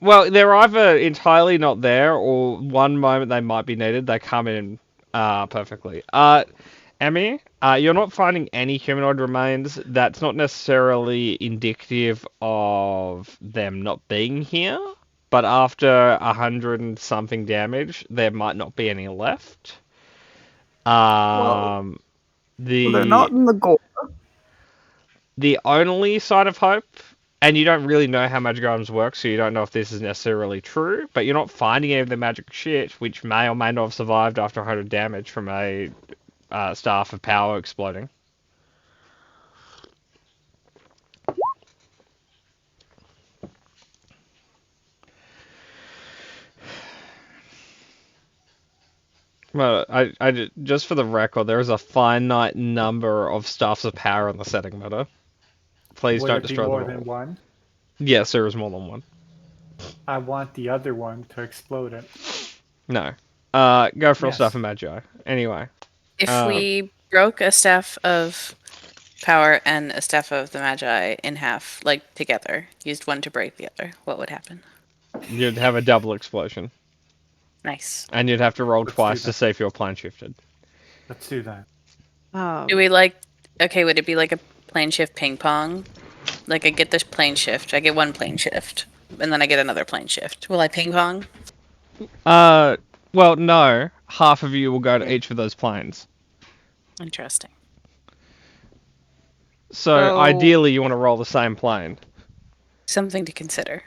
Well, they're either entirely not there, or one moment they might be needed. They come in perfectly. Emmy, you're not finding any humanoid remains. That's not necessarily indicative of them not being here. But after 100 and something damage, there might not be any left. Well, Um, they're not the in the goal. the only sign of hope, and you don't really know how magic items work, so you don't know if this is necessarily true, but you're not finding any of the magic shit, which may or may not have survived after 100 damage from a staff of power exploding. Well, just for the record, there is a finite number of staffs of power in the setting meta. Please Would don't it be destroy them more than all. one? Yes, there is more than one. I want the other one to explode it. No. Go for a staff Yes. of magi. Anyway. If we broke a staff of power and a staff of the magi in half, like together, used one to break the other, what would happen? You'd have a double explosion. Nice. And you'd have to roll Let's do twice to that. see if your plane shifted. Let's do that. Do we like? Okay, would it be like a plane shift ping pong? Like I get this plane shift, I get one plane shift, and then I get another plane shift. Will I ping pong? Well, no. Half of you will go to each of those planes. Interesting. So ideally, you want to roll the same plane. Something to consider.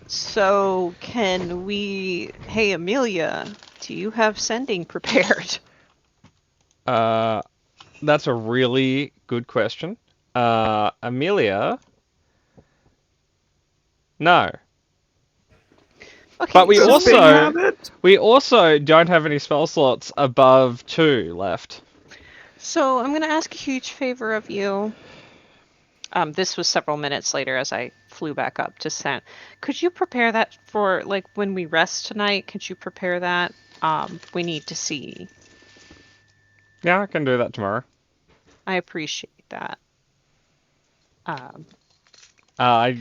So can we? Hey, Amelia, do you have sending prepared? That's a really good question. Amelia? No. Okay, But we Does also Bing have it? don't have any spell slots above 2 left. So I'm gonna ask a huge favor of you. This was several minutes later as I flew back up to send. Could you prepare that for like when we rest tonight? Could you prepare that? We need to see. Yeah, I can do that tomorrow. I appreciate that. For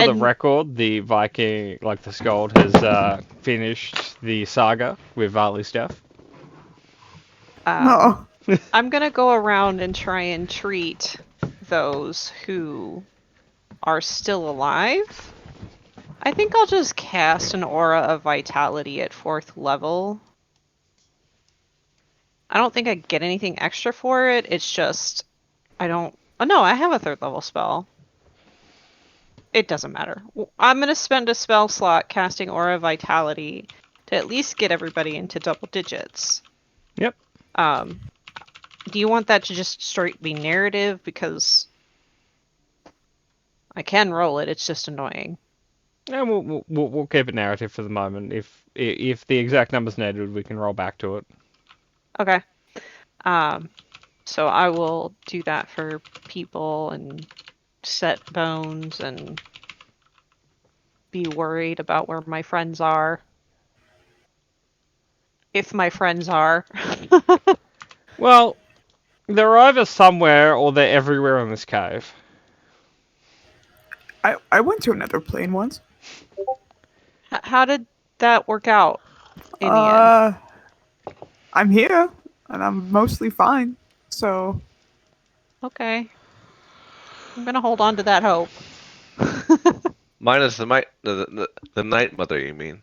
the record, the Viking, like the Skald, has finished the saga with Varley's death. No. I'm gonna go around and try and treat those who are still alive. I think I'll just cast an aura of vitality at 4th level. I don't think I get anything extra for it. It's just I don't. Oh no, I have a 3rd level spell. It doesn't matter. I'm gonna spend a spell slot casting aura of vitality to at least get everybody into double digits. Yep. Do you want that to just straight be narrative? Because I can roll it. It's just annoying. Yeah, we'll keep it narrative for the moment. If the exact number's needed, we can roll back to it. Okay. So I will do that for people and set bones and be worried about where my friends are. If my friends are. Well, they're either somewhere or they're everywhere in this cave. I went to another plane once. How did that work out in the end? I'm here, and I'm mostly fine. So Okay. I'm gonna hold on to that hope. Minus the night mother, you mean?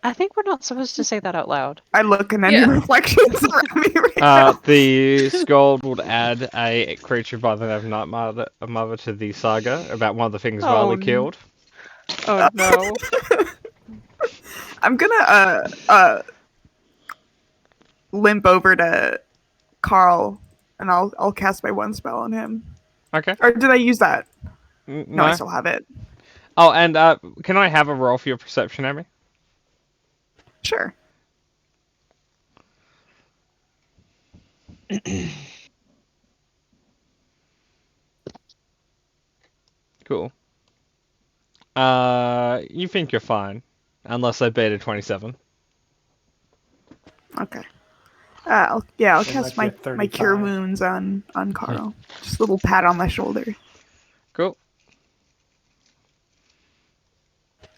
I think we're not supposed to say that out loud. I look and any reflections around me right now. The Skald would add a creature by the name of Night Mother to the saga about one of the things Varley killed. Oh no. I'm gonna limp over to Carl, and I'll cast my one spell on him. Okay. Or did I use that? No, No, I still have it. Oh, and can I have a roll for your perception, Amy? Sure. Cool. You think you're fine, unless I beat a 27. Okay. I'll cast let's my get my cure 35. wounds on Carl. Just a little pat on my shoulder. Cool.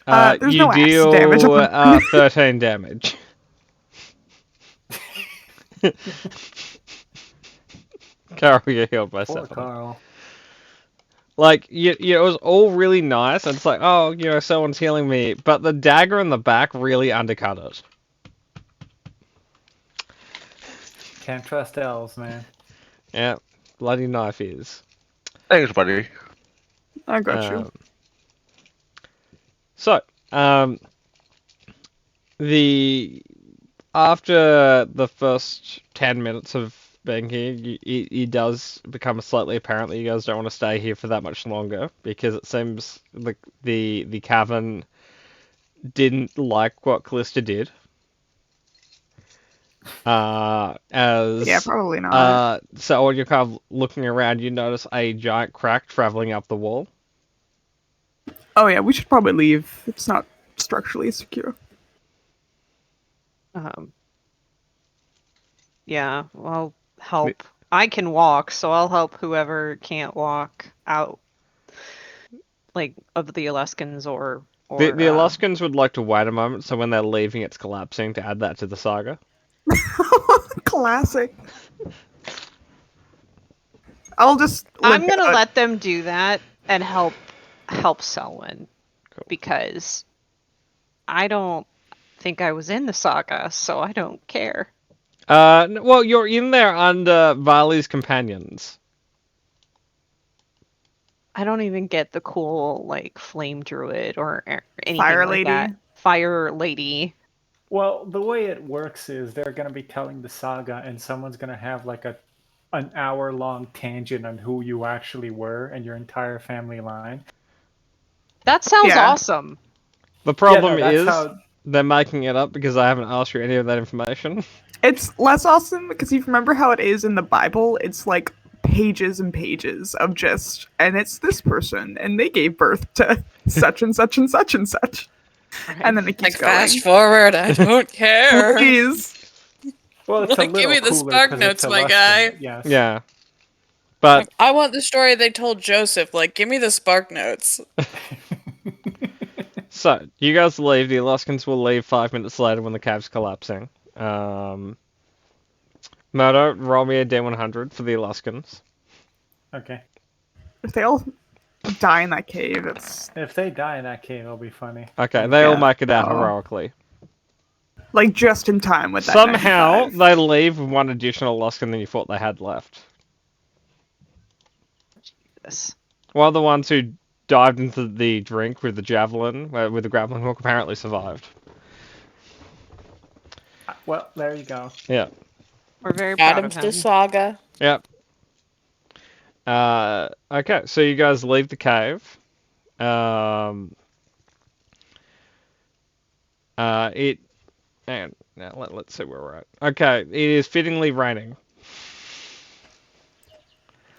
There's You no acid deal damage on them. 13 damage. Carl, you're healed by Poor 7. Carl. Like, it was all really nice, and it's like, oh, someone's healing me, but the dagger in the back really undercut it. Can't trust elves, man. Yeah, bloody knife is. Thanks, buddy. I got you. So, after the first 10 minutes of being here, it does become slightly apparent that you guys don't want to stay here for that much longer, because it seems like the cavern didn't like what Callista did. Yeah, probably not. So when you're kind of looking around, you notice a giant crack traveling up the wall. Oh yeah, we should probably leave. It's not structurally secure. Yeah, well, help. I can walk, so I'll help whoever can't walk out, like, of the Aluskans or The Aluskans would like to wait a moment, so when they're leaving, it's collapsing, to add that to the saga. Classic. I'll just. I'm gonna let them do that and help Selwyn, Cool. because I don't think I was in the saga, so I don't care. Well, you're in there under Varley's companions. I don't even get the cool, like, flame druid or anything Fire like lady? that. Fire lady. Well, the way it works is they're going to be telling the saga, and someone's going to have like an hour-long tangent on who you actually were and your entire family line. That sounds Yeah. awesome. The problem that's is how- they're making it up because I haven't asked you any of that information. It's less awesome because you remember how it is in the Bible. It's like pages and pages of just, and it's this person, and they gave birth to such and such and such and such, and then it keeps Like, going. fast forward, I don't care. Please. Well, it's a Like, give little me the cooler Spark 'cause Notes, it's my Aluskan, guy. Yes. Yeah. But Like, I want the story they told Joseph. Like, give me the Spark Notes. so you guys leave. The Aluskans will leave 5 minutes later when the cave's collapsing. Murdo, roll me a D100 for the Aluskans. Okay. If they all die in that cave, it's If they die in that cave, it'll be funny. Okay, they all Yeah. make it out Oh. heroically. like just in time with that. Somehow 95. they leave with one additional Aluskan than you thought they had left. This. One of the ones who dived into the drink with the javelin, with the grappling hook, apparently survived. Well, there you go. Yeah. We're very proud Adam's of the him. saga. Yep. Okay, so you guys leave the cave. And now let's see where we're at. Okay, it is fittingly raining.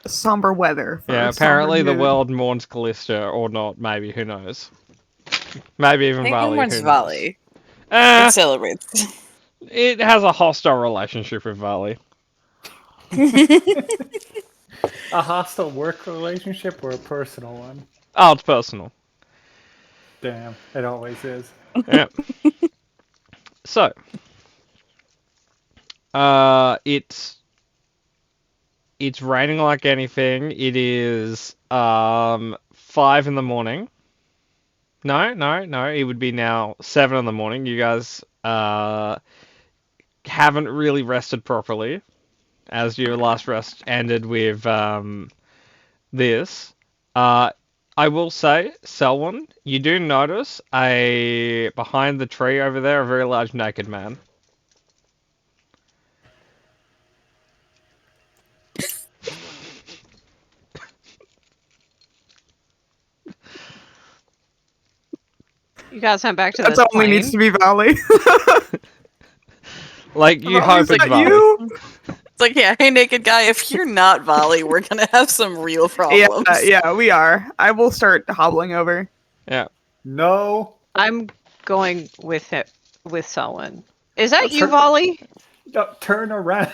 Somber weather. for Yeah, a apparently somber the mood. world mourns Callista, or not, maybe, who knows. Maybe even I think Vali, everyone's who knows. Valley. Eh, It celebrates. it has a hostile relationship with Vali. A hostile work relationship or a personal one? Oh, it's personal. Damn, it always is. Yeah. So, it's raining like anything. It is 5 in the morning. No. It would be now 7 in the morning. You guys haven't really rested properly, as your last rest ended with this. I will say, Selwyn, you do notice behind the tree over there a very large naked man. You guys went back to That's this only plane? needs to be Valley. Like, you Oh, hope is it's that Vali. you? It's like, yeah, hey, naked guy, if you're not Volley, we're gonna have some real problems. Yeah, we are. I will start hobbling over. Yeah. No. I'm going with it with Selwyn. Is that What's you, her- Volley? No, turn around.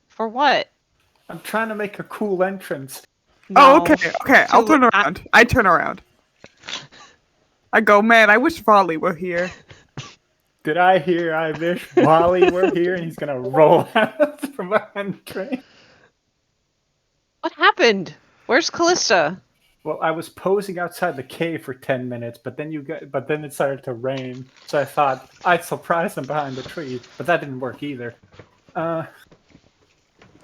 For what? I'm trying to make a cool entrance. Oh, No. okay. I'll To- turn around. I turn around. I go, man, I wish Volley were here. Did I hear I wish Wally were here and he's gonna roll out from behind the train? What happened? Where's Callista? Well, I was posing outside the cave for 10 minutes, but then it started to rain. So I thought I'd surprise them behind the tree, but that didn't work either. I'm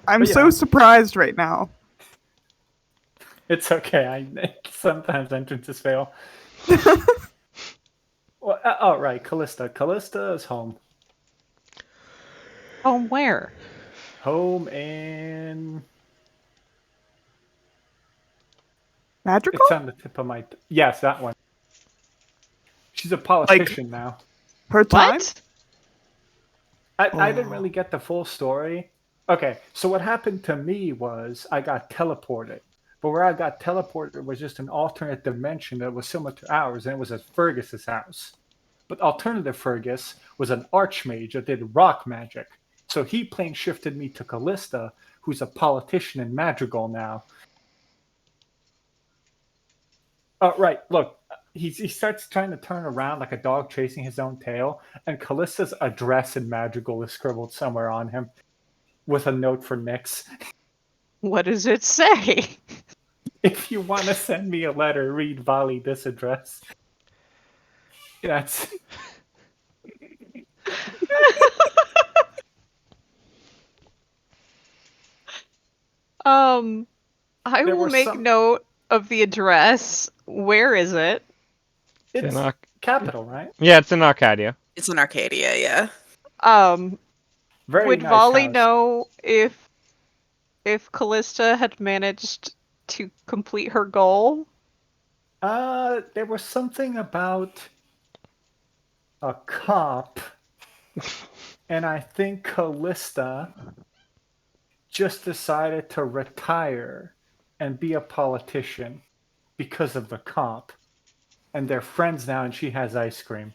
But so yeah. surprised right now. It's okay. Sometimes entrances fail. Well, oh right, Callista. Callista is home. Home where? Home in. Magical? It's on the tip of my. Yes, that one. She's a politician now. Her time? What? I didn't really get the full story. Okay, so what happened to me was I got teleported. But where I got teleported was just an alternate dimension that was similar to ours, and it was at Fergus's house. But alternative Fergus was an archmage that did rock magic. So he plane shifted me to Callista, who's a politician in Madrigal now. Oh, right, look. He starts trying to turn around like a dog chasing his own tail, and Callista's address in Madrigal is scribbled somewhere on him with a note for Nyx. What does it say? If you want to send me a letter, read Volley this address. That's I There will were make some- note of the address. Where is it? it's In capital, right? Yeah, it's in Arcadia. It's in Arcadia, yeah. Very Would nice Volley house. know if Callista had managed to complete her goal? There was something about a cop, and I think Callista just decided to retire and be a politician because of the cop. And they're friends now, and she has ice cream.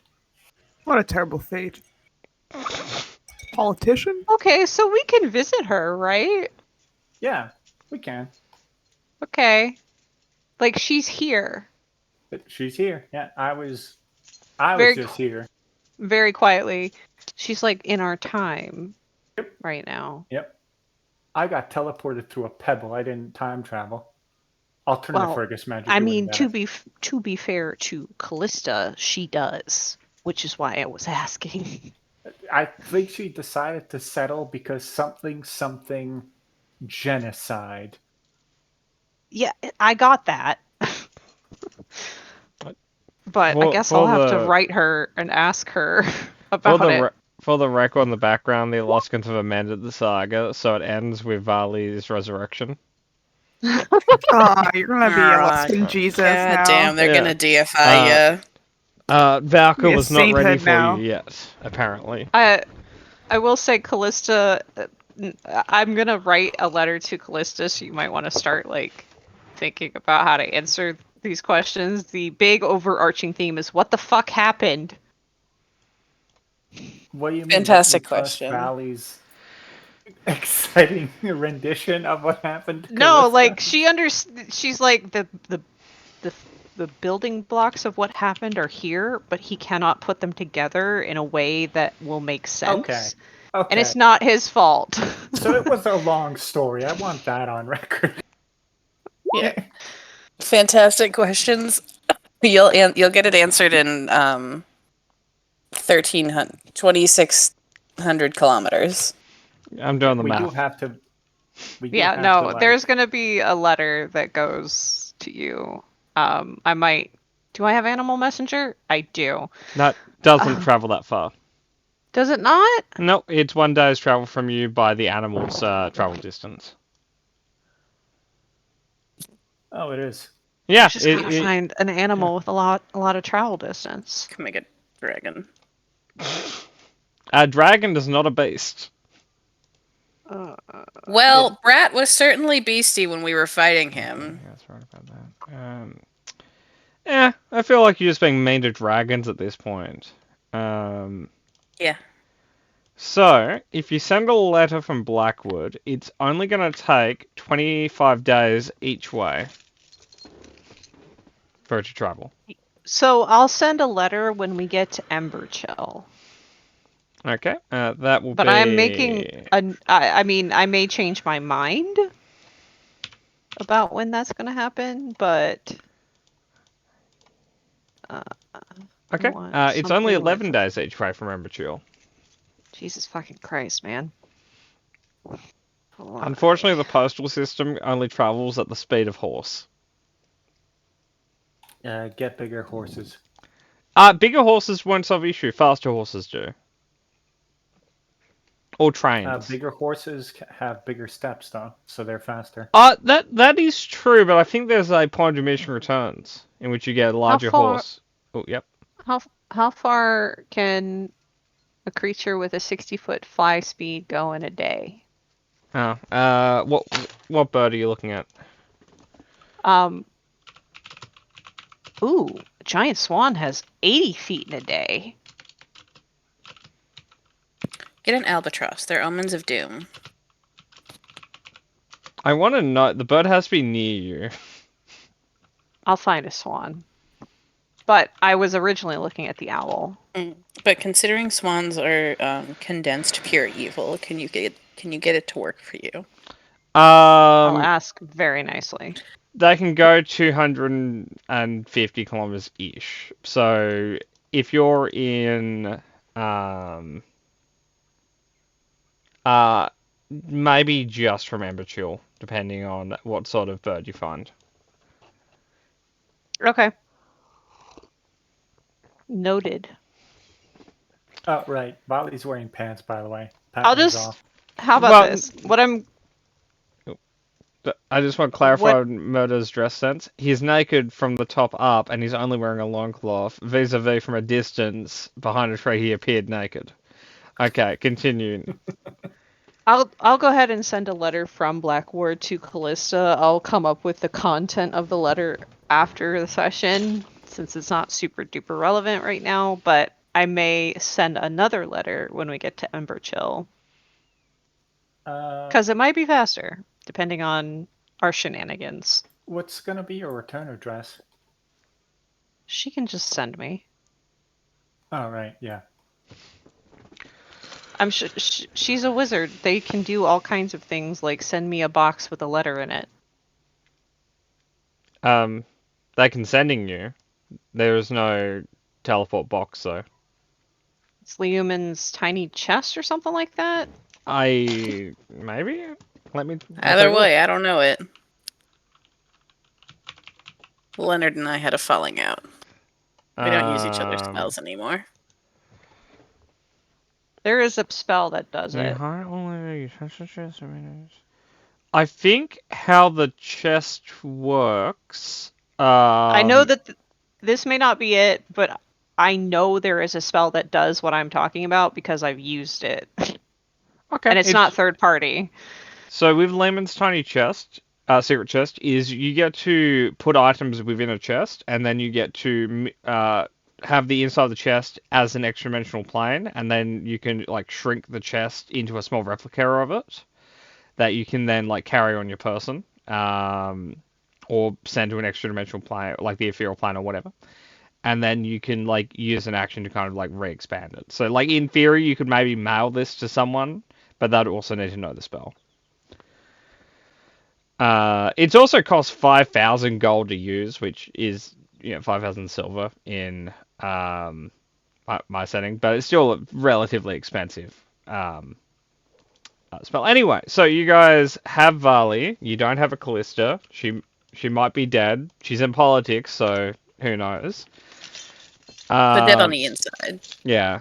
What a terrible fate. Politician? Okay, so we can visit her, right? Yeah, we can. Okay. Like she's here. But she's here. Yeah, I was Very just here. very quietly. She's like in our time right now. Yep. I got teleported through a pebble. I didn't time travel. Alternative Well, Fergus magic. I you mean, wouldn't get to be fair to Callista, she does, which is why I was asking. it. I think she decided to settle because something genocide. Yeah, I got that. But I guess I'll have to write her and ask her about it. For the record in the background, the Alaskans have amended the saga, so it ends with Vali's resurrection. Ah, you're gonna be a Alright. Alaskan Jesus God now. damn, they're Yeah. gonna deify you. Valka Yeah, was not ready sainthood for now. you yet, apparently. I will say, Callista, I'm gonna write a letter to Callista, so you might want to start like thinking about how to answer these questions. The big overarching theme is what the fuck happened? What do you mean? Fantastic You trust question. Valley's exciting rendition of what happened. to No, Callista? like she's like the building blocks of what happened are here, but he cannot put them together in a way that will make sense. Okay. And it's not his fault. So it was a long story. I want that on record. Yeah. Fantastic questions. You'll get it answered in 2,600 kilometers. I'm doing the We do math. have to. We do Yeah, have no, to, like- there's gonna be a letter that goes to you. I might. Do I have Animal Messenger? I do. That doesn't travel that far. Does it not? No, it's 1 day's travel from you by the animal's travel distance. Oh, it is. Yeah, Just gotta find an animal with a lot of travel distance. Can make a dragon. a dragon is not a beast. Well, Brat was certainly beastie when we were fighting him. Yeah, that's right about that. I feel like you're just being mean to dragons at this point. Yeah. So, if you send a letter from Blackwood, it's only going to take 25 days each way for it to travel. So I'll send a letter when we get to Emberchill. Okay, that will But be. I'm making I mean, I may change my mind about when that's gonna happen, but Okay, want it's only something 11 with- days each way from Emberchill. Jesus fucking Christ, man. Unfortunately, the postal system only travels at the speed of horse. Get bigger horses. Bigger horses won't solve the issue. Faster horses do. Or trains. Bigger horses have bigger steps, though, so they're faster. That is true, but I think there's a point of diminishing returns in which you get a larger far- horse. Oh, yep. How far can a creature with a 60-foot fly speed go in a day? What bird are you looking at? Ooh, a giant swan has 80 feet in a day. Get an albatross. They're omens of doom. I want to know. The bird has to be near you. I'll find a swan. But I was originally looking at the owl. But considering swans are condensed pure evil, can you get it to work for you? I'll ask very nicely. They can go 250 kilometers ish. So if you're in maybe just from Emberchill, depending on what sort of bird you find. Okay. Noted. Oh, right. Volley's wearing pants, by the way. I'll Patterns just. off. How about Well, this? What I'm. I just want to clarify Murder's dress sense. He's naked from the top up, and he's only wearing a loincloth, vis-a-vis from a distance, behind a tree he appeared naked. Okay, continue. I'll go ahead and send a letter from Blackward to Callista. I'll come up with the content of the letter after the session, since it's not super duper relevant right now, but I may send another letter when we get to Emberchill. Because it might be faster, depending on our shenanigans. What's going to be your return address? She can just send me. Oh, right, yeah. I'm sure she's a wizard. They can do all kinds of things, like send me a box with a letter in it. They can sending you. There is no teleport box, though. It's Leoman's tiny chest or something like that. Maybe? Let me... I'll Either take a look. way, I don't know it. Leonard and I had a falling out. We don't use each other's spells anymore. There is a spell that does it. I think how the chest works... I know that this may not be it, but I know there is a spell that does what I'm talking about because I've used it. Okay, And it's not third party. So with Lehman's tiny chest, secret chest, is you get to put items within a chest, and then you get to have the inside of the chest as an extra-dimensional plane, and then you can like shrink the chest into a small replica of it that you can then like carry on your person, or send to an extra-dimensional plane, like the ethereal plane or whatever. And then you can like use an action to kind of like re-expand it. So like in theory, you could maybe mail this to someone, but they'd also need to know the spell. It's also cost 5,000 gold to use, which is 5,000 silver in my setting, but it's still a relatively expensive spell. Anyway, so you guys have Vali. You don't have a Callista. She might be dead. She's in politics, so who knows? But dead on the inside. Yeah.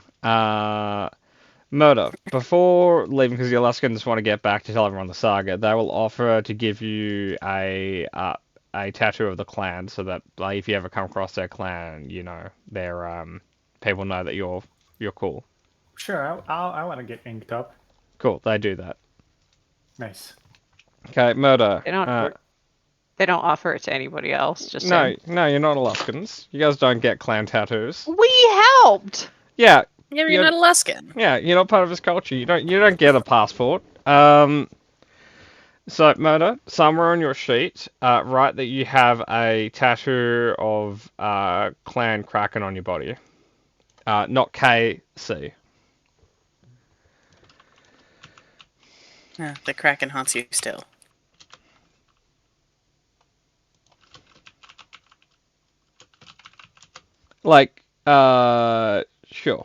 Murder. Before leaving, because the Alaskans want to get back to tell everyone the saga, they will offer to give you a tattoo of the clan, so that like, if you ever come across their clan, their people know that you're cool. Sure, I want to get inked up. Cool, they do that. Nice. Okay, Murder. They don't offer it to anybody else. Just No, saying. no, you're not Alaskans. You guys don't get clan tattoos. We helped. Yeah, Yeah, but you're not Alaskan. yeah, you're not part of his culture. You don't get a passport. So, Murder, somewhere on your sheet, write that you have a tattoo of Clan Kraken on your body. Not KC. The Kraken haunts you still. Like, sure.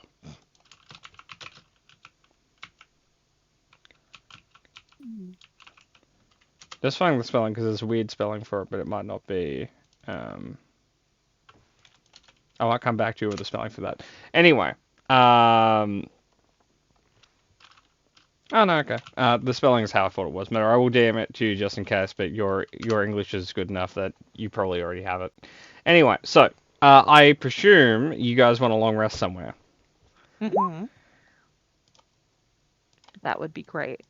Just finding the spelling because there's a weird spelling for it, but it might not be. I might come back to you with the spelling for that. Anyway, oh no, okay. The spelling is how I thought it was. Matter, I will DM it to you just in case, but your English is good enough that you probably already have it. Anyway, so I presume you guys want a long rest somewhere. Mm-hmm. That would be great.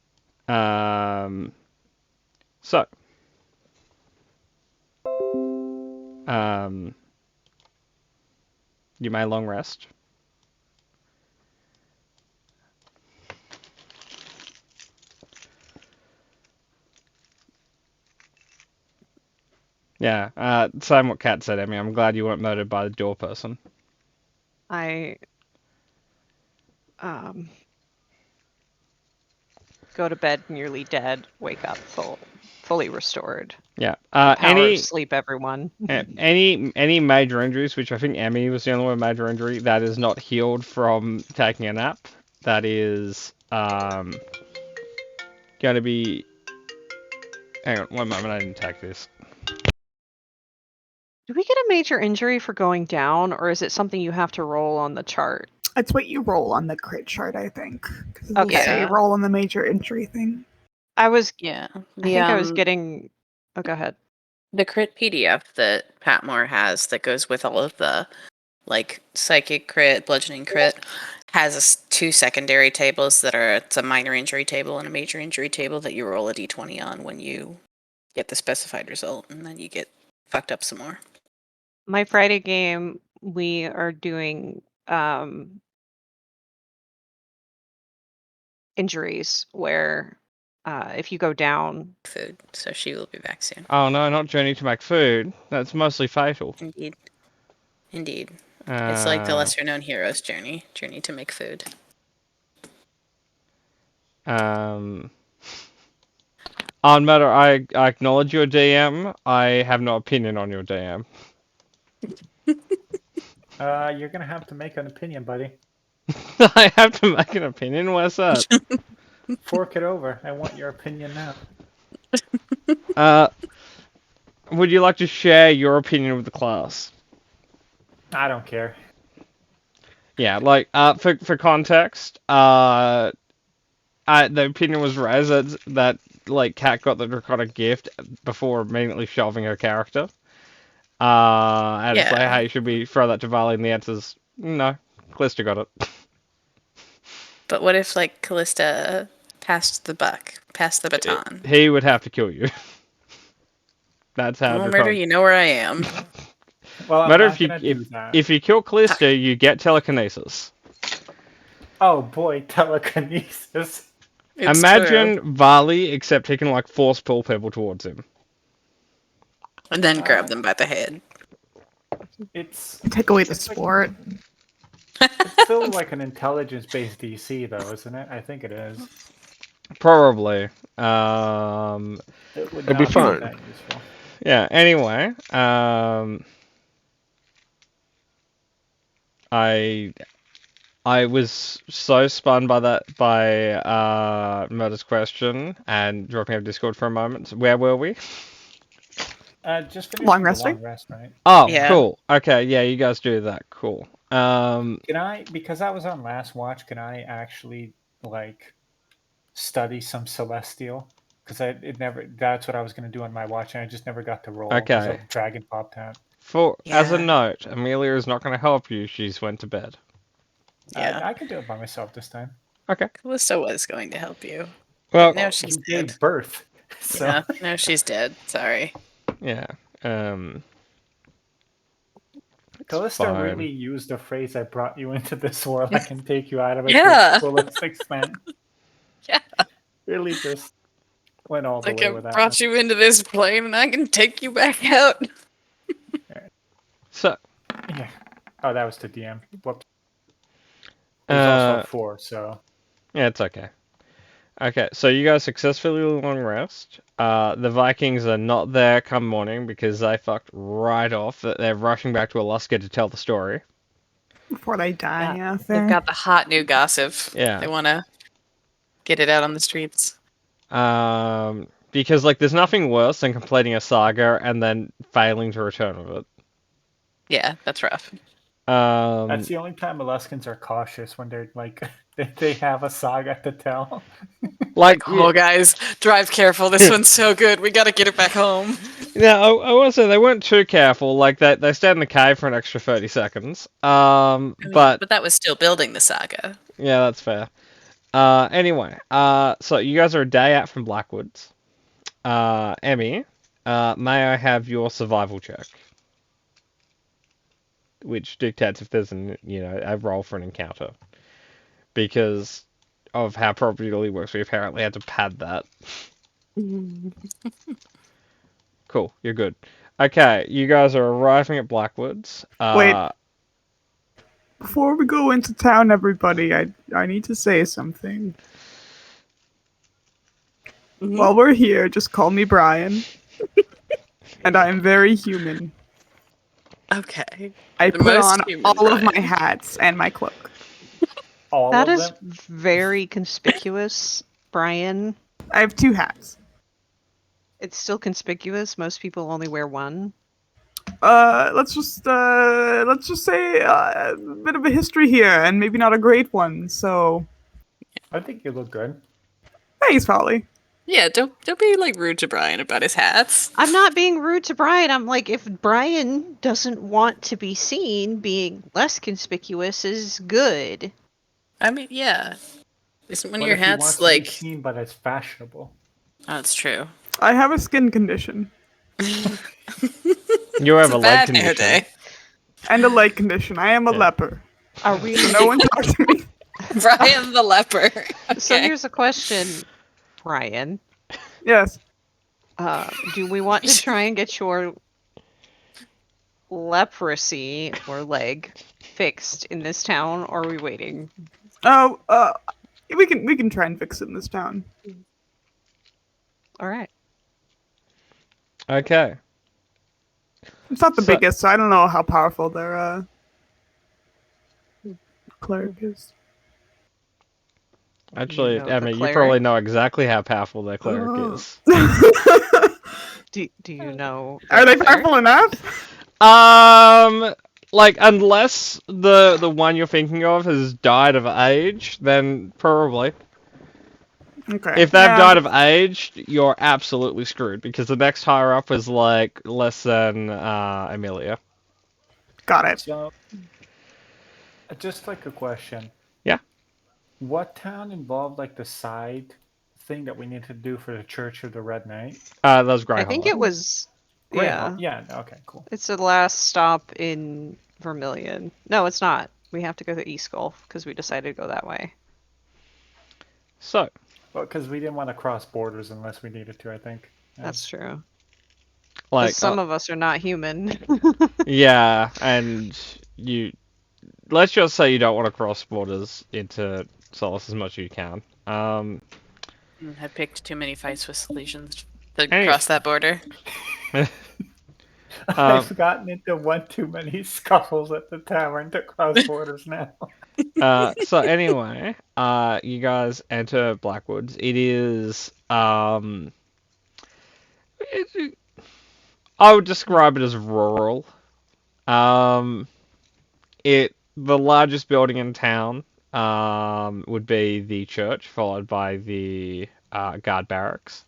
So, you may long rest. Yeah, same what Kat said, Emmy. I'm glad you weren't murdered by the door person. I go to bed nearly dead, wake up fully restored. Yeah. Power Any of sleep, everyone. any major injuries, which I think Emmy was the only one with major injury, that is not healed from taking a nap. That is going to be. Hang on, one moment. I didn't take this. Do we get a major injury for going down, or is it something you have to roll on the chart? It's what you roll on the crit chart, I think. 'Cause Okay. it'll say roll on the major injury thing. I was. Yeah. I think I was getting. Oh, go ahead. The crit PDF that Patmore has that goes with all of the like psychic crit, bludgeoning crit, has two secondary tables that are it's a minor injury table and a major injury table that you roll a d20 on when you get the specified result, and then you get fucked up some more. My Friday game, we are doing injuries where if you go down. Food, so she will be back soon. Oh no, not journey to make food. That's mostly fatal. Indeed. It's like the lesser known hero's journey to make food. On matter, I acknowledge your DM. I have no opinion on your DM. You're gonna have to make an opinion, buddy. I have to make an opinion. What's that? Fork it over. I want your opinion now. Would you like to share your opinion with the class? I don't care. Yeah, like for context, the opinion was raised that like Kat got the draconic gift before immediately shelving her character. And it's like, hey, should we throw that to Vali? And the answer's no. Callista got it. But what if like Callista passed the baton? He would have to kill you. That's how. Well, Murder, you know where I am. Well, Matter if you kill Callista, you get telekinesis. Oh boy, telekinesis. It's Imagine true. Vali, except he can like force pull people towards him. And then grab them by the head. It's Take away the sport. it's still like an intelligence-based DC, though, isn't it? I think it is. Probably. It would It'd be not fun. that useful. Yeah. Anyway, I was so spun by Murder's question and dropping out of Discord for a moment. Where were we? Just finish Long the resting? long rest, right? Oh, Yeah. cool. Okay, yeah, you guys do that. Cool. Can I, because I was on last watch, can I actually like study some Celestial? Because that's what I was going to do on my watch, and I just never got to roll. 'cause Okay. of Dragon popped out. As a Yeah. note, Amelia is not going to help you. She's went to bed. Yeah. I can do it by myself this time. Okay. Callista was going to help you. Well, Now she's You gave dead. birth. So Yeah, no, she's dead. Sorry. yeah. Callista fine. really used the phrase, "I brought you into this world. I can take you out of it." Yeah. To its fullest extent. Yeah. Really just Went all the Like way I with that. brought you into this plane and I can take you back out. So, Yeah. Oh, that was the DM. Whoops. There's also uh, a 4, so yeah, it's okay. Okay, so you guys successfully long rest. The Vikings are not there come morning because they fucked right off. They're rushing back to Alaska to tell the story. Before they die, yeah. They've Fair. got the hot new gossip. Yeah. They want to get it out on the streets. Because like there's nothing worse than completing a saga and then failing to return with it. Yeah, that's rough. that's the only time Alaskans are cautious when they're like they have a saga to tell. like Oh, guys, drive careful. This one's so good. We got to get it back home. yeah, I want to say they weren't too careful. Like they stayed in the cave for an extra 30 seconds. But But that was still building the saga. yeah, that's fair. Anyway, so you guys are a day out from Blackwoods. Emmy, may I have your survival check? Which dictates if there's a roll for an encounter. Because of how probability works, we apparently had to pad that. Cool, you're good. Okay, you guys are arriving at Blackwoods. Wait. Before we go into town, everybody, I need to say something. While we're here, just call me Brian. And I am very human. Okay. I The put most on human all of my Brian. hats and my cloak. All That of is them. very conspicuous, Brian. I have 2 hats. It's still conspicuous. Most people only wear one. Let's just say a bit of a history here, and maybe not a great one. So, I think you look good. thanks, Polly. Yeah, don't be like rude to Brian about his hats. I'm not being rude to Brian. I'm like, if Brian doesn't want to be seen, being less conspicuous is good. I mean, yeah. Isn't one What of your if he wants hats to be like? seen, but it's fashionable? Oh, that's true. I have a skin condition You have It's a a leg bad hair condition. day. and a leg condition. I am a Yeah. leper. Are we? No one talk to me. Brian the leper. So Okay. here's a question, Brian. Yes. Do we want to try and get your leprosy or leg fixed in this town, or are we waiting? Oh, we can try and fix it in this town. All right. Okay. It's not the So- biggest, so I don't know how powerful their cleric is. Actually, know the Emma, you cleric? probably know exactly how powerful their cleric Oh. is. Do you know? Are the they cleric? powerful enough? Like unless the one you're thinking of has died of age, then probably. Okay. If they've yeah. died of age, you're absolutely screwed because the next higher up is like less than Amelia. Got it. So, just like a question. Yeah. What town involved like the side thing that we need to do for the Church of the Red Knight? That was Grey I think Hollow. it was. Grey Yeah, Hall- Yeah. Okay. Cool. it's the last stop in Vermilion. No, it's not. We have to go to East Gulf because we decided to go that way. So, Well, because we didn't want to cross borders unless we needed to. I think. That's true. 'Cause like, some of us are not human. yeah, and let's just say you don't want to cross borders into Solace as much as you can. I picked too many fights with Salesians to Hey. cross that border. I've gotten into one too many scuffles at the tavern to cross borders now. So anyway, you guys enter Blackwoods. It is, I would describe it as rural. The largest building in town, would be the church, followed by the, guard barracks.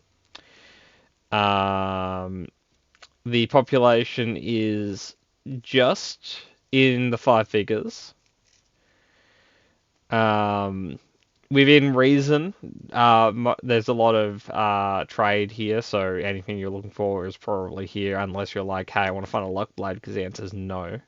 The population is just in the 5 figures. Within reason, there's a lot of trade here, so anything you're looking for is probably here, unless you're like, hey, I want to find a luck blade, because the answer is no.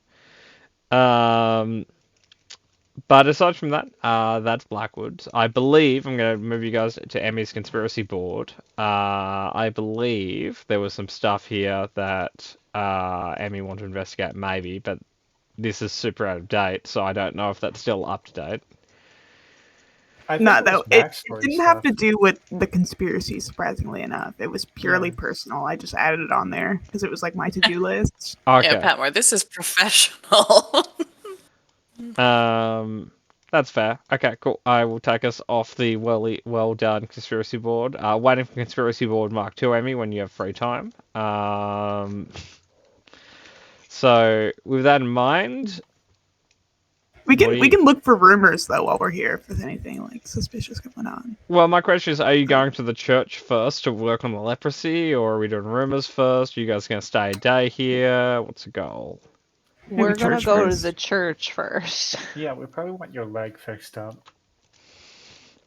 But aside from that, that's Blackwood. I believe I'm going to move you guys to Emmy's conspiracy board. I believe there was some stuff here that Emmy wanted to investigate, maybe, but this is super out of date, so I don't know if that's still up to date. I No, think it was it backstory didn't have to stuff. do with the conspiracy, surprisingly enough. It was purely Yeah. personal. I just added it on there because it was like my to-do list. Okay. Yeah, Patmore, this is professional. That's fair. Okay, cool. I will take us off the well done conspiracy board. Waiting for conspiracy board Mark 2, Emmy, when you have free time. So with that in mind, We What do can we you- can look for rumors though while we're here if there's anything like suspicious going on. well, my question is, are you going to the church first to work on the leprosy, or are we doing rumors first? Are you guys going to stay a day here? What's the goal? We're Maybe gonna church go first. to the church first. Yeah, we probably want your leg fixed up.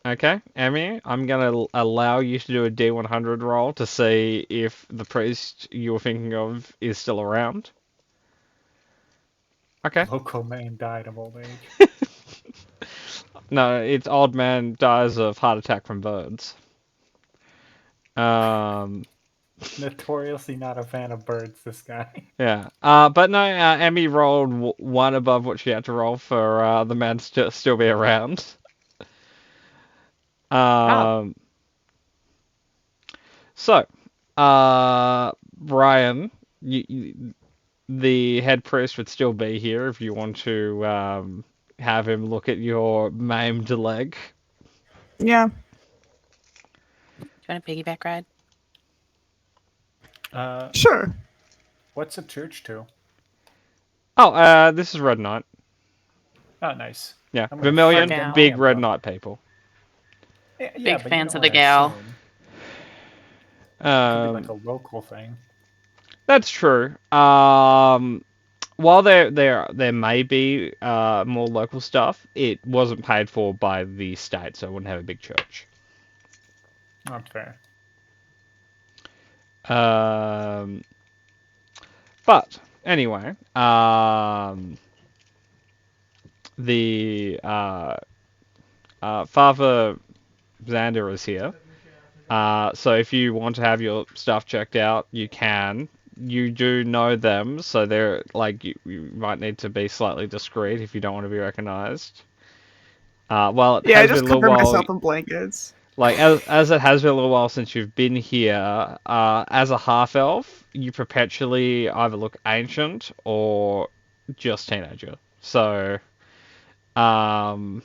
Okay, Emmy, I'm going to allow you to do a D100 roll to see if the priest you were thinking of is still around. Okay. Local man died of old age. No, it's old man dies of heart attack from birds. Notoriously not a fan of birds, this guy. Yeah. But no, Emmy rolled one above what she had to roll for the man to still be around. So, Brian, the head priest would still be here if you want to have him look at your maimed leg. Yeah. Do you want a piggyback ride? Sure. What's a church to? Oh, this is Red Knight. Oh, nice. Yeah, I'm gonna Vermilion, find out. big Red Knight people. Yeah, Big but you fans know of the what I gal. assume. Could be like Um, a local thing. That's true. While there may be more local stuff, it wasn't paid for by the state, so it wouldn't have a big church. Not fair. But anyway, the Father Xander is here. So if you want to have your stuff checked out, you can. You do know them, so they're like you might need to be slightly discreet if you don't want to be recognized. Well, it Yeah, I has just been a little cover while. myself in blankets. Like as it has been a little while since you've been here, as a half elf, you perpetually either look ancient or just teenager. So, the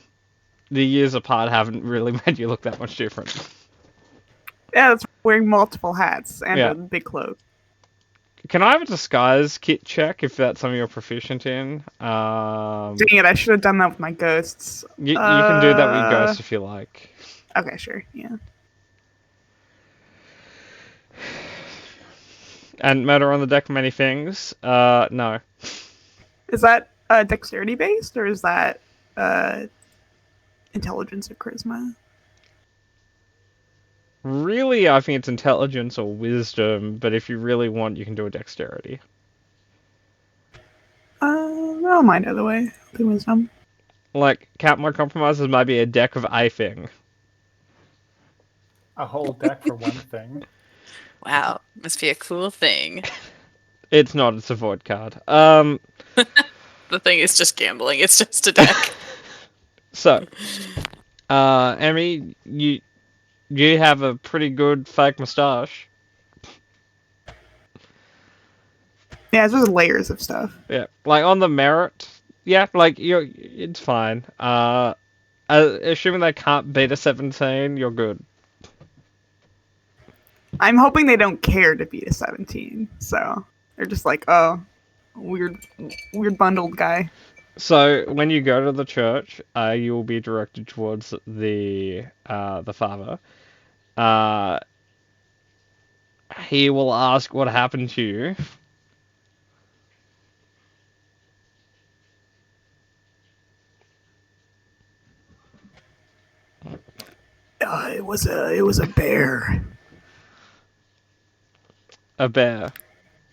years apart haven't really made you look that much different. Yeah, that's wearing multiple hats and Yeah. a big cloak. Can I have a disguise kit check if that's something you're proficient in? Dang it, I should have done that with my ghosts. You can do that with your Uh, ghost if you like. Okay, sure. Yeah. And murder on the deck, many things. No. Is that dexterity based or is that intelligence or charisma? Really, I think it's intelligence or wisdom, but if you really want, you can do a dexterity. I don't mind either way. I'll do wisdom. Like, count my compromises might be a deck of a thing. A whole deck for one thing. Wow, must be a cool thing. It's not, it's a void card. The thing is just gambling. It's just a deck. So, Emmy, you have a pretty good fake moustache. Yeah, it's just layers of stuff. Yeah, like on the merit, yeah, like it's fine. Assuming they can't beat a 17, you're good. I'm hoping they don't care to beat a 17, so they're just like, oh, weird bundled guy. So when you go to the church, you will be directed towards the father. He will ask what happened to you. It was a bear. A bear.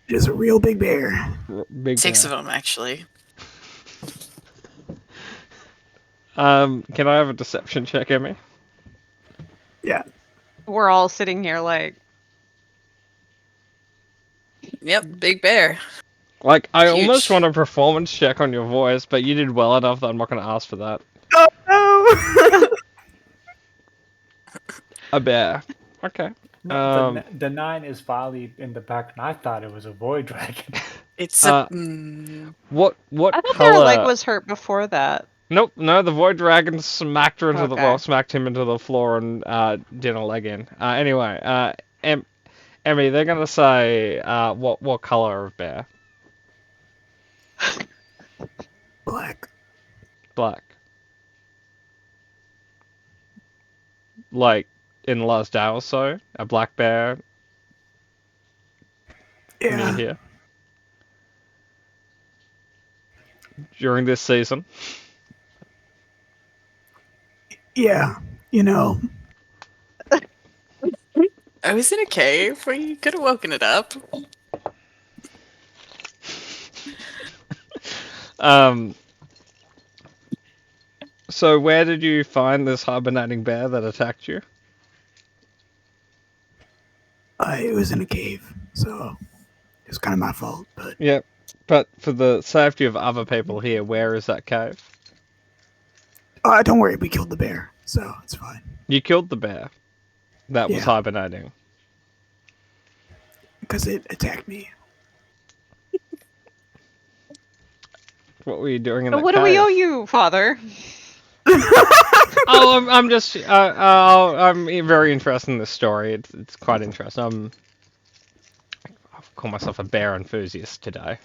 Just a real big bear. Big 6 bear. of them, actually. Can I have a deception check, Emmy? Yeah. We're all sitting here like, Yep, big bear. Like, I almost Huge. want a performance check on your voice, but you did well enough that I'm not going to ask for that. Oh no! A bear. Okay. No, the 9 is Vali in the back, and I thought it was a void dragon. It's Uh, a. What I thought color? their leg was hurt before that. Nope, no, the void dragon smacked her into Okay. smacked him into the floor and did a leg in. Anyway, Emmy, they're gonna say what color of bear? Black. Black. Like in the last day or so, a black bear near Yeah. here. During this season. Yeah. You know. I was in a cave where you could have woken it up. So where did you find this hibernating bear that attacked you? It was in a cave, so it was kind of my fault. But Yep. But for the safety of other people here, where is that cave? don't worry, we killed the bear, so it's fine. You killed the bear that was Yeah. hibernating. Because it attacked me. What were you doing in So that what cave? do we owe you, Father? Oh, I'm just I'm very interested in this story. It's quite interesting. I'll call myself a bear enthusiast today.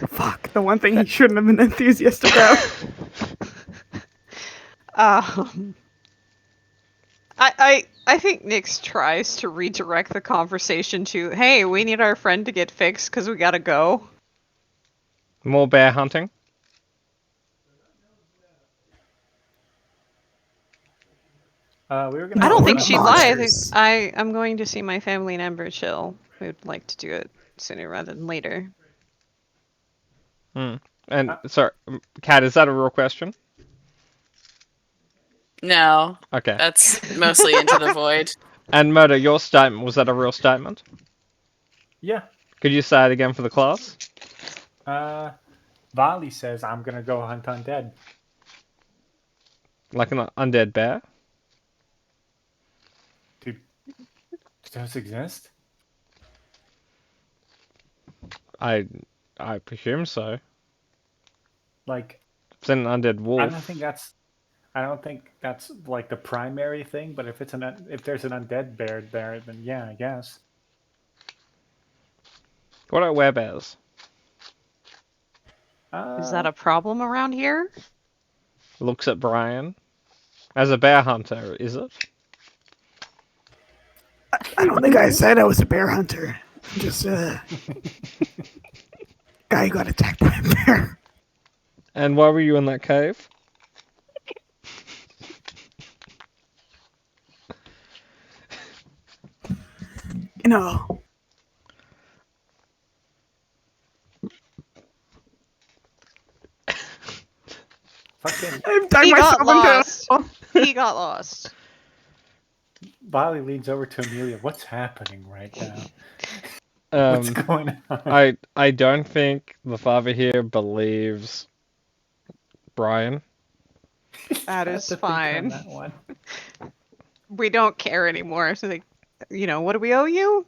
Fuck, the one thing he shouldn't have been enthusiastic about. I think Nyx tries to redirect the conversation to, hey, we need our friend to get fixed because we gotta go. More bear hunting. We were gonna I don't No, think we're she'd not lie. I think monsters. I'm going to see my family in Ember Chill. We would like to do it sooner rather than later. And sorry, Kat, is that a real question? No, Okay. that's mostly into the void. And Murder, your statement, was that a real statement? Yeah. Could you say it again for the class? Vali says I'm gonna go hunt undead. Like an undead bear? Do those exist? I presume so. Like, It's an undead wolf. I don't think that's like the primary thing. But if there's an undead bear there, then yeah, I guess. What are werebears? Is that a problem around here? Looks at Brian. As a bear hunter, is it? I don't think I said I was a bear hunter. I'm just a guy who got attacked by a bear. And why were you in that cave? You know, Fucking I've dug He myself got lost. into He got lost. Vali leans over to Amelia. What's happening right now? What's going on? I don't think the father here believes Brian. That Have is to think on fine. that one. We don't care anymore. So, what do we owe you?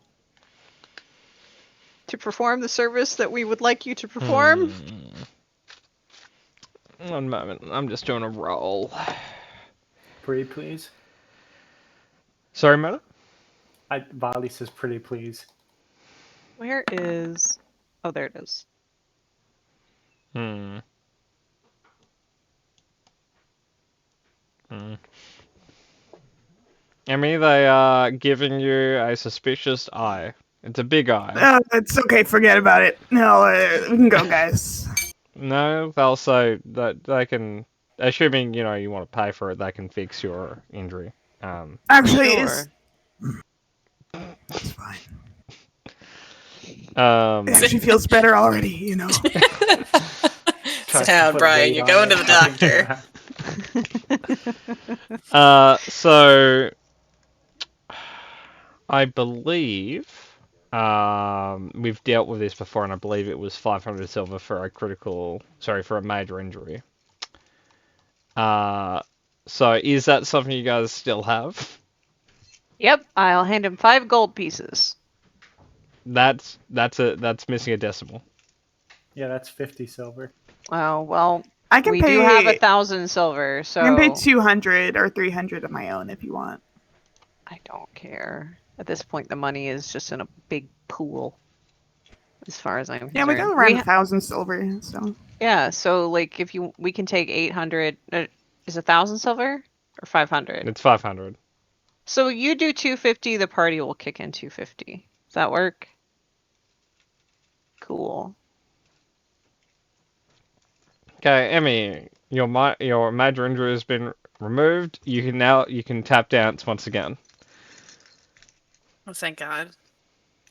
To perform the service that we would like you to perform? One moment, I'm just doing a roll. Pretty please. Sorry, Murder? Vali says pretty please. Where is... Oh, there it is. Emmy, they are giving you a suspicious eye. It's a big eye. it's okay, forget about it. No, we can go, guys. No, they'll say that they can, assuming, you want to pay for it, they can fix your injury. Actually, Sure. it's fine. It Um, actually feels better already, It's touch down, put Brian. weight You're on going it. to the I think doctor. So I believe we've dealt with this before, and I believe it was 500 silver for a for a major injury. So is that something you guys still have? Yep, I'll hand him 5 gold pieces. That's missing a decimal. Yeah, that's 50 silver. Oh, well, I can we pay. do have 1,000 silver, so I can pay 200 or 300 of my own if you want. I don't care. At this point, the money is just in a big pool, as far as I'm concerned. Yeah, we got around 1,000 silver, so. Yeah, so like we can take 800. Is 1,000 silver or 500? It's 500. So you do 250. The party will kick in 250. Does that work? Cool. Okay, Emmy, your major injury has been removed. You can tap dance once again. Oh, thank God.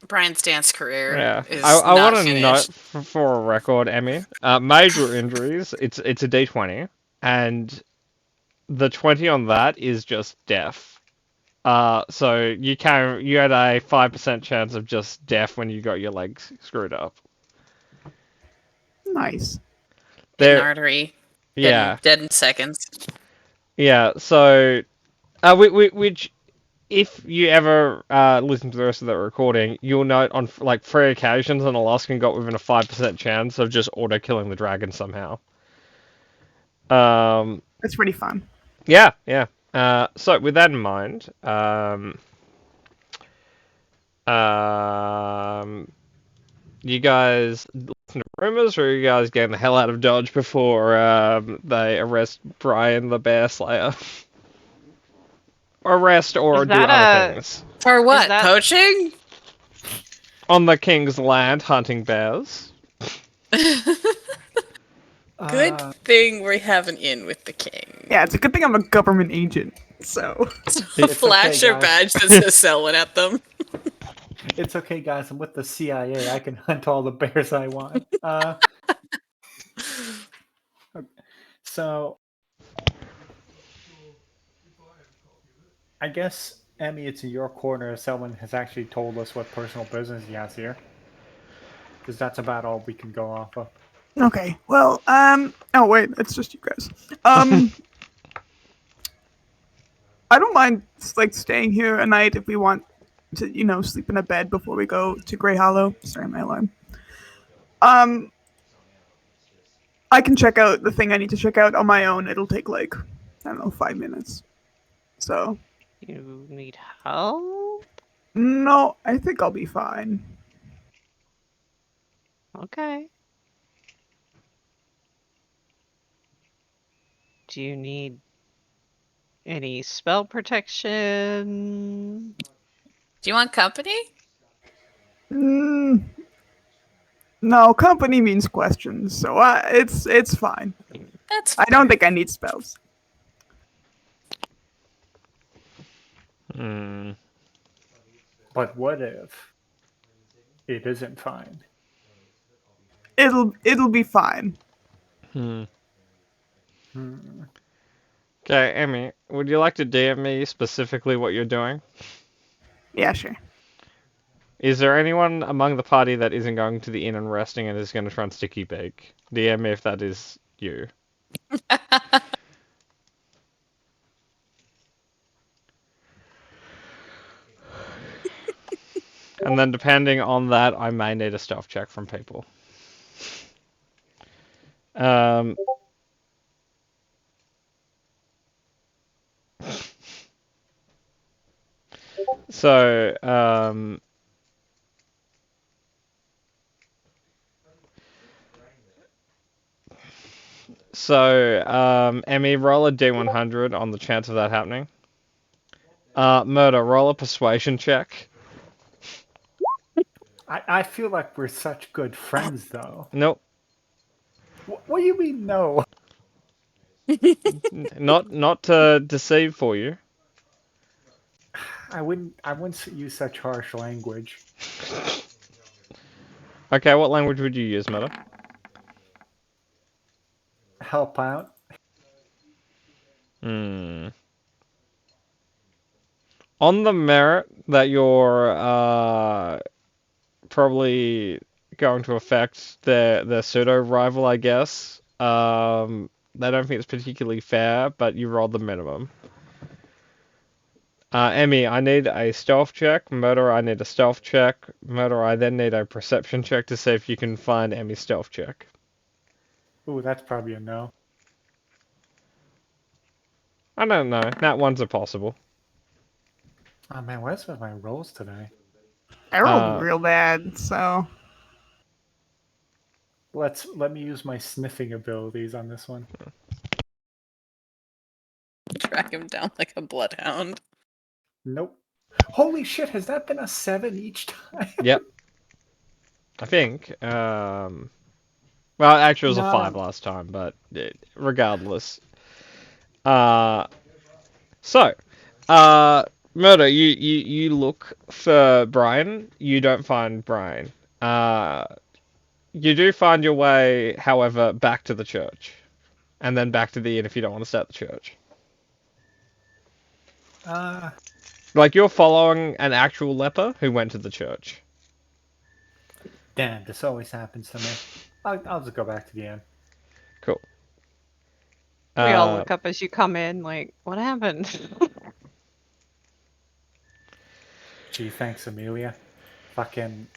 Brian's dance career Yeah, is I not want to note finished. for a record, Emmy, major injuries. It's a D20, and the 20 on that is just death. So you had a 5% chance of just death when you got your legs screwed up. Nice. Hit an There, artery. yeah, Dead in seconds. yeah. So, which if you ever listen to the rest of the recording, you'll note on like 3 occasions an Alaskan got within a 5% chance of just auto killing the dragon somehow. It's pretty fun. Yeah, yeah. So with that in mind, you guys listen to rumors, or are you guys getting the hell out of Dodge before they arrest Brian the Bear Slayer? Arrest or Is do that other things. For what? that- Poaching? On the king's land, hunting bears. Good thing we have an in with the king. Yeah, it's a good thing I'm a government agent, so. Flash okay, your guys. badge that says selling at them. It's okay, guys. I'm with the CIA. I can hunt all the bears I want. So, I guess, Emmy, it's in your corner if someone has actually told us what personal business he has here. Because that's about all we can go off of. Okay, well, oh wait, it's just you guys. I don't mind, like, staying here a night if we want to, sleep in a bed before we go to Grey Hollow. Sorry, my alarm. I can check out the thing I need to check out on my own. It'll take, like, I don't know, 5 minutes. So. You need help? No, I think I'll be fine. Okay. Do you need any spell protection? Do you want company? No, company means questions, so it's fine. That's I don't think I need spells. But what if it isn't fine? It'll be fine. Okay, Emmy, would you like to DM me specifically what you're doing? Yeah, sure. Is there anyone among the party that isn't going to the inn and resting and is going to try and sticky bake? DM me if that is you. And then depending on that, I may need a stealth check from people. So, Emmy, roll a D100 on the chance of that happening. Murder, roll a persuasion check. I feel like we're such good friends, though. Nope. What do you mean, no? Not to deceive for you. I wouldn't use such harsh language. Okay, what language would you use, Murder? help out. Hmm. On the merit that you're probably going to affect their pseudo rival, I guess. They don't think it's particularly fair, but you rolled the minimum. Emmy, I need a stealth check. Murder, I need a stealth check. Murder, I then need a perception check to see if you can find Emmy's stealth check. Ooh, that's probably a no. I don't know. Nat ones are possible. Oh man, what's with my rolls today? I rolled real bad, so Let me use my sniffing abilities on this one. Track him down like a bloodhound. Nope. Holy shit, has that been a 7 each time? Yep. I think. Well, actually, it was a No. 5 last time, but regardless. Murder, you look for Brian. You don't find Brian. You do find your way, however, back to the church. And then back to the inn if you don't want to stay at the church. Like, you're following an actual leper who went to the church. Damn, this always happens to me. I'll just go back to the inn. Cool. We all look up as you come in, like, what happened? Gee, thanks, Amelia. Fucking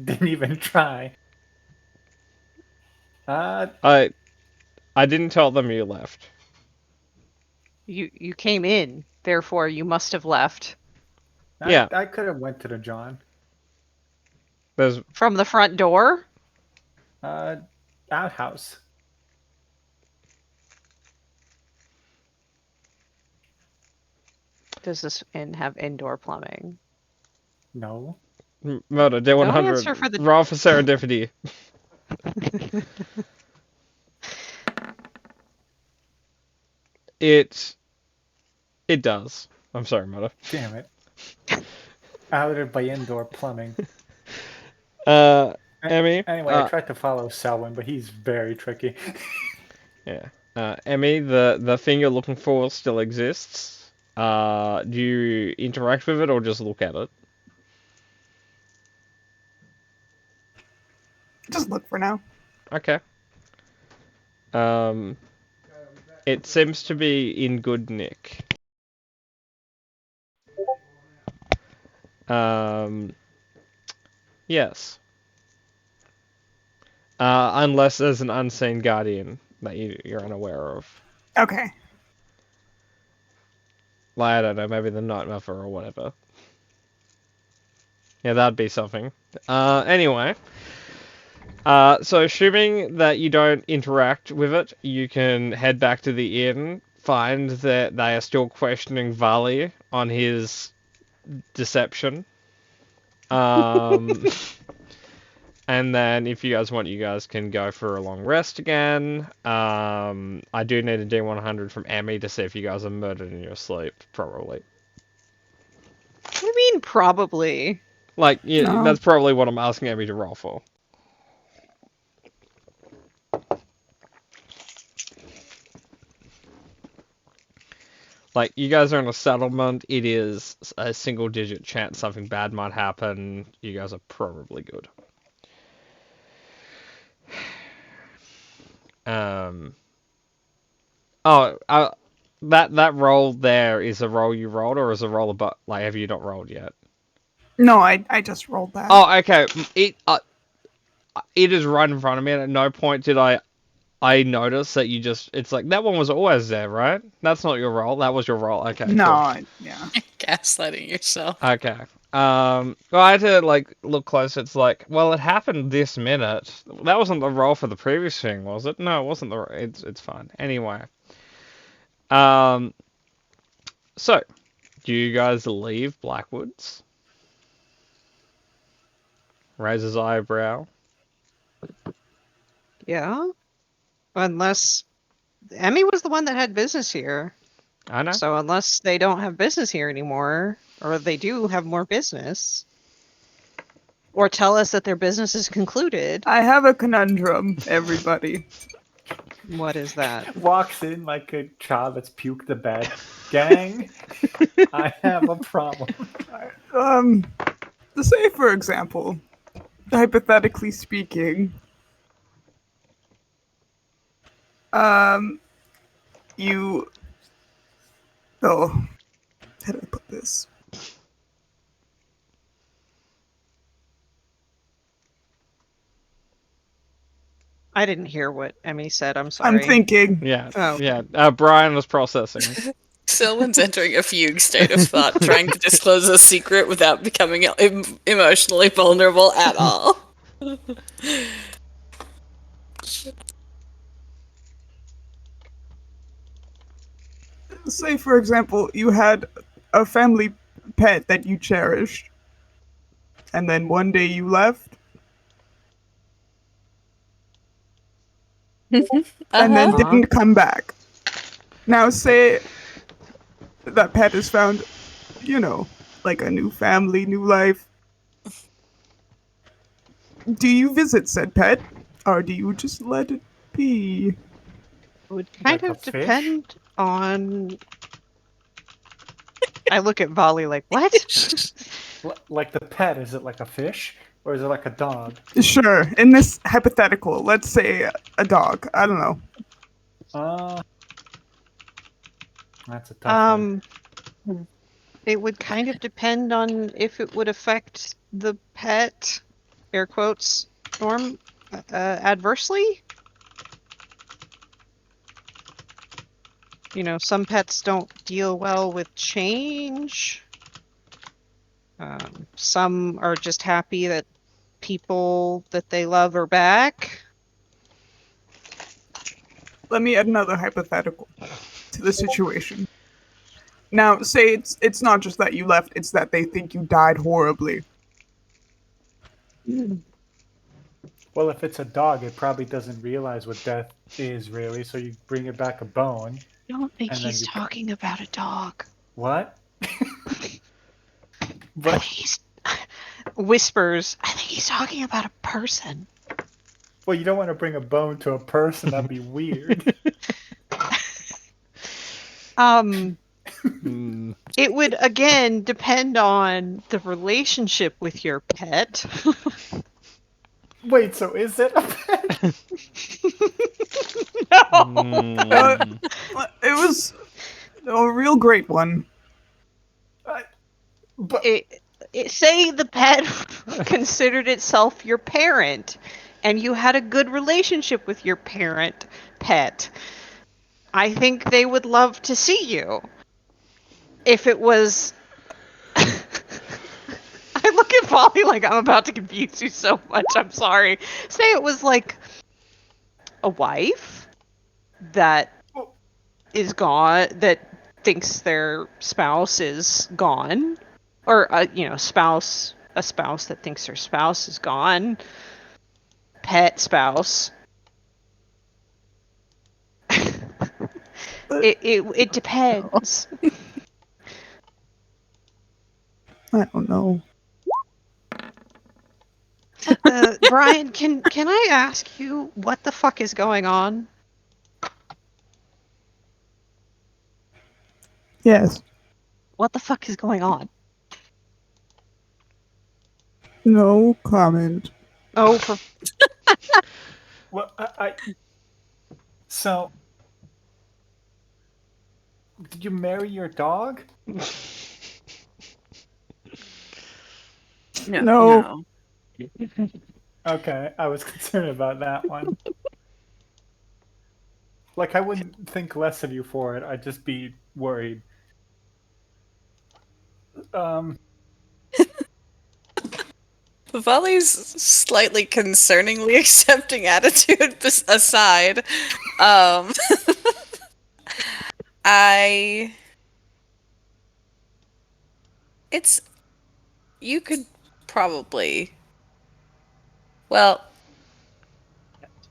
didn't even try. I didn't tell them you left. You came in, therefore you must have left. Yeah. I could have went to the John. There's From the front door? Outhouse. Does this inn have indoor plumbing? No. Murder, day 100. answer for the- Roll for serendipity. It does. I'm sorry, Murder. Damn it. Outed by indoor plumbing. Emmy. Anyway, I tried to follow Selwyn, but he's very tricky. Yeah. Emmy, the thing you're looking for still exists. Do you interact with it or just look at it? just look for now. Okay. It seems to be in good nick. Yes. Unless there's an unseen guardian that you're unaware of. Okay. Like, I don't know, maybe the Night Mother or whatever. Yeah, that'd be something. Anyway. So assuming that you don't interact with it, you can head back to the inn, find that they are still questioning Vali on his deception. And then if you guys want, you guys can go for a long rest again. I do need a D100 from Emmy to see if you guys are murdered in your sleep, probably. What do you mean, probably? Like, yeah, No. that's probably what I'm asking Emmy to roll for. Like, you guys are in a settlement, it is a single-digit chance something bad might happen. You guys are probably good. That roll there is a roll you rolled, or is a roll above? Like, have you not rolled yet? No, I just rolled that. Oh, okay. It is right in front of me, and at no point did I notice that you just. It's like that one was always there, right? That's not your roll. That was your roll. Okay. no, cool. yeah. Gaslighting yourself. Okay. Well, I had to like look close. It's like, well, it happened this minute. That wasn't the roll for the previous thing, was it? No, it wasn't the. It's fine. Anyway. So, do you guys leave Blackwoods? Raises eyebrow. Yeah? Unless Emmy was the one that had business here. I know. So unless they don't have business here anymore, or they do have more business, or tell us that their business is concluded. I have a conundrum, everybody. What is that? Walks in like a child that's puked the bed. Gang, I have a problem. Say for example, hypothetically speaking, you. Oh, how do I put this? I didn't hear what Emmy said. I'm I'm sorry. thinking. Yeah. Oh. Yeah. Brian was processing. Sylvan's entering a fugue state of thought, trying to disclose a secret without becoming emotionally vulnerable at all. Say for example, you had a family pet that you cherished, and then one day you left, and then didn't come back. Now say that pet has found, like a new family, new life. Do you visit said pet, or do you just let it be? It would kind Like a of fish? depend on. I look at Volley like, what? Like the pet, is it like a fish or is it like a dog? Sure, in this hypothetical, let's say a dog. I don't know. That's a tough one. It would kind of depend on if it would affect the pet, air quotes, Norm, adversely. Some pets don't deal well with change. Some are just happy that people that they love are back. Let me add another hypothetical to the situation. Now, say it's not just that you left; it's that they think you died horribly. Well, if it's a dog, it probably doesn't realize what death is really, so you bring it back a bone. I don't think And then he's you- talking about a dog. What? I But think he's whispers. I think he's talking about a person. well, you don't want to bring a bone to a person. That'd be weird. Mm. It would again depend on the relationship with your pet. Wait, so is it a pet? Mm. It was a real great one. But Say the pet considered itself your parent, and you had a good relationship with your parent pet. I think they would love to see you. If it was, I look at Polly like I'm about to confuse you so much. I'm sorry. Say it was like a wife that is gone, that thinks their spouse is gone, or a spouse that thinks their spouse is gone, pet spouse. It depends. I don't know. Brian, can I ask you what the fuck is going on? Yes. What the fuck is going on? No comment. Oh, for well, so did you marry your dog? No. Okay, I was concerned about that one. Like, I wouldn't think less of you for it. I'd just be worried. Volley's slightly concerningly accepting attitude aside, you could probably, well,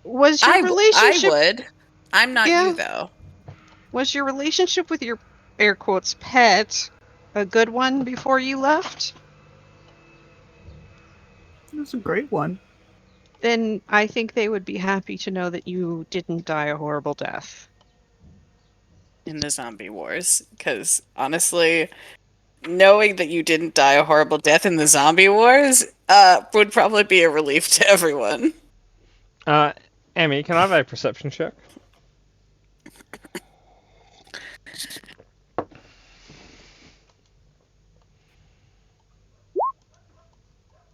was your I relationship would. I'm not Yeah. you though. was your relationship with your air quotes pet a good one before you left? It was a great one. then I think they would be happy to know that you didn't die a horrible death. In the zombie wars, because honestly, knowing that you didn't die a horrible death in the zombie wars would probably be a relief to everyone. Emmy, can I have a perception check?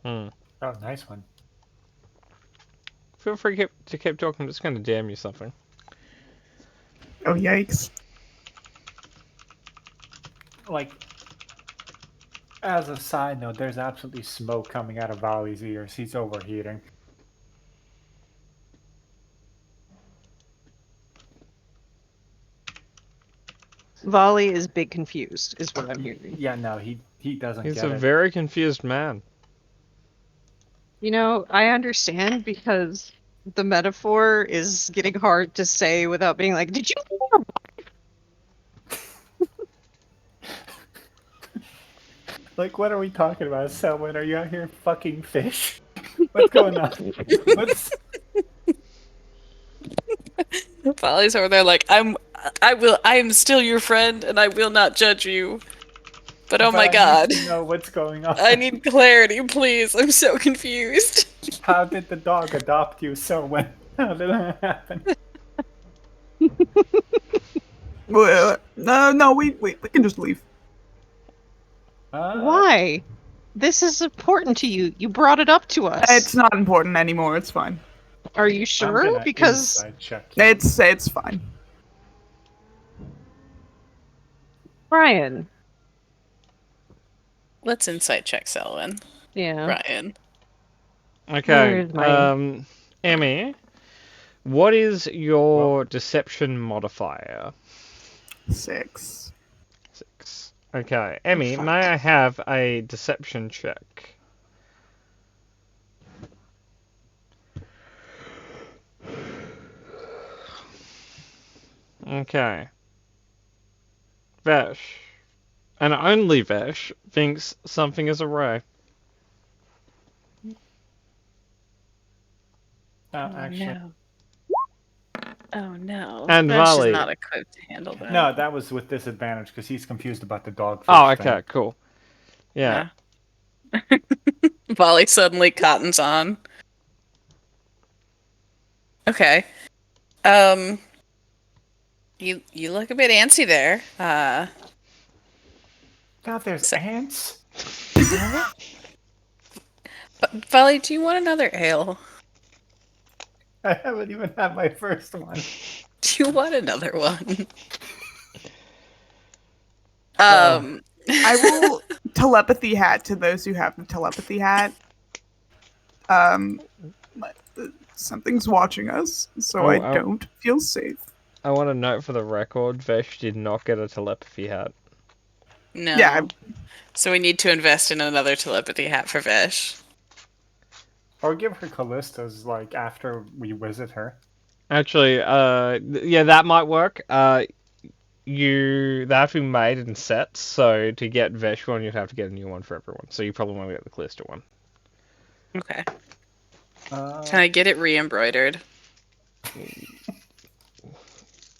Hmm. Oh, nice one. Feel free to keep talking. I'm just going to DM you something. Oh, yikes. Like, as a side note, there's absolutely smoke coming out of Vali's ears. He's overheating. Volley is big confused, is what I'm hearing. Yeah, no, he doesn't He's get a it. very confused man. You know, I understand because the metaphor is getting hard to say without being like, did you Like, what are we talking about, Selwyn? Are you out here fucking fish? What's going on? What's... Folly's over there like, I am still your friend and I will not judge you. But oh my I god. need to know what's going on. I need clarity, please. I'm so confused. How did the dog adopt you, Selwyn? How did that happen? Well, no, we can just leave. Why? This is important to you. You brought it up to us. It's not important anymore. It's fine. Are you I'm sure? gonna Because inside check you. It's fine. Brian. Let's insight check Selwyn. Yeah. Ryan. Okay. Where's my- Emmy, what is your deception modifier? 6. 6. Okay. Emmy, Fuck. may I have a deception check? Okay. Vesh, and only Vesh, thinks something is awry. Actually, No. Oh no. And Vesh Vali. is not equipped to handle that. no, that was with disadvantage because he's confused about the dog. Oh, okay, cool. Yeah. Vali suddenly cottons on. Okay. You look a bit antsy there. God, there's ants. Vali, do you want another ale? I haven't even had my first one. Do you want another one? Um, I will telepathy hat to those who have the telepathy hat. Something's watching us, so Oh, I oh. don't feel safe. I want to note for the record, Vesh did not get a telepathy hat. No. Yeah, So we need to invest in another telepathy hat for Vesh. Or give her Callista's, like, after we visit her. Actually, yeah, that might work. They have to be made in sets, so to get Vesh one, you'd have to get a new one for everyone. So you probably want to get the Callista one. Okay. Can I get it re-embroidered?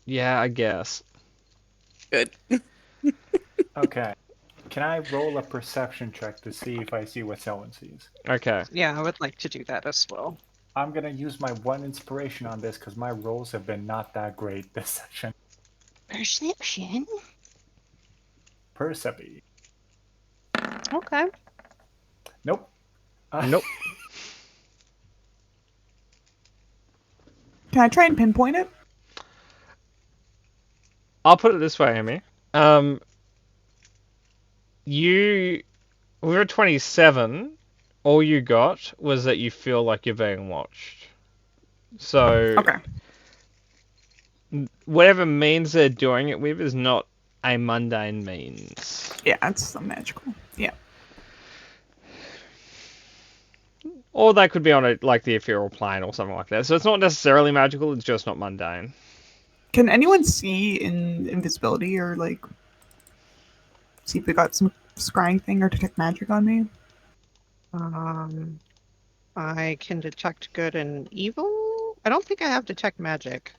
Yeah, I guess. Good. Okay. Can I roll a perception check to see if I see what Selwyn sees? Okay. Yeah, I would like to do that as well. I'm gonna use my one inspiration on this because my rolls have been not that great this session. Perception? Percepi. Okay. Nope. Nope. can I try and pinpoint it? I'll put it this way, Amy. We were 27. All you got was that you feel like you're being watched. So Okay. whatever means they're doing it with is not a mundane means. Yeah, it's the magical. Yeah. Or they could be on the ethereal plane or something like that. So it's not necessarily magical, it's just not mundane. Can anyone see in invisibility or like see if we got some scrying thing or detect magic on me? I can detect good and evil. I don't think I have detect magic.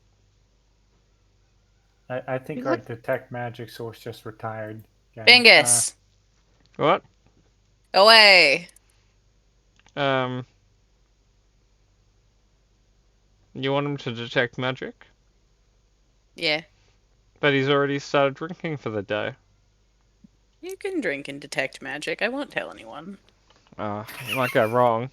I think You our look- detect magic source just retired. Bingus, What? away. Um, you want him to detect magic? Yeah, But he's already started drinking for the day. you can drink and detect magic. I won't tell anyone. You might go wrong.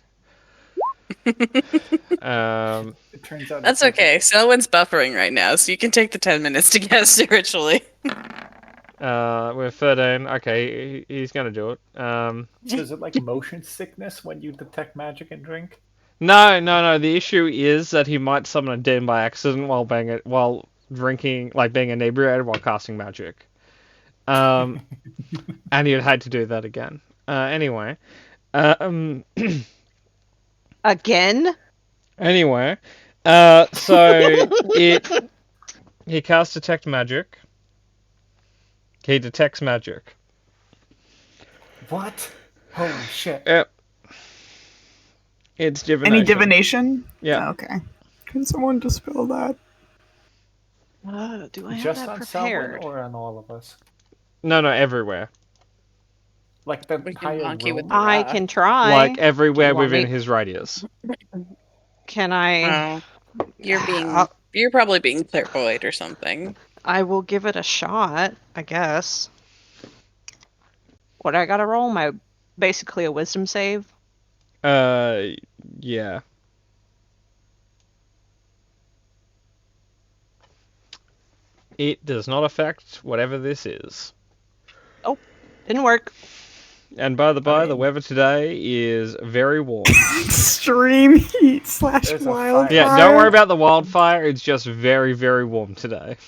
Um, It turns out That's it's okay. Selwyn's buffering right now, so you can take the 10 minutes to guess spiritually. we're 13. Okay, he's gonna do it. Is it like motion sickness when you detect magic and drink? No. The issue is that he might summon a demon by accident while drinking, like being inebriated while casting magic. And he'd hate to do that again. Anyway. Again? Anyway. So he casts detect magic. He detects magic. What? Holy shit. Yep. It's divination. Any divination? Yeah. Okay. Can someone dispel that? Do I have Just that on Selwyn prepared? or on all of us? No, everywhere. Like the We can entire monkey with room? the I rock. can try. Like everywhere want within me- his radius. Can I? Oh, I'll- you're probably being clairvoyant or something. I will give it a shot, I guess. What I gotta roll? Basically a wisdom save. Yeah. It does not affect whatever this is. Didn't work. And by the by, the mean- weather today is very warm. Extreme heat / There's a wildfire. fire. Yeah, don't worry about the wildfire. It's just very, very warm today.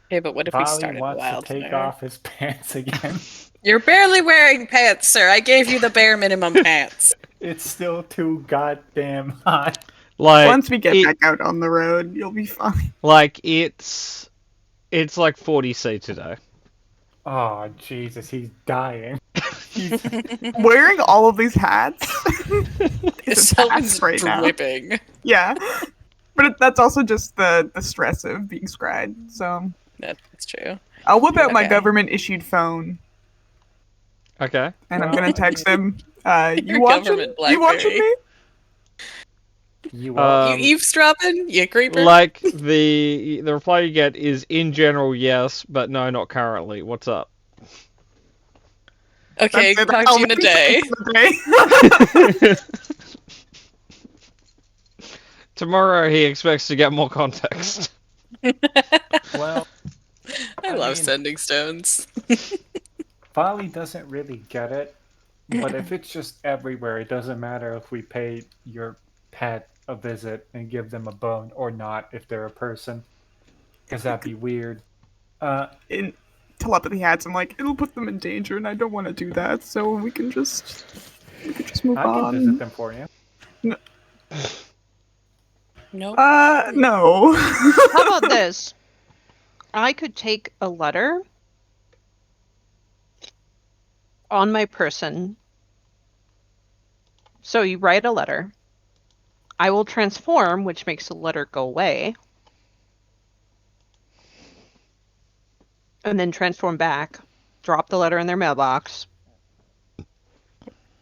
Okay, but what if we Vali started wants to wildfire? take off his pants again. You're barely wearing pants, sir. I gave you the bare minimum pants. It's still too goddamn hot. Like Once we get it- back out on the road, you'll be fine. like it's like 40 C today. Oh, Jesus, he's dying. He's, Wearing all of these hats is a Selwyn's task right now. dripping. Yeah. But that's also just the stress of being scried. So That's true. I'll whip out my Okay. government issued phone Okay. and I'm Well, gonna text him. Your You watching? government You watching BlackBerry. me? you are. You eavesdropping? You creeper? Like the reply you get is in general yes, but no, not currently. What's up? Okay, That's it. talk to you in a I'll day. text in a day. Tomorrow he expects to get more context. Well, I I love mean- sending stones. Vali doesn't really get it, but if it's just everywhere, it doesn't matter if we pay your pet a visit and give them a bone or not if they're a person, because that'd be weird. In telepathy hats, I'm like, it'll put them in danger, and I don't want to do that. So we can just move I can on. visit them for you. Nope. No. How about this? I could take a letter on my person. So you write a letter. I will transform, which makes the letter go away. And then transform back. Drop the letter in their mailbox.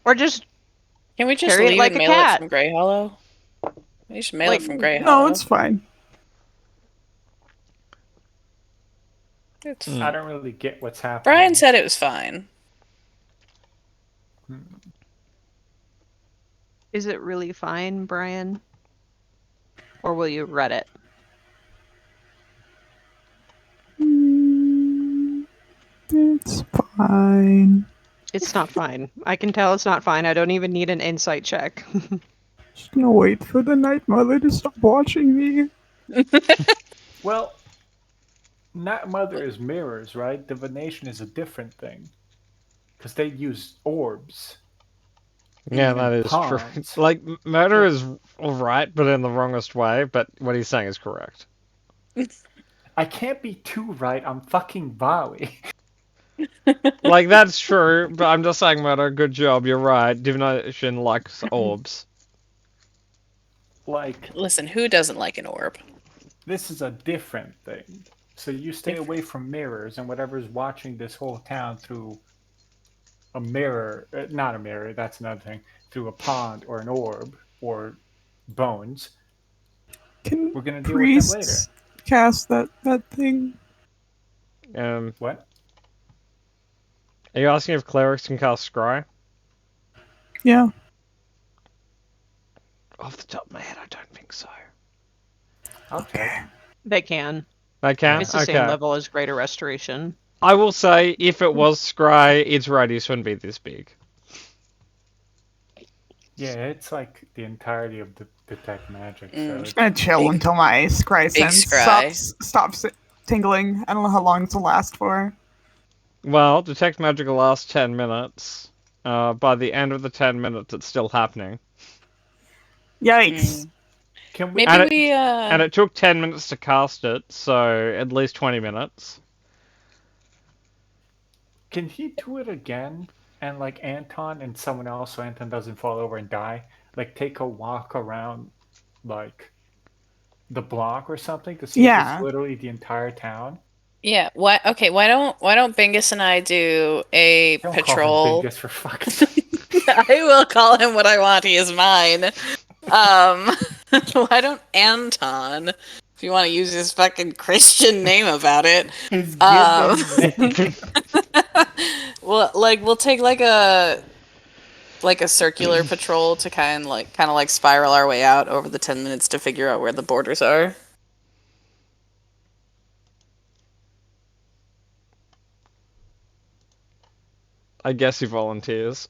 Or just Can we just carry it leave like and a mail it cat. from Grey Hollow? We should mail Like, it from Grey No, Hollow. it's fine. It's I don't really get what's happening. Brian said it was fine. is it really fine, Brian? Or will you read it? It's fine. It's not fine. I can tell it's not fine. I don't even need an insight check. Just gonna wait for the Night Mother to stop watching me. Well, Night Mother is mirrors, right? Divination is a different thing. Because they use orbs. Yeah, Even that is true. pawns. Like murder is right, but in the wrongest way. But what he's saying is correct. I can't be too right. I'm fucking Vali. Like that's true, but I'm just saying, murder. Good job. You're right. Divination likes orbs. like Listen, who doesn't like an orb? this is a different thing. So you stay away from mirrors and whatever's watching this whole town through a mirror, not a mirror, that's another thing, through a pond or an orb or bones. Can We're gonna deal with them later. priests cast that thing? What? Are you asking if clerics can cast scry? Yeah. Off the top of my head, I don't think so. I'll check. They can. They can? It's the Okay. same level as Greater Restoration. I will say, if it was scry, its radius wouldn't be this big. Yeah, it's like the entirety of the detect magic. So I'm just gonna chill Big- until my scry big sense scry. stops tingling. I don't know how long this will last for. Well, detect magic will last 10 minutes. By the end of the 10 minutes, it's still happening. Yikes. can we? Maybe And it- we And it took 10 minutes to cast it, so at least 20 minutes. Can he do it again? And like Anton and someone else, so Anton doesn't fall over and die. Like take a walk around, like the block or something to see if Yeah. it's literally the entire town. Yeah. Why? Okay. Why don't Bingus and I do a Don't patrol? call him Bingus for fucking sake. I will call him what I want. He is mine. Why don't Anton, if you want to use his fucking Christian name about it, His Um, given name. well, like we'll take like a circular patrol to kind of like spiral our way out over the 10 minutes to figure out where the borders are. I guess he volunteers.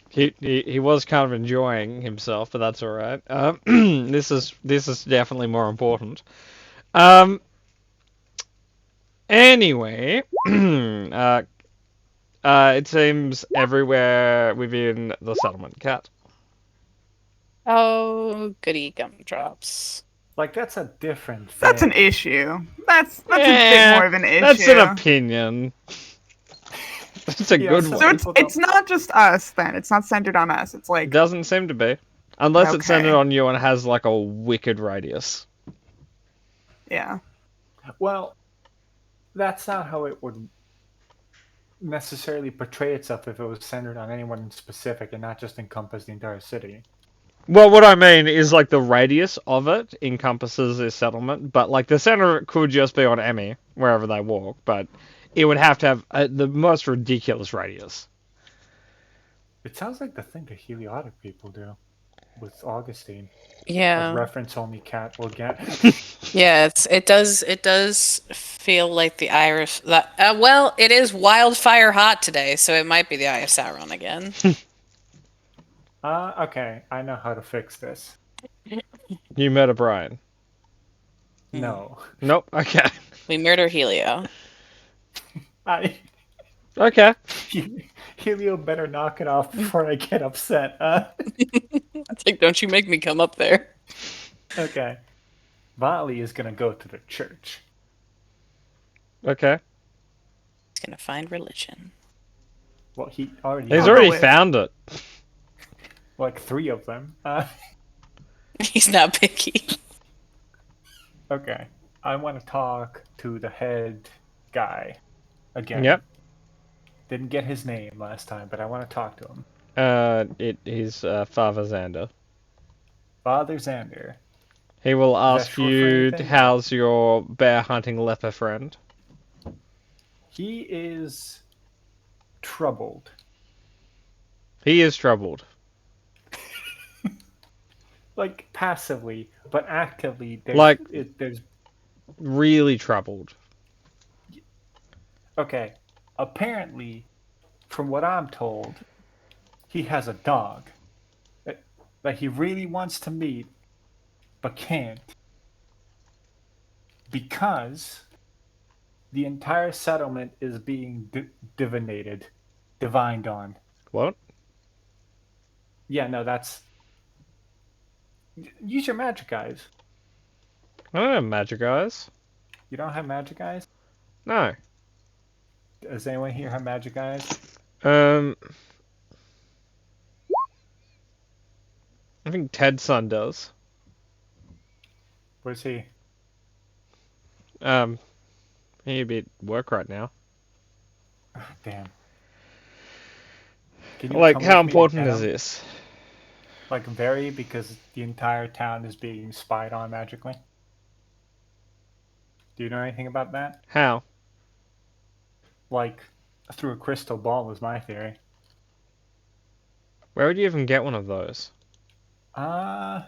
He was kind of enjoying himself, but that's all right. This is definitely more important. Anyway, it seems everywhere within the settlement. Cat. Oh, goody gumdrops. Like that's a different thing. That's an issue. That's a Yeah, bit more of an issue. That's an opinion. That's a Yeah, good so one. So it's People don't- it's not just us then. It's not centered on us. It's It like doesn't seem to be. Unless it's centered Okay. on you and has like a wicked radius. yeah. Well, that's not how it would necessarily portray itself if it was centered on anyone in specific and not just encompass the entire city. Well, what I mean is like the radius of it encompasses this settlement, but like the center of it could just be on Emmy, wherever they walk, but it would have to have the most ridiculous radius. It sounds like the thing the Heliotic people do with Augustine. A Yeah, reference only cat will get. yeah. It does feel like the Irish. Well, it is wildfire hot today, so it might be the Eye of Sauron again. Okay, I know how to fix this. You murder Brian. No. Nope. Okay. We murder Helio. I Okay. Helio better knock it off before I get upset. It's like, don't you make me come up there. Okay. Vali is gonna go to the church. Okay. He's gonna find religion. Well, he already He's I'll already go with- found it. like 3 of them. He's not picky. Okay. I want to talk to the head guy again. Yep. Didn't get his name last time, but I want to talk to him. He's Father Xander. Father Xander. He will that ask short for you, anything? how's your bear hunting leper friend? He is troubled. He is troubled. Like passively, but actively. Like- there's Really troubled. okay. Apparently, from what I'm told, he has a dog that he really wants to meet, but can't because the entire settlement is being divined on. What? Yeah, no, that's. Use your magic eyes. I don't have magic eyes. You don't have magic eyes? No. Does anyone here have magic eyes? I think Ted's son does. Where's he? He a bit work right now. Damn. Can you Like, come how with me to important get is him? this? Like very, because the entire town is being spied on magically. Do you know anything about that? How? Like through a crystal ball is my theory. Where would you even get one of those? I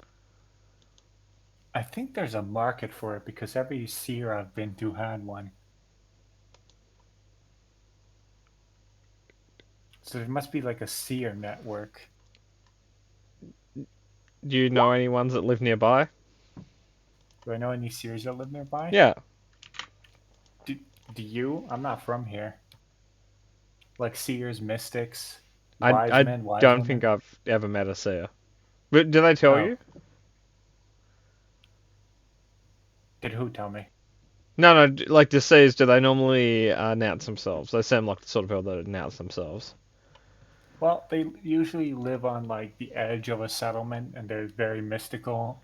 think there's a market for it because every seer I've been to had one. So there must be like a seer network. Do you know any ones that live nearby? Do I know any seers that live nearby? Yeah. Do you? I'm not from here. Like seers, mystics, I wise men, wise don't women. think I've ever met a seer. But did they tell Oh. you? Did who tell me? No, like the seers, do they normally announce themselves? They seem like the sort of people that announce themselves. Well, they usually live on like the edge of a settlement, and they're very mystical,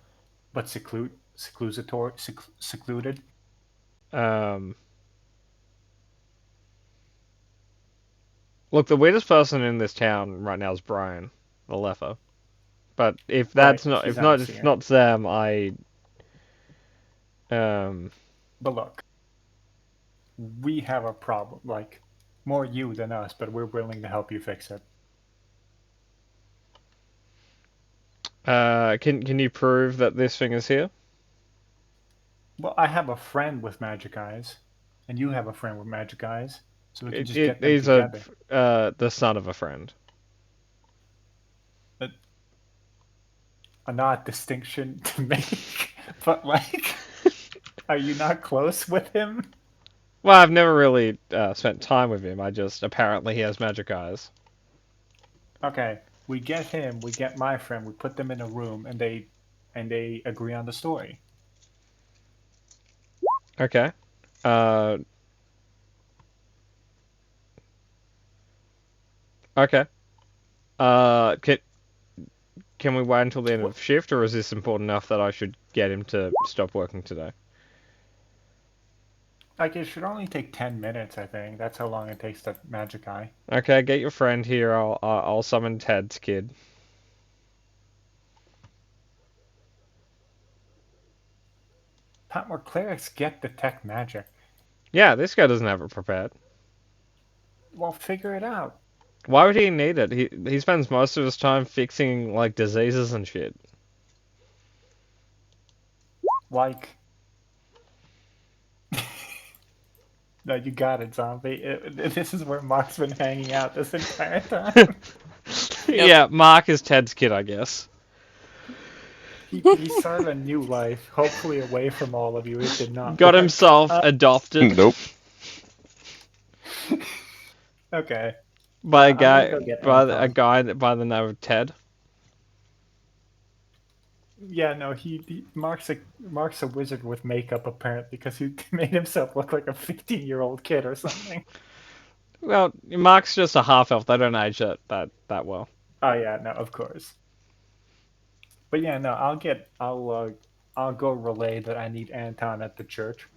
but secluded. Look, the weirdest person in this town right now is Brian, the Leffer. But if Right, that's not, he's if not a not, if seer. not them, But look, we have a problem. Like more you than us, but we're willing to help you fix it. can you prove that this thing is here? Well, I have a friend with magic eyes, and you have a friend with magic eyes, so we can just get them He's together. the son of a friend. An odd distinction to make, but like, are you not close with him? Well, I've never really spent time with him. I just apparently he has magic eyes. Okay, we get him, we get my friend, we put them in a room, and they agree on the story. Okay. Okay. Can we wait until the end of shift, or is this important enough that I should get him to stop working today? Like, it should only take 10 minutes, I think. That's how long it takes to magic eye. Okay, get your friend here. I'll summon Ted's kid. Patmore clerics get detect magic. Yeah, this guy doesn't have it prepared. Well, figure it out. Why would he need it? He spends most of his time fixing like diseases and shit. Like, no, you got it, zombie. This is where Mark's been hanging out this entire time. Yeah, Mark is Ted's kid, I guess. He started a new life, hopefully away from all of you. It did not. Got work. himself adopted Nope. Okay. by a I'm gonna guy go get by Anton. a guy by the name of Ted. Yeah, no, Mark's a wizard with makeup apparently because he made himself look like a 15-year-old kid or something. Well, Mark's just a half elf. They don't age that well. Oh yeah, no, of course. But yeah, no, I'll go relay that I need Anton at the church.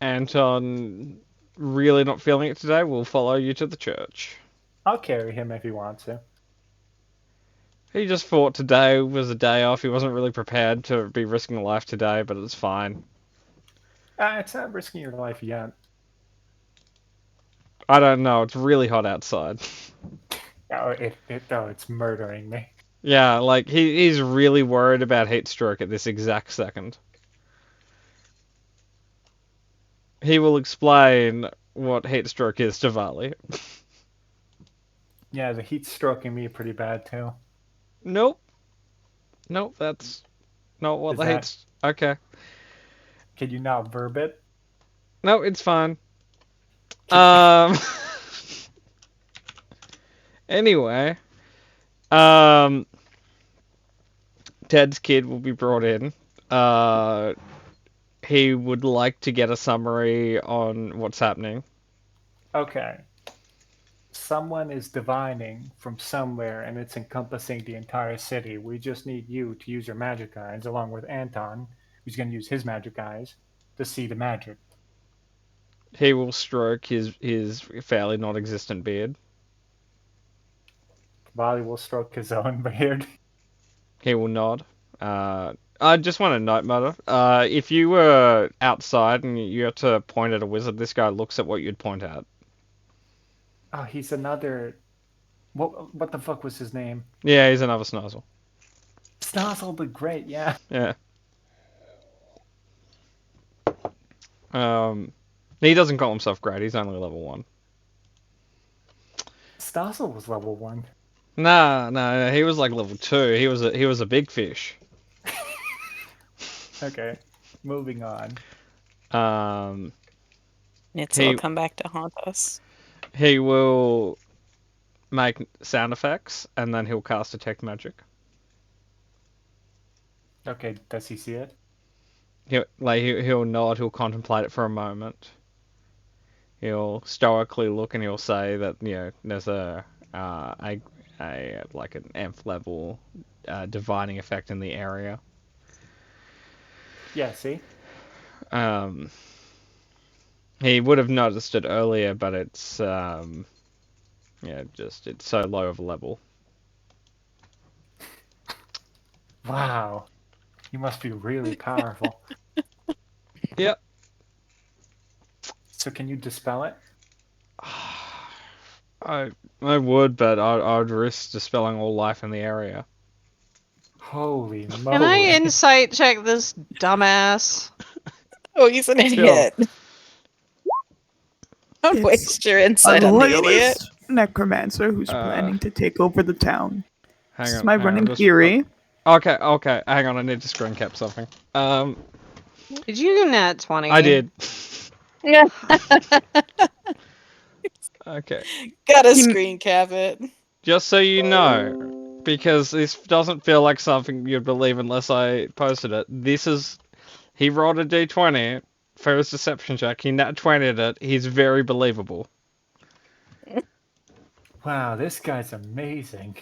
Anton really not feeling it today. We'll follow you to the church. I'll carry him if he wants to. He just thought today was a day off. He wasn't really prepared to be risking life today, but it's fine. It's not risking your life yet. I don't know. It's really hot outside. Oh, it's murdering me. Yeah, like he's really worried about heat stroke at this exact second. He will explain what heat stroke is to Vali. Yeah, the heat's stroking me pretty bad too. Nope. Nope, that's not what Is the that- heat's... Okay. Can you not verb it? No, it's fine. Um... Anyway, Ted's kid will be brought in. He would like to get a summary on what's happening. Okay. someone is divining from somewhere and it's encompassing the entire city. We just need you to use your magic eyes along with Anton, who's going to use his magic eyes to see the magic. He will stroke his fairly non-existent beard. Wally will stroke his own beard. He will nod. I just want to note, Mother. If you were outside and you had to point at a wizard, this guy looks at what you'd point at. Oh, he's another. What the fuck was his name? Yeah, he's another Snozzle. Snozzle the Great, yeah. Yeah. He doesn't call himself great. He's only level 1. Snozzle was level 1. Nah, he was like level 2. He was a big fish. Okay, moving on. Nitsa He- will come back to haunt us. He will make sound effects and then he'll cast detect magic. Okay, does he see it? He'll nod. He'll contemplate it for a moment. He'll stoically look and he'll say that there's a like an nth level divining effect in the area. Yeah, see? He would have noticed it earlier, but it's it's so low of a level. Wow. You must be really powerful. Yep. So can you dispel it? I would, but I'd risk dispelling all life in the area. Holy moly. Can I insight check this dumbass? Oh, he's an idiot. Don't It's waste your A insight on the idiot. loyalist necromancer who's planning to take over the town. Hang This on, is my hang on, running just- theory. Okay, hang on, I need to screen cap something. Did you nat 20? I did. Yeah. Okay. Gotta screen cap it. Just so you know, because this doesn't feel like something you'd believe unless I posted it. He rolled a d20 for his deception check. He nat 20'd it. He's very believable. Wow, this guy's amazing.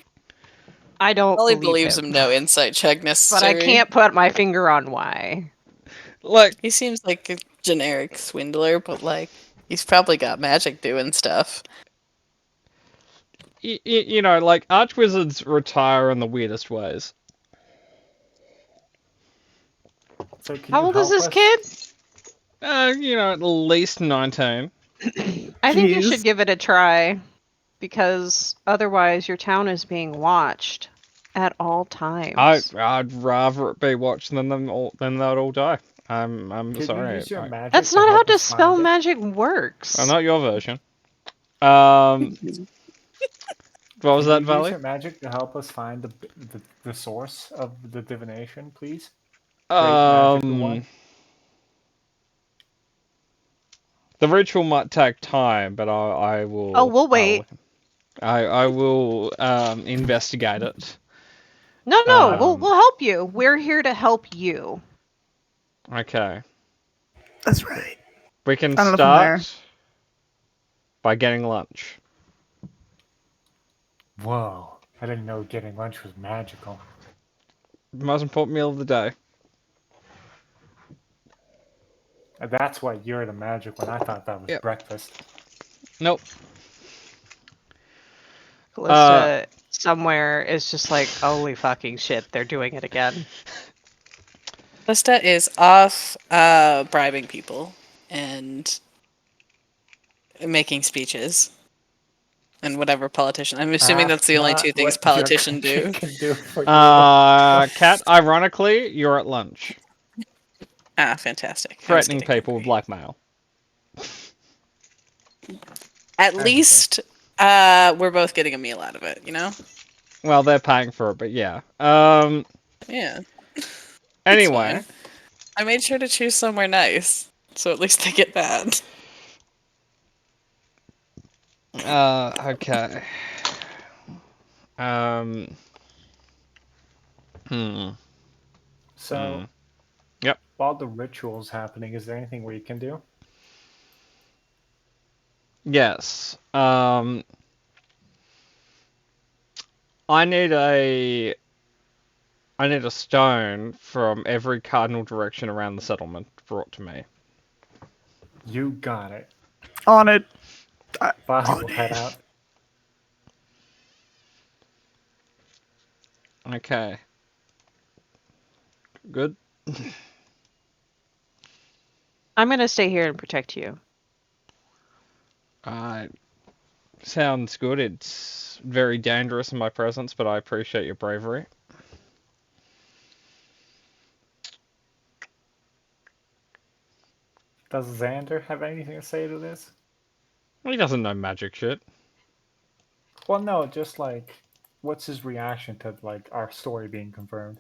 I don't Ollie believe believes him. him no insight check But necessary. I can't put my finger on why. Like, He seems like a generic swindler, but he's probably got magic doing stuff. like archwizards retire in the weirdest ways. So can How you old is help this us? kid? At least 19. I think you Jeez. should give it a try. Because otherwise your town is being watched at all times. I'd rather it be watched than they'd all die. I'm Can sorry. you use your magic That's to not how help us dispel find it? magic works. Not your version. What was Can that, you use Valley? your magic to help us find the source of the divination, please? magic one. The ritual might take time, but I will. Oh, we'll wait. I will investigate it. No, Um, we'll help you. We're here to help you. Okay. That's right. We can I don't know from there. start by getting lunch. Whoa, I didn't know getting lunch was magical. Most important meal of the day. That's why you're the magic one. I thought that was Yep. breakfast. Nope. Callista somewhere is just like, holy fucking shit, they're doing it again. Lista is off bribing people and making speeches. And whatever politician. I'm assuming that's the only two things politicians do. Kat, ironically, you're at lunch. Ah, fantastic. I was Threatening getting people with hungry. blackmail. At least we're both getting a meal out of it, you know? Well, they're paying for it, but yeah. Yeah. Anyway. fine. I made sure to choose somewhere nice, so at least they get that. Okay. So, Yep. while the ritual's happening, is there anything we can do? Yes. I need a stone from every cardinal direction around the settlement brought to me. You got it. On it. Bobby On will head it. out. Okay. Good. I'm gonna stay here and protect you. Sounds good. It's very dangerous in my presence, but I appreciate your bravery. Does Xander have anything to say to this? He doesn't know magic shit. Well, no, just like, what's his reaction to like our story being confirmed?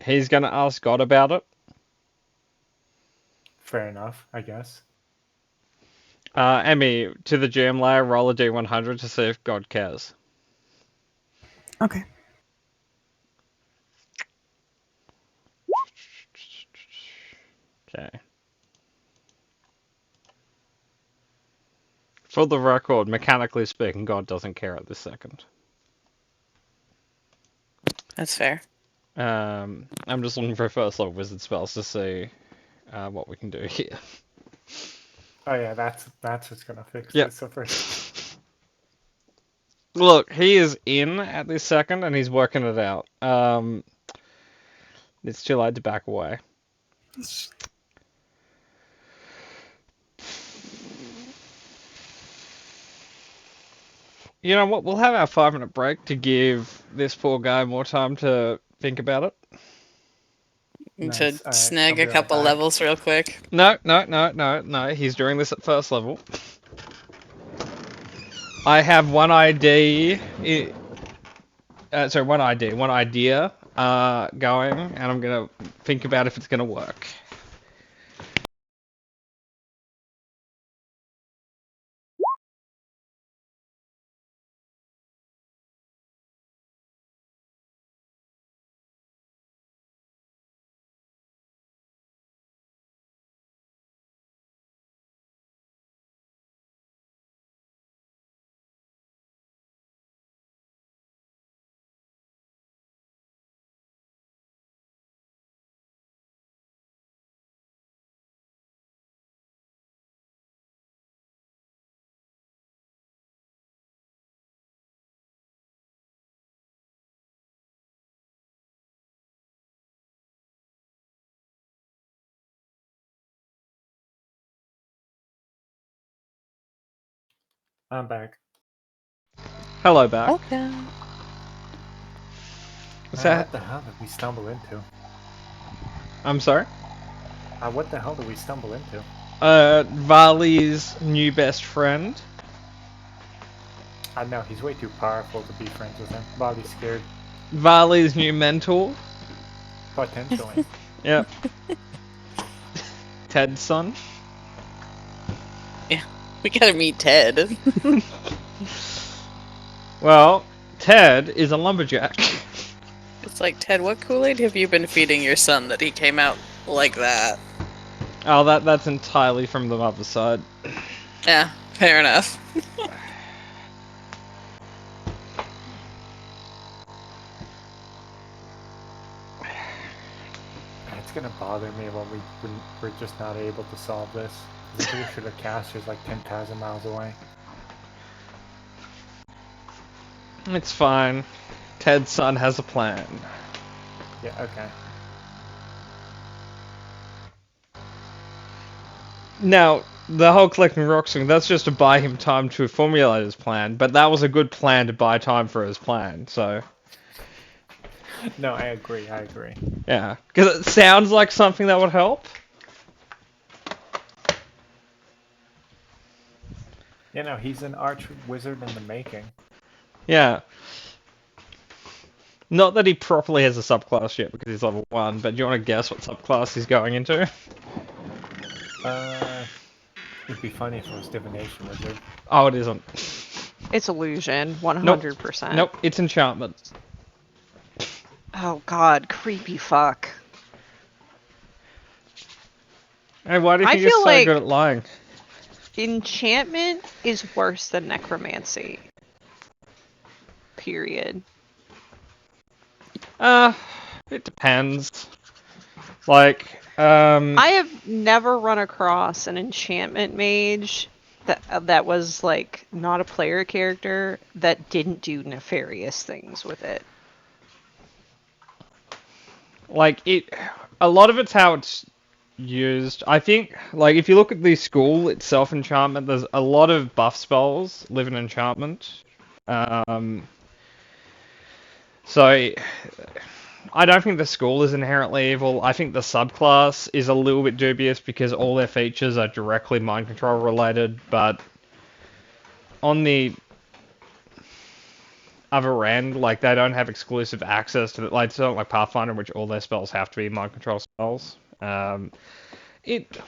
He's gonna ask God about it. Fair enough, I guess. Emmy, to the GM layer, roll a D100 to see if God cares. Okay. Okay. For the record, mechanically speaking, God doesn't care at this second. That's fair. I'm just looking for first level wizard spells to see what we can do here. Oh yeah, that's what's gonna fix Yep. this. So first, Look, he is in at this second and he's working it out. It's too late to back away. You know what? We'll have our 5-minute break to give this poor guy more time to think about it. Nice. To Alright, snag I'll be a right couple back. levels real quick. No. He's doing this at first level. I have one idea going, and I'm gonna think about if it's gonna work. I'm back. Hello, back. Okay. Is Man, that? what the hell did we stumble into? I'm sorry. What the hell did we stumble into? Vali's new best friend. I know he's way too powerful to be friends with him. Bobby's scared. Vali's new mentor. Potentially. Yep. Ted's son. We gotta meet Ted. Well, Ted is a lumberjack. It's like, Ted, what Kool-Aid have you been feeding your son that he came out like that? Oh, that's entirely from the mother's side. Yeah, fair enough. It's gonna bother me when we're just not able to solve this. I'm pretty sure the caster's like 10,000 miles away. It's fine. Ted's son has a plan. Yeah, okay. Now, the whole collecting rocks thing, that's just to buy him time to formulate his plan, but that was a good plan to buy time for his plan, so... No, I agree. Yeah, because it sounds like something that would help. You know, he's an arch wizard in the making. Yeah. Not that he properly has a subclass yet because he's level 1, but do you want to guess what subclass he's going into? It'd be funny if it was divination wizard. Oh, it isn't. It's illusion, 100%. Nope, it's enchantment. Oh god, creepy fuck. Hey, why do you I think you're feel so like- good at lying? Enchantment is worse than necromancy. period. It depends. Like, I have never run across an enchantment mage that was like not a player character that didn't do nefarious things with it. like a lot of it's how it's used. I think, like, if you look at the school itself, enchantment, there's a lot of buff spells live in enchantment. So I don't think the school is inherently evil. I think the subclass is a little bit dubious because all their features are directly mind control related, but on the other end, like, they don't have exclusive access to it. Like, it's not like Pathfinder, in which all their spells have to be mind control spells. It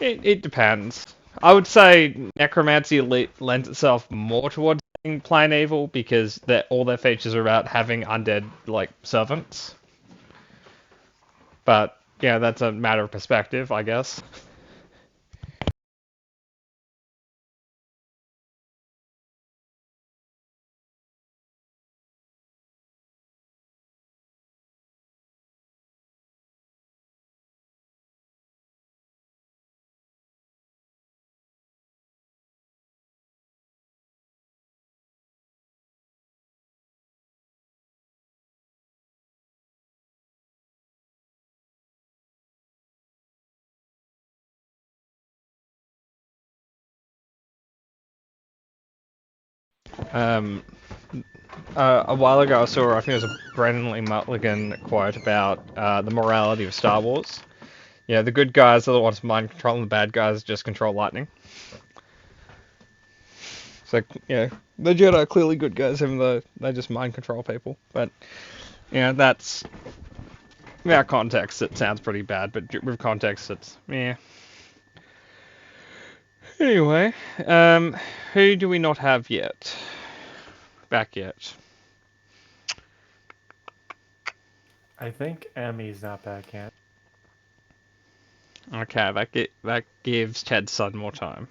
it depends. I would say Necromancy lends itself more towards being plain evil because all their features are about having undead, like, servants. But yeah, that's a matter of perspective, I guess. Um, a while ago, I saw, I think it was a Brennan Lee Mulligan quote about the morality of Star Wars. Yeah, the good guys are the ones mind controlling, the bad guys just control lightning. So, yeah, the Jedi are clearly good guys, even though they just mind control people. But, yeah, that's... without context, it sounds pretty bad, but with context, it's... yeah. Anyway, who do we not have yet? Back yet. I think Emmy's not back yet. Okay, that gives Ted's son more time.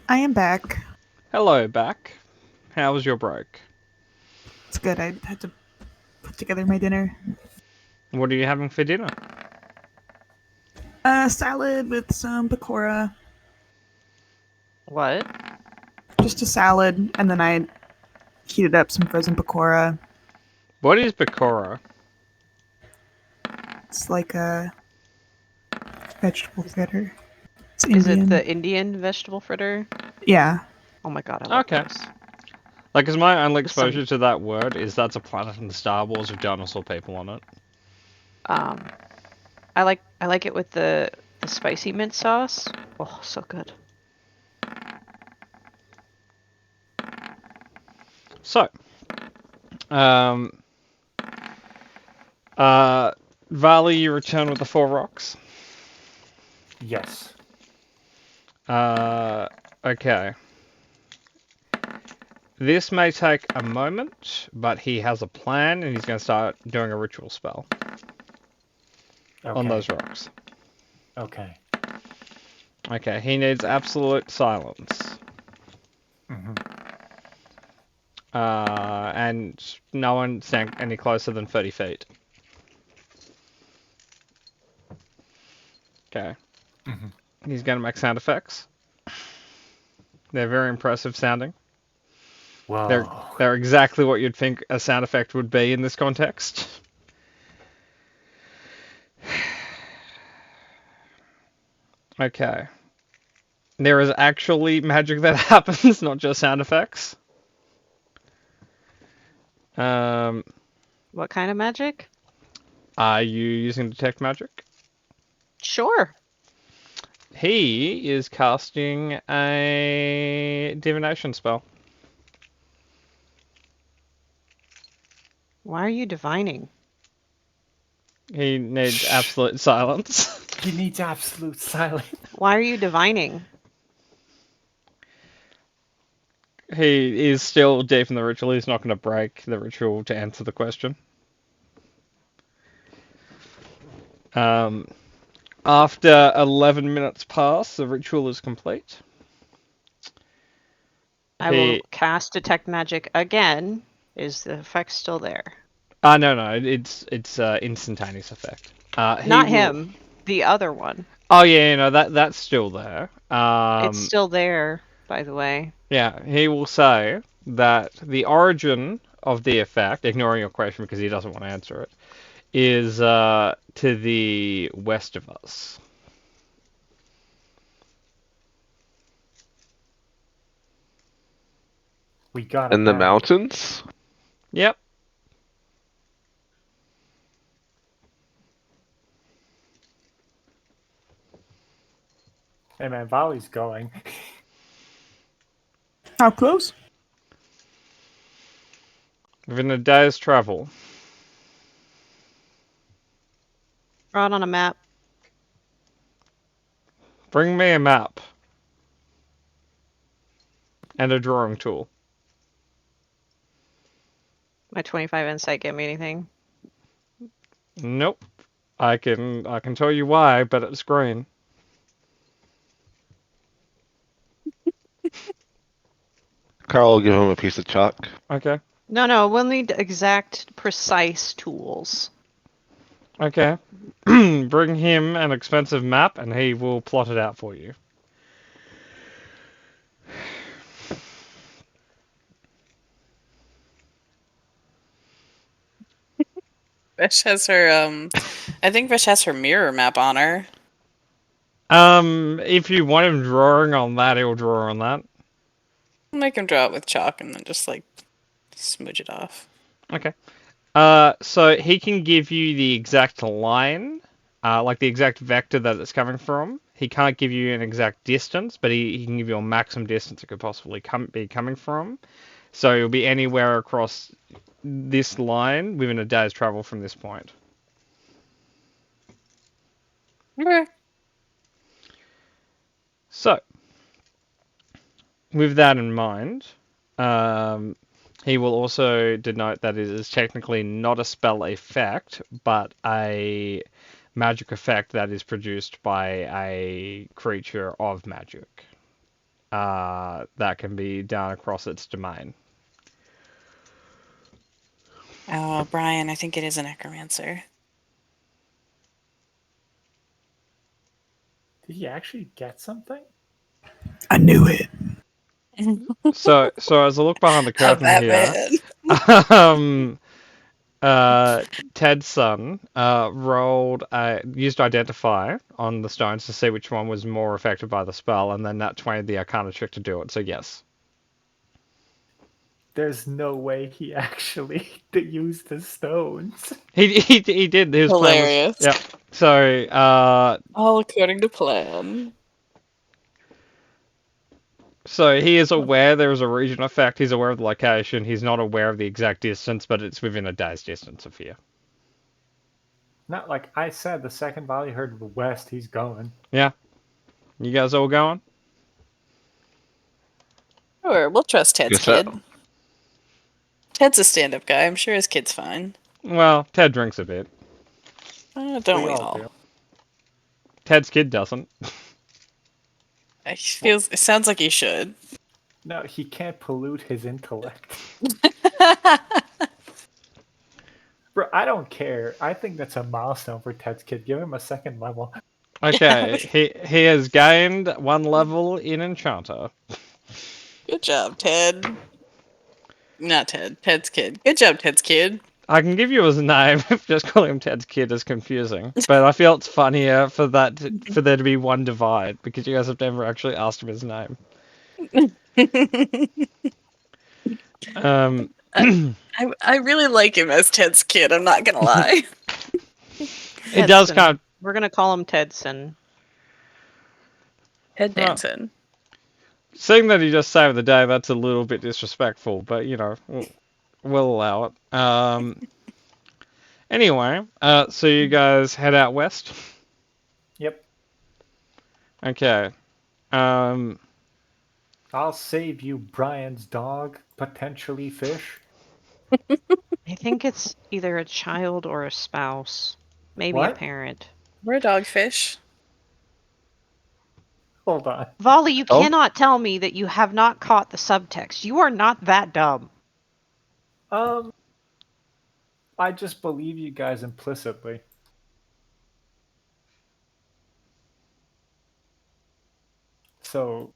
I am back. Hello, back. How was your break? It's good. I had to put together my dinner. What are you having for dinner? Salad with some pakora. What? Just a salad, and then I heated up some frozen pakora. What is Bakura? It's like a vegetable fritter. It's Is Indian. it the Indian vegetable fritter? Yeah. Oh my god, I love Okay. those. Like, 'cause my only Some- exposure to that word is that's a planet in the Star Wars with dinosaur people on it. I like it with the spicy mint sauce. Oh, so good. So, Valley, you return with the 4 rocks. Yes. Okay. This may take a moment, but he has a plan, and he's going to start doing a ritual spell on those rocks. Okay. Okay, he needs absolute silence. hmm And no one stand any closer than 30 feet. Okay. hmm He's going to make sound effects. They're very impressive sounding. Whoa. They're exactly what you'd think a sound effect would be in this context. Okay. There is actually magic that happens, not just sound effects. What kind of magic? Are you using detect magic? Sure. He is casting a divination spell. Why are you divining? He needs absolute silence. He needs absolute silence. Why are you divining? He is still deep in the ritual. He's not going to break the ritual to answer the question. After 11 minutes pass, the ritual is complete. I will cast Detect Magic again. Is the effect still there? No, it's instantaneous effect. Not him. The other one. Oh yeah, no, that's still there. It's still there, by the way. Yeah, he will say that the origin of the effect, ignoring your question because he doesn't want to answer it, is to the west of us. We got In the mountains? Yep. Hey man, Volley's going. How close? Within a day's travel. Draw it on a map. Bring me a map. And a drawing tool. My 25 insight get me anything? Nope. I can tell you why, but it's green. Carl will give him a piece of chalk. Okay. No, we'll need exact, precise tools. Okay. Bring him an expensive map and he will plot it out for you. Vish has her I think Vish has her mirror map on her. If you want him drawing on that, he'll draw on that. Make him draw it with chalk and then just like smudge it off. Okay. So he can give you the exact line, like the exact vector that it's coming from. He can't give you an exact distance, but he can give you a maximum distance it could possibly be coming from. So it'll be anywhere across this line within a day's travel from this point. Okay. So, with that in mind, he will also denote that it is technically not a spell effect, but a magic effect that is produced by a creature of magic. That can be done across its domain. Oh, Brian, I think it is a necromancer. Did he actually get something? I knew it. So as I look behind the curtain here, Ted's son used Identify on the stones to see which one was more affected by the spell, and then that 20 the Arcana trick to do it. So yes. There's no way he actually used the stones. He did. His Hilarious. Plan was, yeah. So all according to plan. So he is aware there is a region effect. He's aware of the location. He's not aware of the exact distance, but it's within a day's distance of here. Not like I said. The second Volley heard the west, he's going. Yeah. You guys all going? Sure, we'll trust Ted's Guess kid. so. Ted's a stand-up guy. I'm sure his kid's fine. Well, Ted drinks a bit. Don't we all? do. Ted's kid doesn't. It sounds like he should. No, he can't pollute his intellect. Bro, I don't care. I think that's a milestone for Ted's kid. Give him a second level. Okay, he has gained 1 level in Enchanter. Good job, Ted. Not Ted. Ted's kid. Good job, Ted's kid. I can give you his name. Just calling him Ted's kid is confusing. But I feel it's funnier for there to be one divide because you guys have never actually asked him his name. I really like him as Ted's kid. I'm not gonna lie. It does kind of. We're gonna call him Tedson. Ted Danson. Seeing that he just saved the day, that's a little bit disrespectful, but you know, we'll allow it. Anyway, so you guys head out west. Yep. Okay. I'll save you, Brian's dog, potentially fish. I think it's either a child or a spouse. Maybe a What? parent. We're a dogfish. Hold on. Volley, you Oh? cannot tell me that you have not caught the subtext. You are not that dumb. I just believe you guys implicitly. So,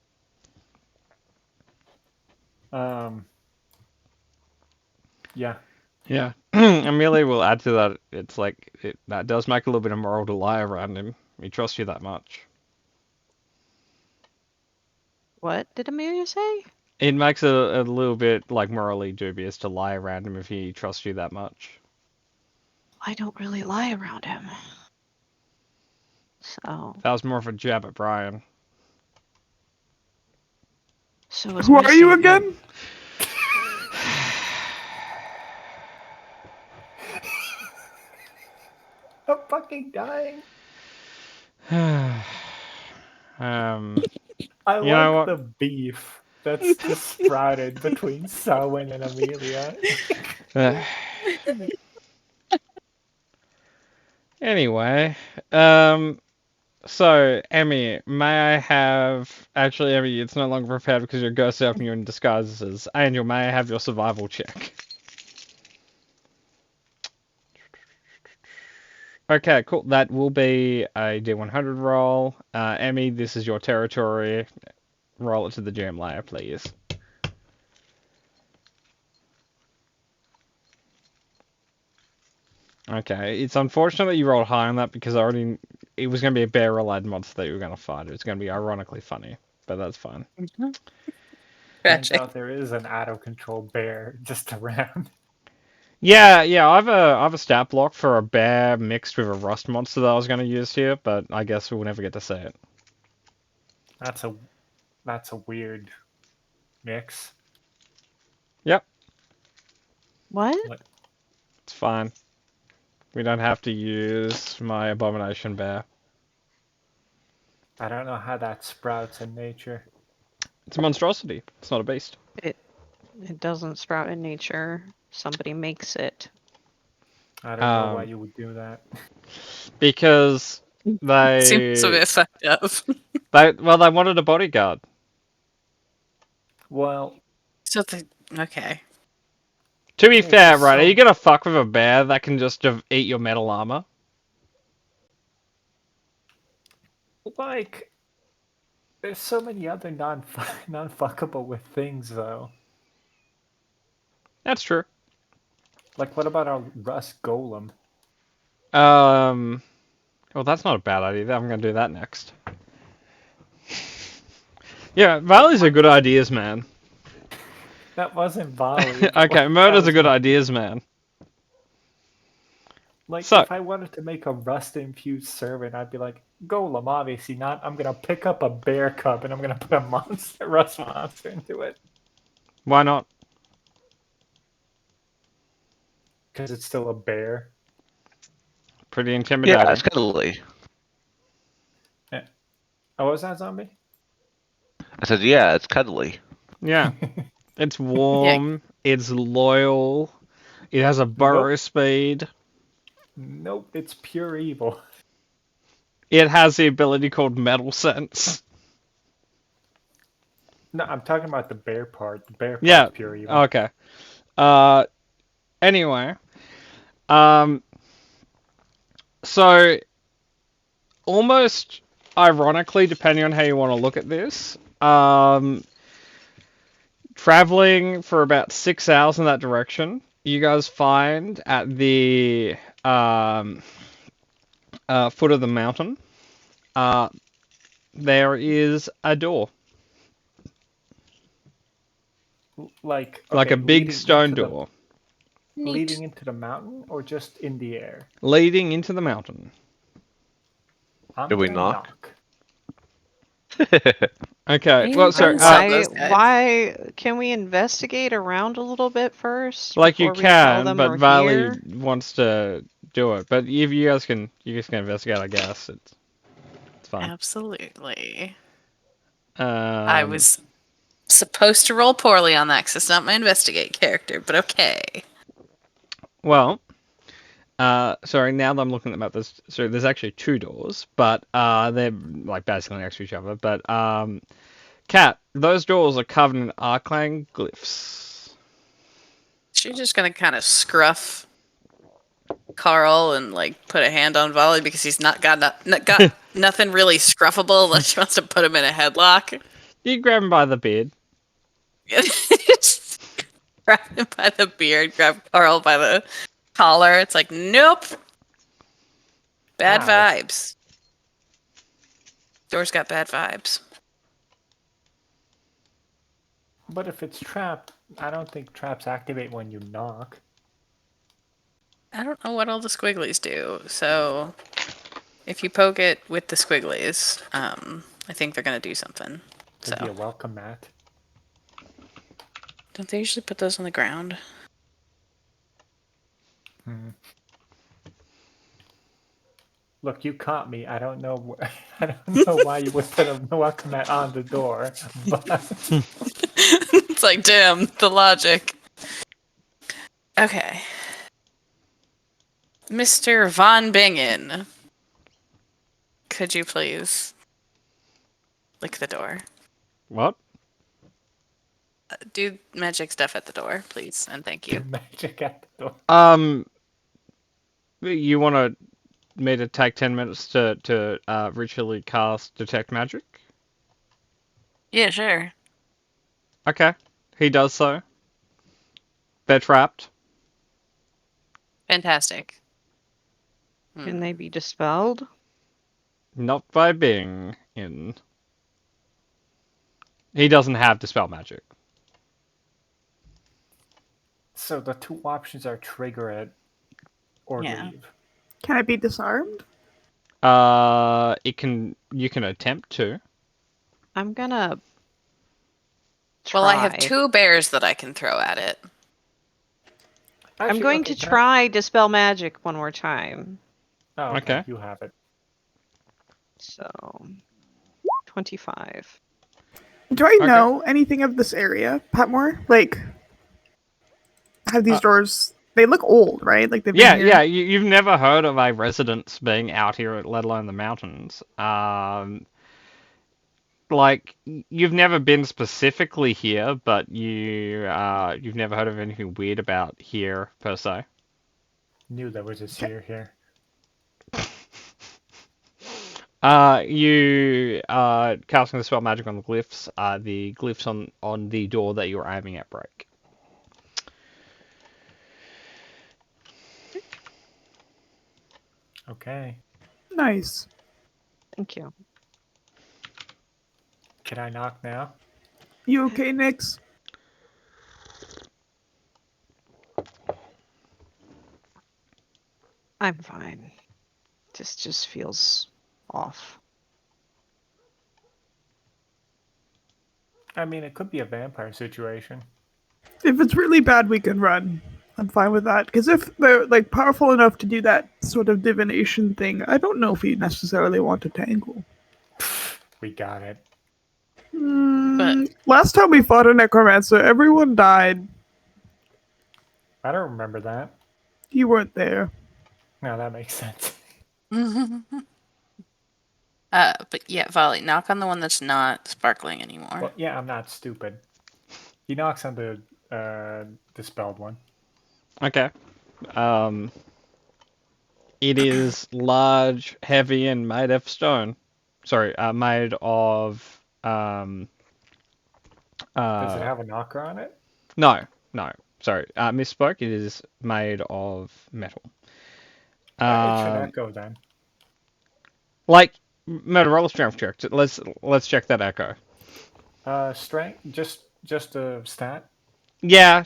yeah. Yeah. Amelia will add to that. It's like that does make a little bit of moral to lie around him. He trusts you that much. What did Amelia say? It makes it a little bit like morally dubious to lie around him if he trusts you that much. I don't really lie around him. So, That was more of a jab at Brian. so is Who my are you statement. again? I'm fucking dying. um. I You know like what? the beef that's just sprouted between Selwyn and Amelia. Anyway, so Emmy, may I have actually Emmy? It's no longer prepared because your ghost helping you in disguises. Angel, may I have your survival check? Okay, cool. That will be a D100 roll. Emmy, this is your territory. Roll it to the gem layer, please. Okay, it's unfortunate that you rolled high on that because it was going to be a bear-related monster that you were going to fight. It was going to be ironically funny, but that's fine. Turns Tragic. out there is an out-of-control bear just around. Yeah, I have a stat block for a bear mixed with a rust monster that I was going to use here, but I guess we'll never get to see it. That's a weird mix. Yep, What? it's fine. We don't have to use my abomination bear. I don't know how that sprouts in nature. It's a monstrosity. It's not a beast. It doesn't sprout in nature. Somebody makes it. I don't know why Um, you would do that. Because Seems a bit fucked up. they wanted a bodyguard. Well, Okay. To be it's fair, just right? Are so- you gonna fuck with a bear that can just eat your metal armor? like, there's so many other non-fuckable with things though. That's true. Like, what about our Rust Golem? Well, that's not a bad idea. I'm gonna do that next. Yeah, Valley's a good ideas man. That wasn't Volley. Okay, Murder's a good ideas man. Like, So- if I wanted to make a rust-infused servant, I'd be like, Golem, obviously not. I'm gonna pick up a bear cub and I'm gonna put a rust monster into it. Why not? Because it's still a bear. Pretty intimidating. Yeah, it's cuddly. Oh, what was that, zombie? I said, yeah, it's cuddly. Yeah. It's warm. It's loyal. It has a burrow speed. Nope, it's pure evil. It has the ability called Metal Sense. No, I'm talking about the bear part. The bear part's Yeah. pure evil. Okay. Anyway. So, almost ironically, depending on how you want to look at this, traveling for about 6 hours in that direction, you guys find at the foot of the mountain, there is a door, Like like a okay, big leading stone into the- door, leading into the mountain or just in the air? leading into the mountain. I'm Did we gonna knock? Okay, Yeah, well, so I'm sorry. those guys. Why can we investigate around a little bit first? like you before we tell can, them but we're Valley here? wants to do it. But if you guys can investigate, I guess it's fine. Absolutely. Um, I was supposed to roll poorly on that because it's not my investigate character, but okay. Well, sorry. Now that I'm looking at the map, there's actually two doors, but they're like basically next to each other. But Cat, those doors are covered in Arclang glyphs. She's just gonna kind of scruff Carl and like put a hand on Volley because he's not got nothing really scruffable unless she wants to put him in a headlock. You grab him by the beard. Just grab him by the beard, grab Carl by the collar. It's like, nope. Bad Wow. vibes. Door's got bad vibes. But if it's trap, I don't think traps activate when you knock. I don't know what all the squigglies do, so if you poke it with the squigglies, I think they're gonna do something. Could be a So, welcome mat. don't they usually put those on the ground? Look, you caught me. I don't know. I don't know why you would put a welcome mat on the door, but It's like, damn, the logic. Okay. Mr. Von Bingen, could you please lick the door? What? Do magic stuff at the door, please, and thank you. magic at the door. You want me to take 10 minutes to ritually cast detect magic? Yeah, sure. Okay, he does so. They're trapped. Fantastic. Can they be dispelled? Not by being in. He doesn't have dispel magic. So the two options are trigger it or Yeah. leave. Can it be disarmed? You can attempt to. I'm gonna Well, I have try. 2 bears that I can throw at it. I'm Actually, going okay, to can I- try dispel magic one more time. Oh, okay. Okay. You have it. So 25. Do I Okay. know anything of this area, Patmore? Like, have these Uh, doors? They look old, right? Like they've Yeah, been here. yeah. You've never heard of a residence being out here, let alone the mountains. Like you've never been specifically here, but you've never heard of anything weird about here per se. Knew there was a seer here. You casting the spell magic on the glyphs. The glyphs on the door that you're aiming at break. Okay. Nice. Thank you. Can I knock now? You okay, Nix? I'm fine. This just feels off. I mean, it could be a vampire situation. If it's really bad, we can run. I'm fine with that. Because if they're like powerful enough to do that sort of divination thing, I don't know if you necessarily want to tangle. We got it. Last time we fought a necromancer, everyone died. I don't remember that. You weren't there. No, that makes sense. But yeah, Volley, knock on the one that's not sparkling anymore. Well, yeah, I'm not stupid. He knocks on the dispelled one. Okay. It is large, heavy, and made of stone. Sorry, made of Does it have a knocker on it? No. Sorry, misspoke. It is made of metal. It should echo then. Like murder roll strength check. Let's check that echo. Strength, just a stat. Yeah.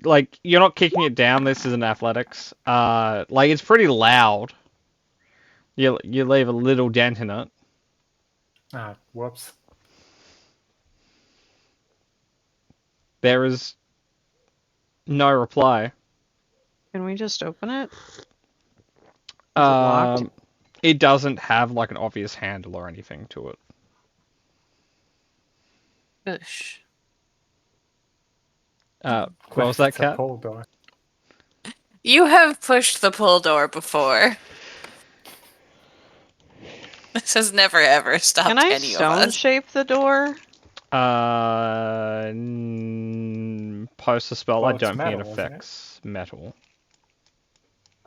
Like you're not kicking it down. This is an athletics. Like it's pretty loud. You leave a little dent in it. Ah, whoops. There is no reply. Can we just open it? locked? It doesn't have like an obvious handle or anything to it. Oosh. What was that, It's a Cat? pull door. You have pushed the pull door before. This has never ever stopped Can I any of stone us. shape the door? Post a spell. Well, I it's don't think it metal, isn't it? affects metal.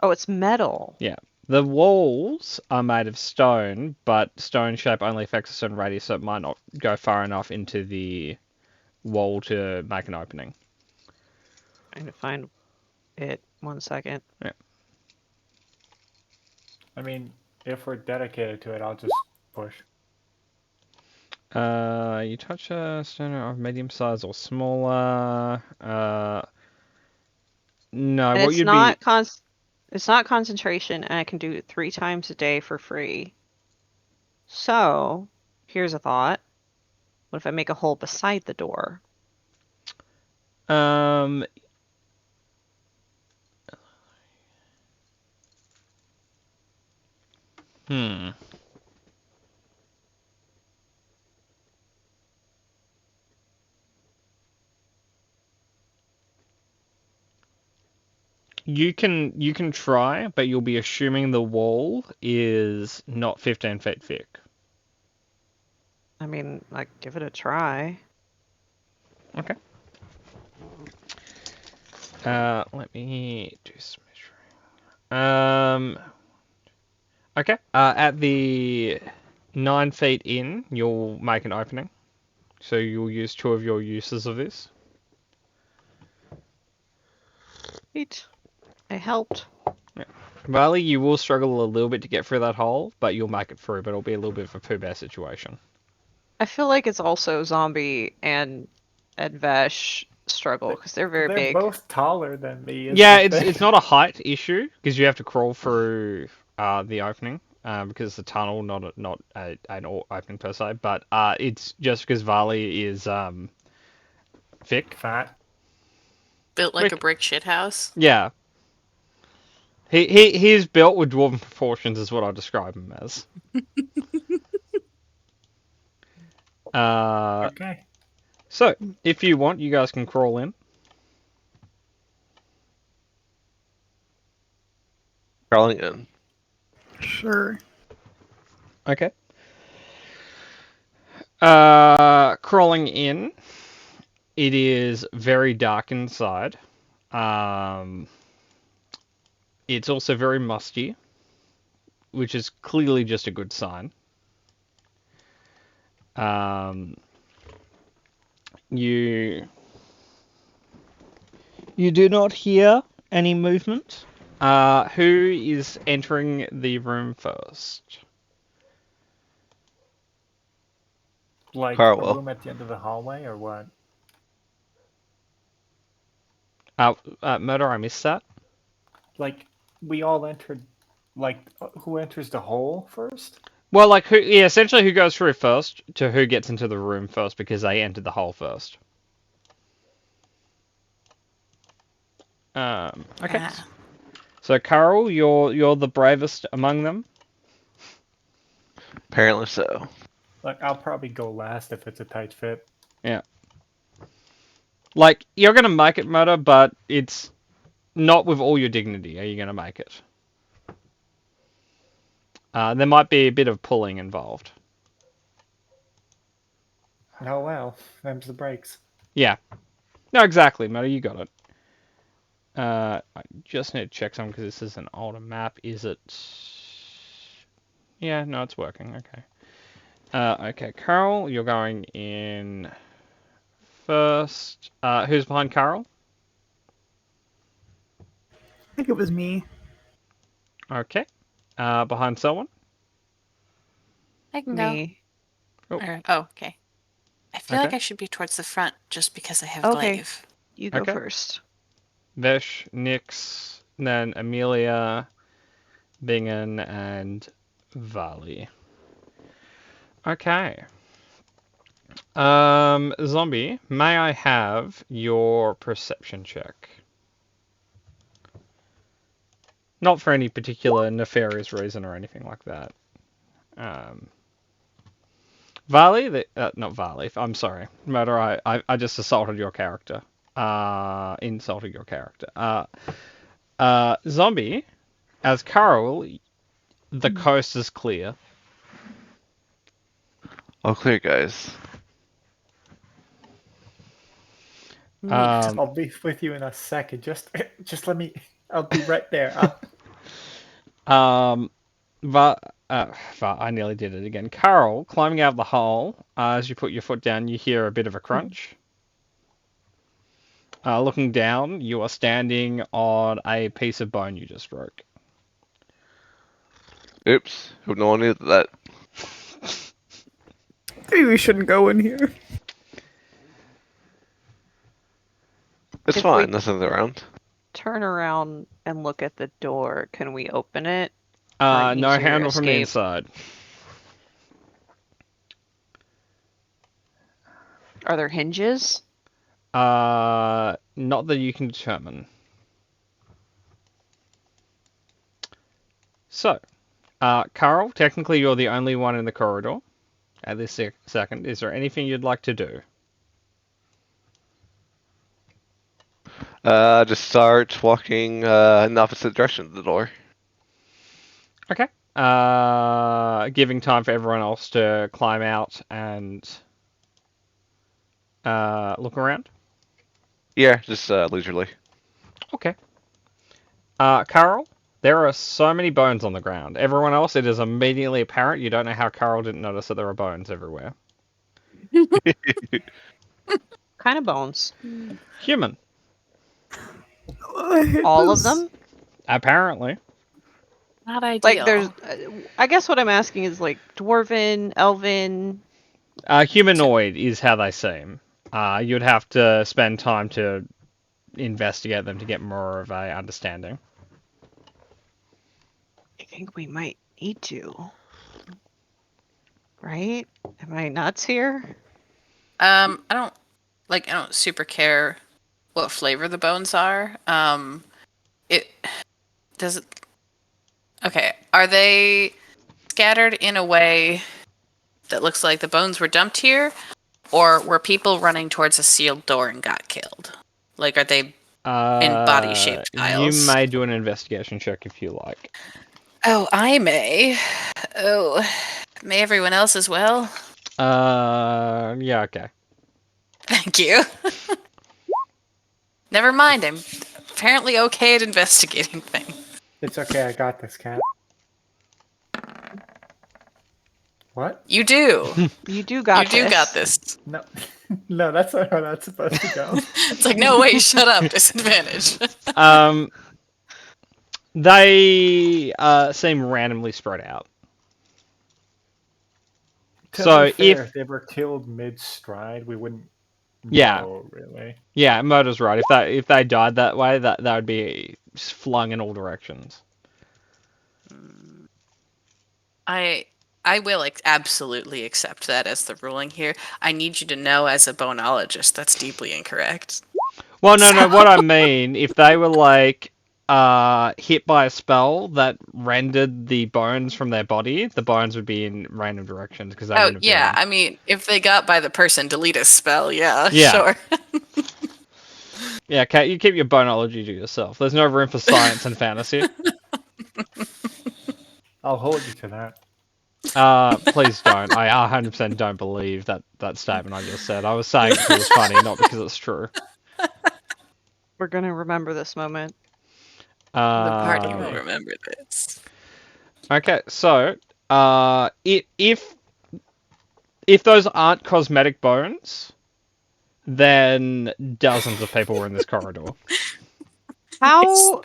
Oh, it's metal. Yeah. The walls are made of stone, but stone shape only affects a certain radius, so it might not go far enough into the wall to make an opening. Trying to find it. 1 second. I mean, if we're dedicated to it, I'll just push. You touch a stone of medium size or smaller. No, And what it's you'd not be. it's not concentration, and I can do it 3 times a day for free. So, here's a thought. What if I make a hole beside the door? Um. Hmm. You can try, but you'll be assuming the wall is not 15 feet thick. I mean, like, give it a try. Okay. Let me do some measuring. Okay. At the 9 feet in, you'll make an opening. So you'll use 2 of your uses of this. Wait. I helped. Riley, you will struggle a little bit to get through that hole, but you'll make it through. But it'll be a little bit of a Pooh Bear situation. I feel like it's also Zombie and Vesh struggle because they're very They're big. both taller than me. is Yeah, the thing. it's not a height issue because you have to crawl through the opening because it's a tunnel, not an opening per se. But it's just because Vali is thick. Fat. Built like a Rick. brick shithouse. Yeah. He's built with dwarven proportions, is what I describe him as. Okay. So if you want, you guys can crawl in. Crawling in. Sure. Okay. Crawling in. It is very dark inside. It's also very musty, which is clearly just a good sign. You do not hear any movement. Who is entering the room first? Like Carl a will. room at the end of the hallway or what? Murder, I missed that. Like we all entered. Like who enters the hole first? Well, like who? Yeah, essentially, who goes through first to who gets into the room first because they entered the hole first. Okay. Ah. So, Carl, you're the bravest among them. Apparently so. Like I'll probably go last if it's a tight fit. Like you're gonna make it, Murder, but it's not with all your dignity. Are you gonna make it? There might be a bit of pulling involved. Oh well, them's the breaks. Yeah. No, exactly, Murder. You got it. I just need to check something because this is an older map. Is it? Yeah, no, it's working. Okay. Okay, Carl, you're going in first. Who's behind Carl? I think it was me. Okay. Behind someone? I can go. Me. Oh. Okay. I feel like Okay. I should be towards the front just because I have Okay. glaive. You go Okay. first. Vesh, Nyx, then Amelia, Bingen, and Vali. Okay. Zombie, may I have your perception check? Not for any particular nefarious reason or anything like that. Varley, not Varley. I'm sorry, Murder. I just assaulted your character. Insulted your character. Zombie, as Carl, the coast is clear. All clear, guys. I'll be with you in a second. Just let me. I'll be right there. I nearly did it again. Carl, climbing out of the hole, as you put your foot down, you hear a bit of a crunch. Looking down, you are standing on a piece of bone you just broke. Oops. Hope no one knew that. Maybe we shouldn't go in here. It's If fine. we- Nothing's around. Turn around and look at the door. Can we open it? No easier handle from the escape. inside. Are there hinges? Not that you can determine. So, Carl, technically you're the only one in the corridor at this second. Is there anything you'd like to do? Just start walking in the opposite direction of the door. Okay. Giving time for everyone else to climb out and look around. Yeah, just leisurely. Okay. Carl, there are so many bones on the ground. Everyone else, it is immediately apparent. You don't know how Carl didn't notice that there are bones everywhere. Kind of bones. Human, All of them? apparently. Not ideal. Like there's I guess what I'm asking is like dwarven, elven. Humanoid is how they seem. You'd have to spend time to investigate them to get more of a understanding. I think we might need to. Right? Am I nuts here? I don't super care what flavor the bones are. It does it. Okay, are they scattered in a way that looks like the bones were dumped here, or were people running towards a sealed door and got killed? Like, are they in body-shaped piles? You may do an investigation check if you like. Oh, I may. Oh, may everyone else as well? Yeah, okay. Thank you. Never mind, I'm apparently okay at investigating things. It's okay. I got this, cat. What? You do. You do got You do this. got this. No, no, that's not how that's supposed to go. It's like, no, wait, shut up, disadvantage. They seem randomly spread out. To So be fair, if- if they were killed mid-stride, we wouldn't. Yeah. know, really. Yeah, Murder's right. If they died that way, that would be flung in all directions. I will absolutely accept that as the ruling here. I need you to know, as a bonologist, that's deeply incorrect. Well, no. What I mean, if they were like hit by a spell that rendered the bones from their body, the bones would be in random directions because they Oh, wouldn't have yeah, been. I mean, if they got by the person, delete a spell, yeah. Yeah. Sure. Yeah, Kat, you keep your bonology to yourself. There's no room for science and fantasy. I'll hold you to that. Please don't. I 100% don't believe that statement I just said. I was saying it because it was funny, not because it's true. We're gonna remember this moment. The party Uh, will remember this. Okay, so if those aren't cosmetic bones, then dozens of people were in this corridor. How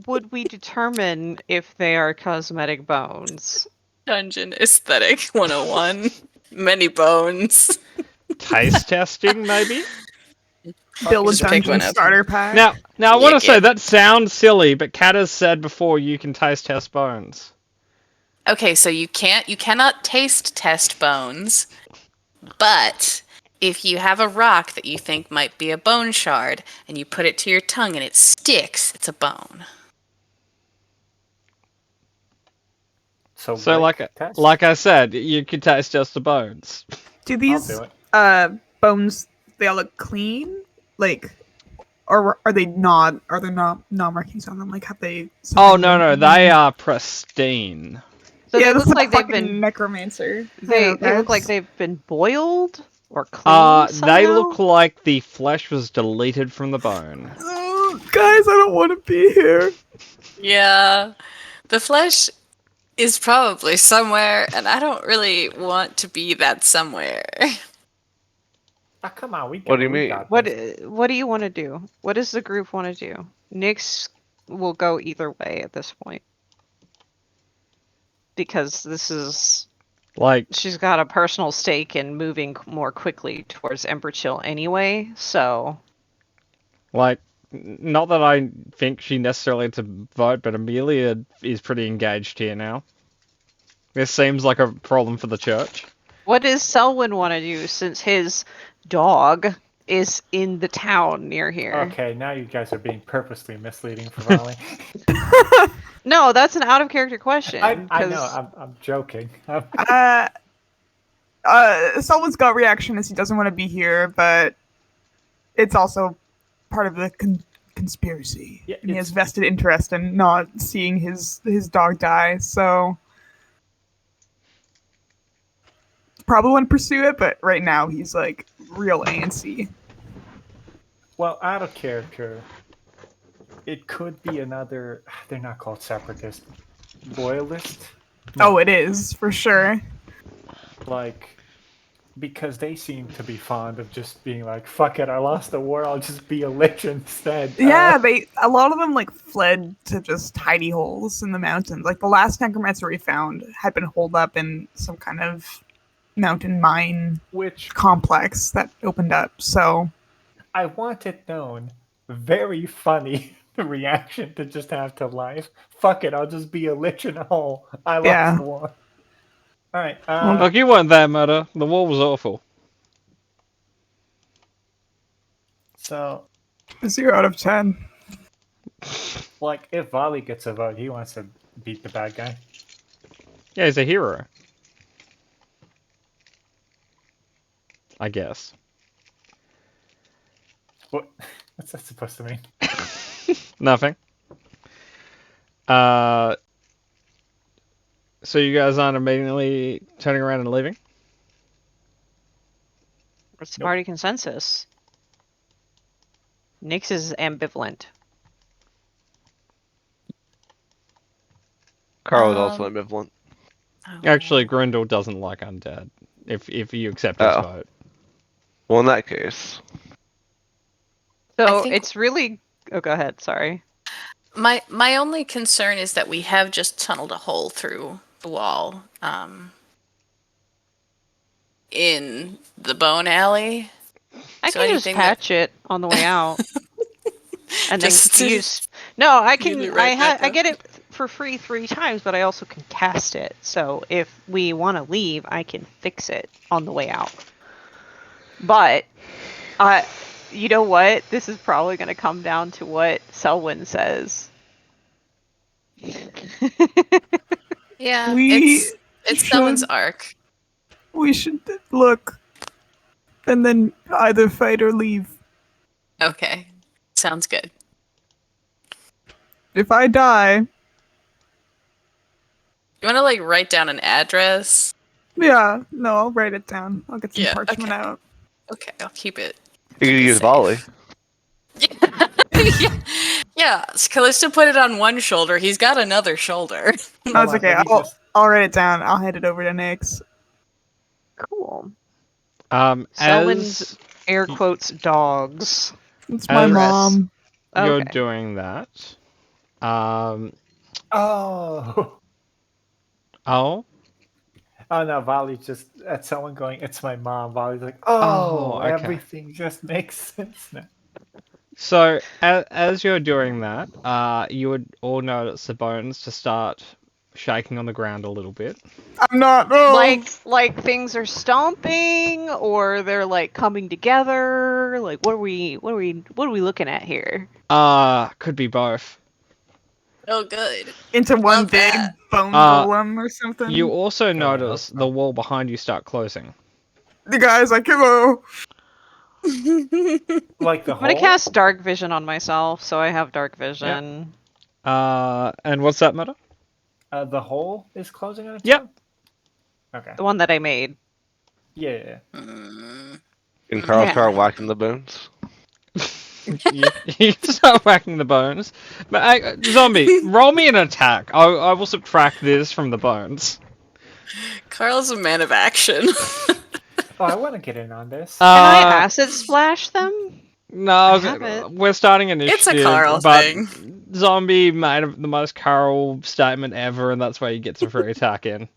would we determine if they are cosmetic bones? Dungeon Aesthetic 101. Many bones. Taste testing, maybe? Build a Just pick one dungeon up. starter pack. Now I want to Yeah. say that sounds silly, but Kat has said before you can taste test bones. Okay, so you cannot taste test bones, but if you have a rock that you think might be a bone shard and you put it to your tongue and it sticks, it's a bone. So like test? I said, you can taste just the bones. Do I'll these do it. bones they all look clean? Like, or are they not? Are there not markings on them? Like, have they? Oh no, they are pristine. So yeah, they this look is like a they've fucking been necromancer. they I know, look like guys. they've been boiled or cleaned somehow. They look like the flesh was deleted from the bone. Oh, guys, I don't want to be here. Yeah. The flesh is probably somewhere, and I don't really want to be that somewhere. Ah, come on, we got, What do you we mean? got What this. what do you want to do? What does the group want to do? Nyx will go either way at this point. Because this is Like, she's got a personal stake in moving more quickly towards Ember Chill anyway, so not that I think she necessarily had to vote, but Amelia is pretty engaged here now. This seems like a problem for the church. what does Selwyn want to do since his dog is in the town near here? Okay, now you guys are being purposely misleading for Volley. No, that's an out of character question. I know, 'cause- I'm joking. Someone's gut reaction is he doesn't want to be here, but it's also part of the conspiracy. Yeah, and he has it's- vested interest in not seeing his dog die, so probably want to pursue it, but right now he's like real antsy. Well, out of character, it could be another. They're not called separatist, loyalist. Oh, it is for sure. Like, because they seem to be fond of just being like, "Fuck it, I lost the war. I'll just be a lich instead." Yeah, a lot of them like fled to just hidey holes in the mountains. Like the last necromancer we found had been holed up in some kind of mountain mine Which complex that opened up. So I want it known. Very funny reaction to just have to life. Fuck it, I'll just be a lich in a hole. I lost Yeah. the war. All right. Look, you weren't there, Murder. The war was awful. So, 0 out of 10. like, if Volley gets a vote, he wants to beat the bad guy. Yeah, he's a hero. I guess. What? What's that supposed to mean? Nothing. So you guys aren't immediately turning around and leaving? What's the Nope. party consensus? Nyx is ambivalent. Carl is also ambivalent. Actually, Grindel doesn't like undead. If you accept his Oh. vote. Well, in that case, So think- it's really. Oh, go ahead. Sorry. My only concern is that we have just tunneled a hole through the wall in the bone alley. I So can just anything that- patch it on the way out, and then Just to use. No, I use can. it right back I up. get it for free 3 times, but I also can cast it. So if we want to leave, I can fix it on the way out. But, you know what? This is probably going to come down to what Selwyn says. Yeah, We it's should- someone's arc. We should look and then either fight or leave. Okay, sounds good. If I die, You want to like write down an address? yeah, no, I'll write it down. I'll get some Yeah, parchment okay. out. Okay, I'll keep it. you could use safe. volley. Yeah, Callisto put it on one shoulder. He's got another shoulder. That's Hold on, okay. let me I'll, just- I'll write it down. I'll hand it over to Nyx. Cool. As Selwyn's air quotes dogs. It's my As- mom. you're Okay. doing that, Oh. oh, Oh no, Volley just at someone going, "It's my mom." Volley's like, Oh, "Oh, okay. everything just makes sense now." so as you're doing that, you would all notice the bones to start shaking on the ground a little bit. I'm not. Oh. Like things are stomping, or they're like coming together. Like what are we looking at here? Could be both. Oh, good. into one Love big that. bone Uh, golem or something. You also I notice hope the so. wall behind you start closing. The guy's like, hello. Like the I'm gonna hole? cast dark vision on myself, so I have dark vision. And what's that matter? The hole is closing on its Yep. own? Okay. The one that I made. Yeah. Mm, And Carl Yeah. start whacking the bones. you start whacking the bones. But zombie, roll me an attack. I will subtract this from the bones. Carl's a man of action. Oh, I want to get in on this. Can I acid splash them? No, have it. we're starting It's a initiative, Carl but thing. zombie made the most Carl statement ever, and that's why he gets a free attack in.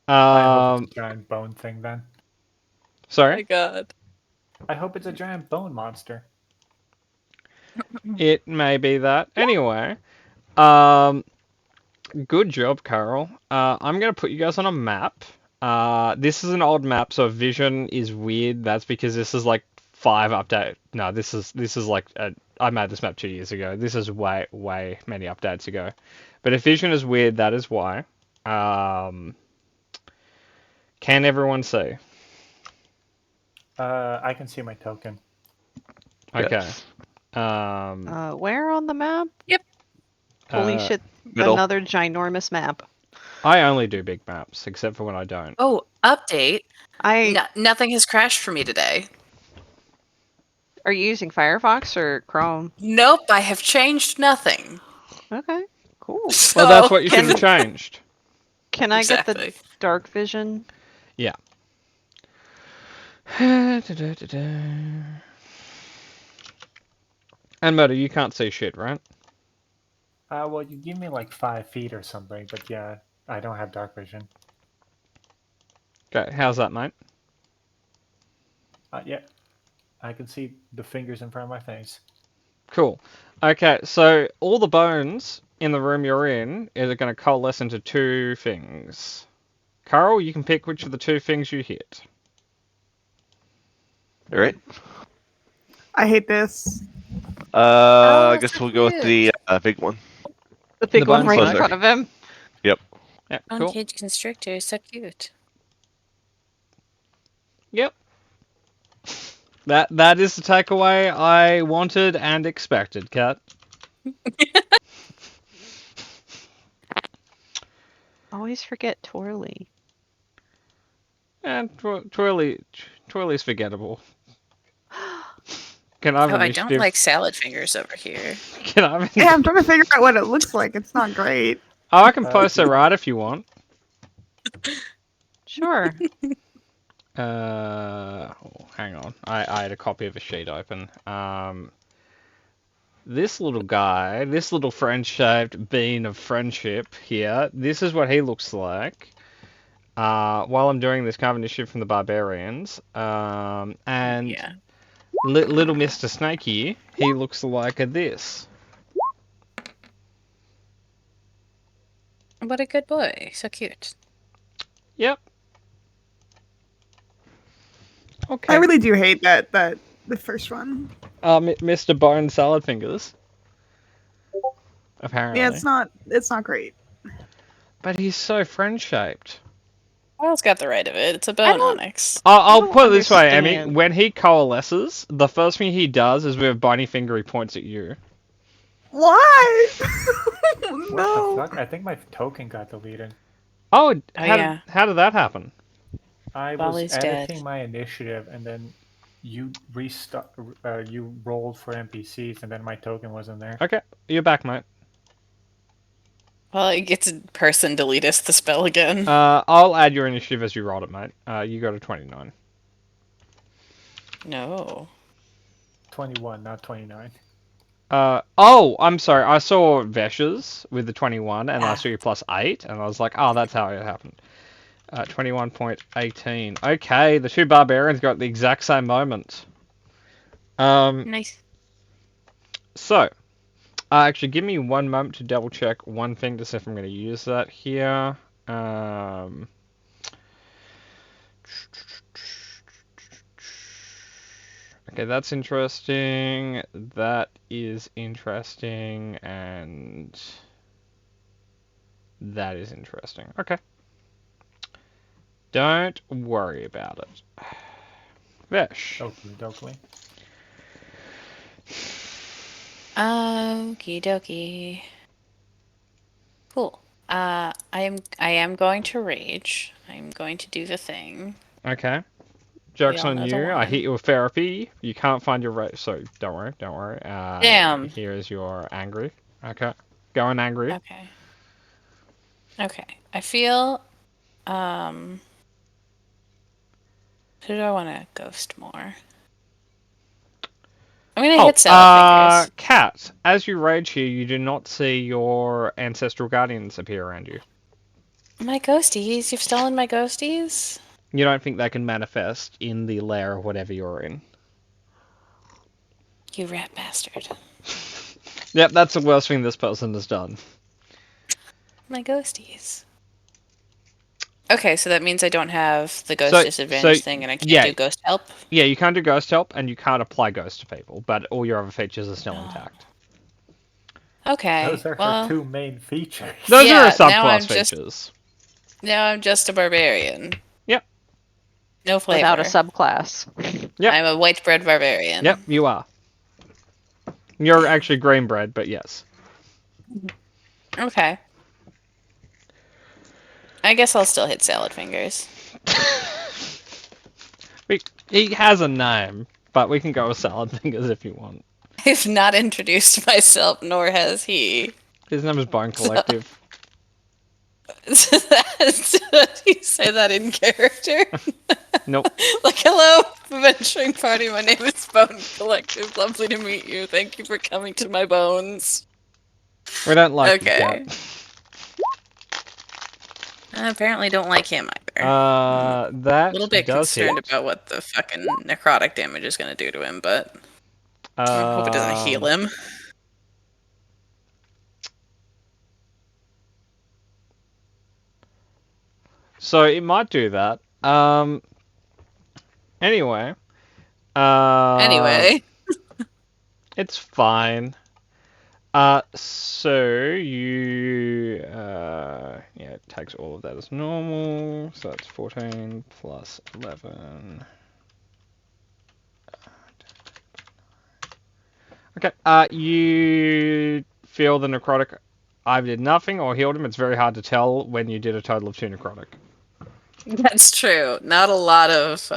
I hope it's a giant bone thing then. Oh my Sorry, god. I hope it's a giant bone monster. it may be that. Anyway, good job, Carl. I'm gonna put you guys on a map. This is an old map, so vision is weird. That's because this is like 5 update. No, this is like I made this map 2 years ago. This is way many updates ago. But if vision is weird, that is why. Can everyone see? I can see my token. Okay. Yes. Where on the map? Yep. Holy Uh, shit! Middle. Another ginormous map. I only do big maps, except for when I don't. Oh, update. I Nothing has crashed for me today. Are you using Firefox or Chrome? Nope, I have changed nothing. Okay, cool. Well, that's So- what you should have changed. Can I get the Exactly. dark vision? Yeah. And Murder, you can't see shit, right? Well, you give me like 5 feet or something, but yeah, I don't have dark vision. Okay, how's that, mate? Yeah, I can see the fingers in front of my face. Cool. Okay, so all the bones in the room you're in are going to coalesce into 2 things. Carl, you can pick which of the 2 things you hit. All right. I hate this. I Oh, guess so we'll go with the cute. big one. The big The one bone right in closer. front of him. Yep. Yeah, cool. Uncaged constrictor, so cute. Yep. That is the takeaway I wanted and expected, Kat. Always forget Twirly. And Twirly's forgettable. Can I have Oh, I initiative? don't like salad fingers over here. Can I have Yeah, I'm trying to figure out what it looks like. It's not great. Oh, I can post do it you- right if you want. Sure. Hang on. I had a copy of a sheet open. This little guy, this little friend-shaped bean of friendship here, this is what he looks like. While I'm doing this kind of initiative from the barbarians, and Yeah. little Mr. Snakey, he looks like this. What a good boy. So cute. Yep. Okay. I really do hate that the first one. Mr. Bone Salad Fingers. Apparently. Yeah, it's not great. But he's so friend-shaped. Carl's got the right of it. It's a I bone don't- onyx. I'll don't put it this way, Emmy. understand. When he coalesces, the first thing he does is with a bony finger he points at you. Why? What No. the fuck? I think my token got deleted. Oh, yeah. how did that happen? I Wally's was dead. editing my initiative, and then you you rolled for NPCs, and then my token wasn't there. Okay, you're back, mate. Well, it gets a person delete us the spell again. I'll add your initiative as you rolled it, mate. You got a 29. No. 21, not 29. Oh, I'm sorry. I saw Vesh's with the 21, and I saw you plus 8, and I was like, oh, that's how it happened. 21.18. Okay, the 2 barbarians got the exact same moment. Nice. So, actually, give me one moment to double check one thing to see if I'm going to use that here. Okay, that's interesting. That is interesting, and that is interesting. Okay. Don't worry about it. Vesh. Oakley dokley. Okie dokie. Cool. I am going to rage. I'm going to do the thing. Okay. We Joke's all on know the you. I one. hit you with therapy. You can't find your rage. So don't worry. Don't worry. Damn. Here is your angry. Okay. Going angry. Okay. Okay. I feel who do I want to ghost more? I'm gonna hit Salad Fingers. Cat. As you rage here, you do not see your ancestral guardians appear around you. My ghosties. You've stolen my ghosties? You don't think they can manifest in the lair of whatever you're in. You rat bastard. Yep, that's the worst thing this person has done. My ghosties. Okay, so that means I don't have the ghost disadvantage thing and I can't do ghost help? Yeah, you can't do ghost help and you can't apply ghost to people, but all your other features are still intact. Okay. Those are her two main features. Those are her now I'm subclass features. Now I'm just a barbarian. Yep. No flavor. Without a subclass. Yep. I'm a white bread barbarian. Yep, you are. You're actually green bread, but yes. Okay. I guess I'll still hit Salad Fingers. He has a name, but we can go with Salad Fingers if you want. I've not introduced myself, nor has he. His name is Bone Collective. Do you say that in character? Nope. Like, hello, venturing party. My name is Bone Collective. Lovely to meet you. Thank you for coming to my bones. We don't like you, Okay. Cat. I apparently don't like him either. That a little bit does concerned hit. about what the fucking necrotic damage is going to do to him, but I hope it doesn't heal him. So it might do that. Anyway. Anyway. It's fine. So you, yeah, it takes all of that as normal. So that's 14 plus 11. Okay, you feel the necrotic either did nothing or healed him. It's very hard to tell when you did a total of 2 necrotic. That's true. Not a lot of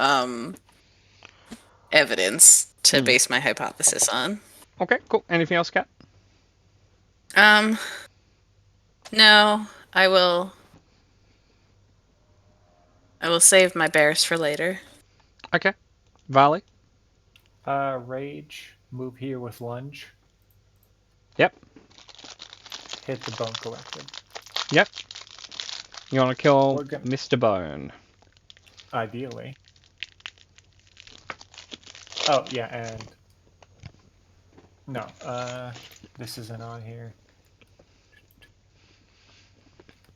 evidence to base my hypothesis on. Okay, cool. Anything else, Kat? No, I will save my bears for later. Okay. Valley? Rage. Move here with lunge. Yep. Hit the Bone Collective. Yep. You want to kill We're gonna- Mr. Bone. Ideally. Oh, yeah, and... No, this isn't on here.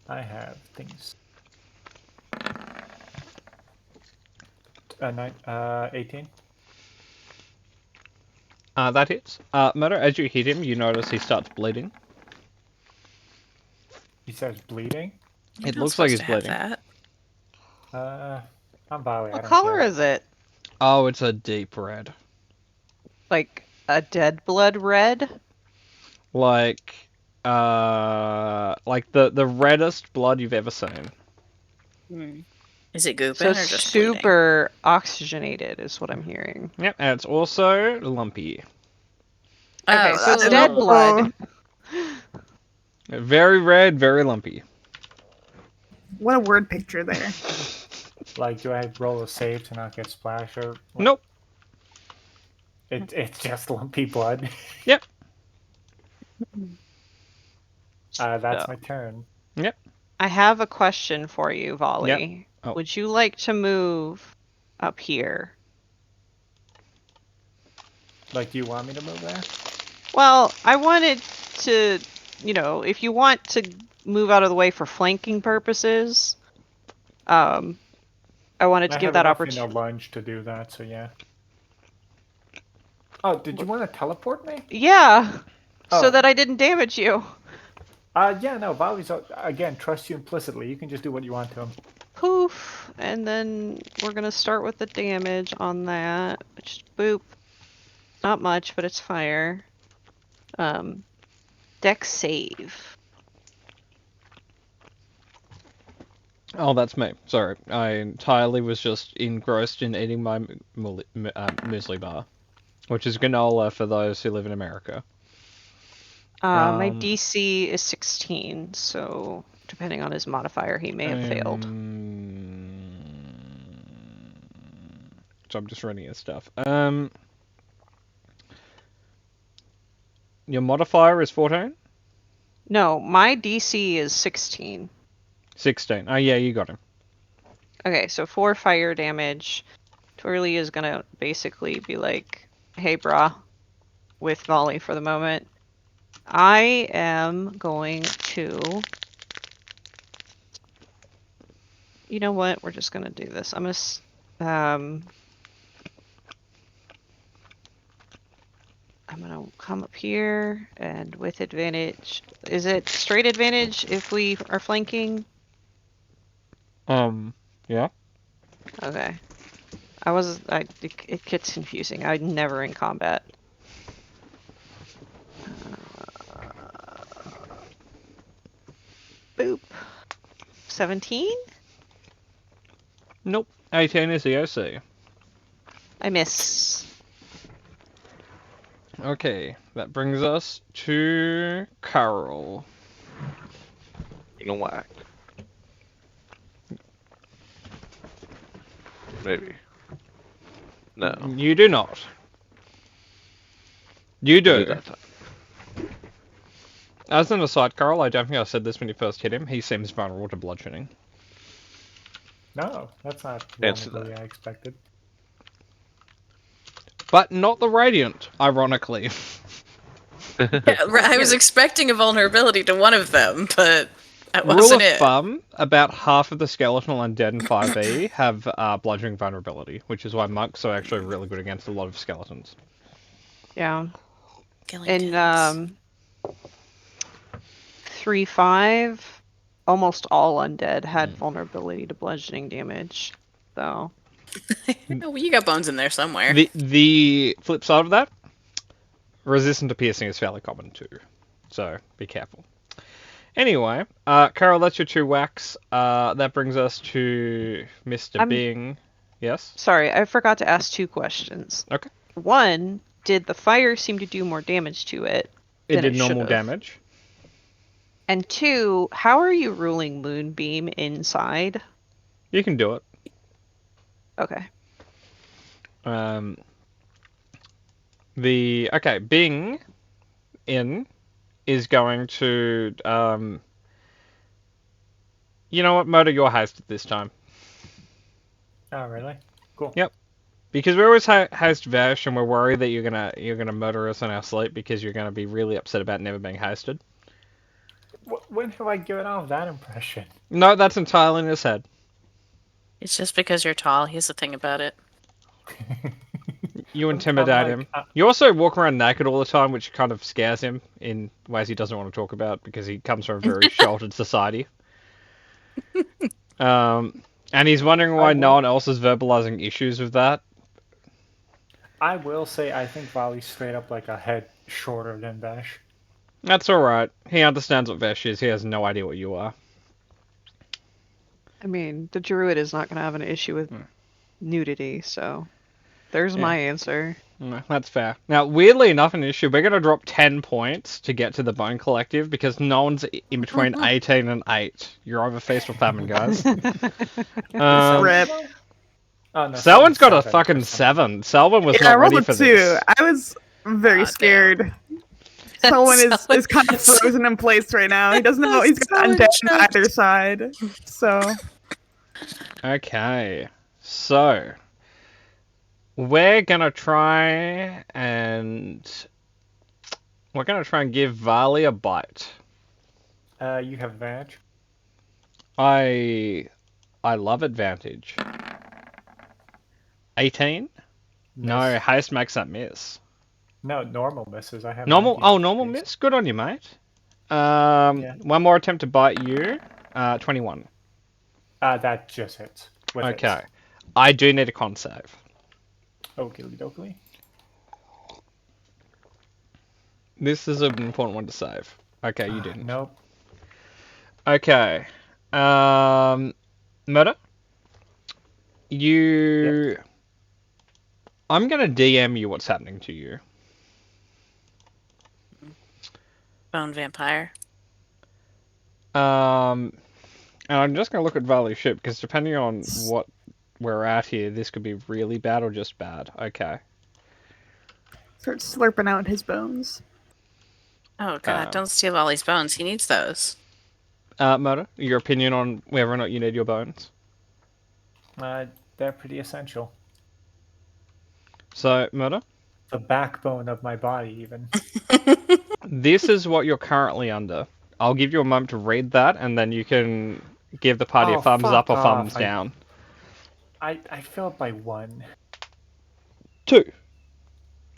I have things. 18. That hits. Murder, as you hit him, you notice he starts bleeding. He starts bleeding? It looks like he's bleeding. I'm Bowie. What color is it? Oh, it's a deep red. Like a dead blood red? Like the reddest blood you've ever seen. Is it gooping So or just bleeding? super oxygenated is what I'm hearing. Yep, and it's also lumpy. Okay, Oh, so it's that's dead a- blood. Very red, very lumpy. What a word picture there. Like, do I have to roll a save to not get splashed? Or... Nope. It's just lumpy blood. Yep. That's my turn. Yep. I have a question for you, Volley. Oh. Would you like to move up here? Like, do you want me to move there? Well, I wanted to, if you want to move out of the way for flanking purposes, I wanted to give that opportunity. I have enough lunge to do that, so yeah. Oh, did you want to teleport me? Yeah, so Oh. that I didn't damage you. Yeah, no, Vali's, again, trust you implicitly. You can just do what you want to him. Poof, and then we're gonna start with the damage on that. Which, boop. Not much, but it's fire. Dex save. Oh, that's me. Sorry. I entirely was just engrossed in eating my muesli bar, which is granola for those who live in America. My DC is 16, so depending on his modifier, he may have failed. So I'm just reading his stuff. Your modifier is 14? No, my DC is 16. 16. Oh, yeah, you got him. Okay, so 4 fire damage. Twirly is gonna basically be like, hey brah, with volley for the moment. I am going to... You know what? We're just gonna do this. I'm gonna come up here and with advantage. Is it straight advantage if we are flanking? Yeah. Okay. It gets confusing. I'm never in combat. Boop. 17? Nope. 18 is the OC. I miss. Okay, that brings us to Carol. You know whack. Maybe. No. You do not. You do. That time. As an aside, Carl, I don't think I said this when you first hit him. He seems vulnerable to bludgeoning. No, that's not the Answer vulnerability I expected. But not the Radiant, ironically. Yeah, I was expecting a vulnerability to one of them, but that Rule wasn't of it. thumb, about half of the skeletal undead in 5e have bludgeoning vulnerability, which is why monks are actually really good against a lot of skeletons. Yeah. Skellingtons. And 3-5, almost all undead had vulnerability to bludgeoning damage. So Oh, you got bones in there somewhere. The flip side of that, resistant to piercing is fairly common too, so be careful. Anyway, Carol, that's your 2 whacks. That brings us to Mr. Bing. Yes? sorry, I forgot to ask 2 questions. Okay. 1, did the fire seem to do more damage to it? It than did normal should've? damage. And 2, how are you ruling Moonbeam inside? You can do it. Okay. Bing in is going to you know what, murder your haste at this time. Oh, really? Cool. Yep. Because we always haste Vash, and we're worried that you're gonna murder us in our sleep because you're gonna be really upset about never being hasted. When have I given off that impression? No, that's entirely in his head. It's just because you're tall. Here's the thing about it. You intimidate him. You also walk around naked all the time, which kind of scares him in ways he doesn't want to talk about because he comes from a very sheltered society. And he's wondering why no one else is verbalizing issues with that. I will say I think Vali's straight up like a head shorter than Vash. That's alright. He understands what Vash is. He has no idea what you are. I mean, the druid is not going to have an issue with nudity, so there's my answer. That's fair. Now, weirdly enough, an issue, we're going to drop 10 points to get to the Bone Collective because no one's in between 18 and 8. You're over feast or famine, guys. Rip. Oh, no, Selwyn's got a 7 fucking or something. 7. Selwyn was Yeah, I not ready rolled for a 2. this. I was very scared. Someone is kind of frozen in place right now. He doesn't know he's got undead on either side. So Okay. So, we're going to try and give Varley a bite. You have advantage. I love advantage. 18? No, haste makes that miss. No, normal misses. I have Normal? 19 Oh, normal base. miss? Good on you, mate. Yeah. One more attempt to bite you. 21. That just hits. With Okay. Hits. I do need a con save. Okie dokie. This is an important one to save. Okay, you didn't. Nope. Okay. Murder? You... I'm gonna DM you what's happening to you. Bone vampire. And I'm just gonna look at Valley Ship, because depending on what we're at here, this could be really bad or just bad. Okay. Starts slurping out his bones. Oh god, Um, don't steal Ollie's bones. He needs those. Murder, your opinion on whether or not you need your bones? They're pretty essential. So, Murder, The backbone of my body, even. this is what you're currently under. I'll give you a moment to read that, and then you can give the party a Oh, thumbs up or fuck thumbs off. down. I failed by 1. 2.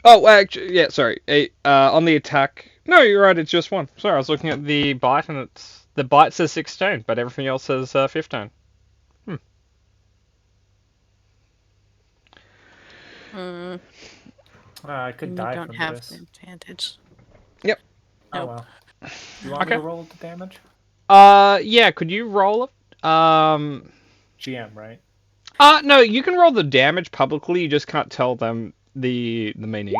Oh, actually, yeah, sorry. On the attack... No, you're right, it's just 1. Sorry, I was looking at the bite, and the bite says 16, but everything else says 15. Mm, I could you die don't from have this. the advantage. Yep. Oh Nope. well. You want me Okay. to roll the damage? Yeah, could you roll it? GM, right? No, you can roll the damage publicly, you just can't tell them the meaning.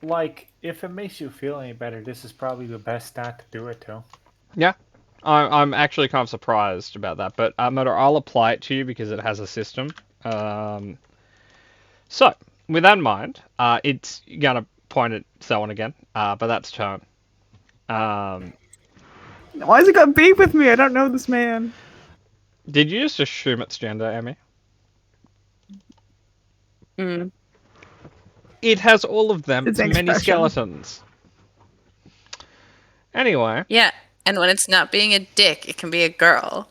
Like, if it makes you feel any better, this is probably the best stat to do it to. Yeah. I'm actually kind of surprised about that, but Murder, I'll apply it to you because it has a system. So, with that in mind, it's gonna point at Selwyn again, but that's turn. Why has it got beef with me? I don't know this man. Did you just assume it's gender, Emmy? Mm. It has all of them. It's It's many expression. skeletons. Anyway. Yeah, and when it's not being a dick, it can be a girl.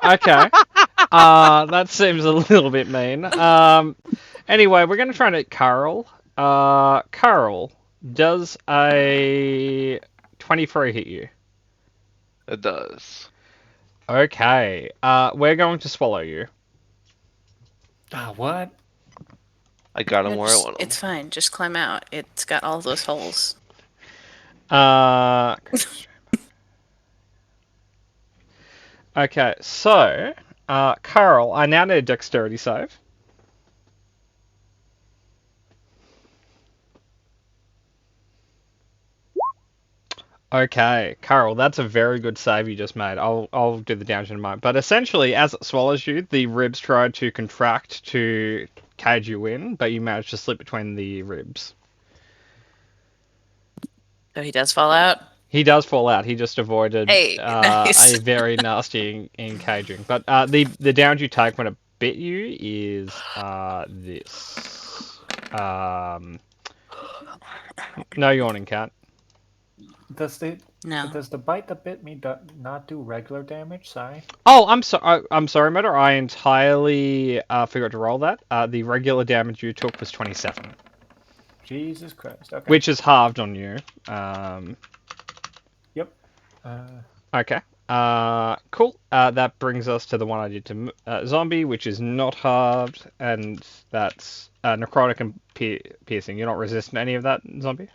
Okay. That seems a little bit mean. Anyway, we're gonna try and hit Carl. Carl, does a 23 hit you? It does. Okay. We're going to swallow you. Ah, what? I got him No, where I just- want him. it's fine. Just climb out. It's got all those holes. Okay, so, Carl, I now need a dexterity save. Okay, Carl, that's a very good save you just made. I'll do the damage in a moment. But essentially, as it swallows you, the ribs try to contract to cage you in, but you manage to slip between the ribs. So he does fall out. He does fall out. He just avoided Hey, nice. a very nasty encaging. But the damage you take when it bit you is this. No yawning, cat. Does the No. bite that bit me not do regular damage? Sorry. Oh, I'm sorry, Murder. I entirely forgot to roll that. The regular damage you took was 27, Jesus Christ. Okay. which is halved on you. Yep. Okay. Cool. That brings us to the one I did to zombie, which is not halved, and that's necrotic and piercing. You're not resistant to any of that, zombie?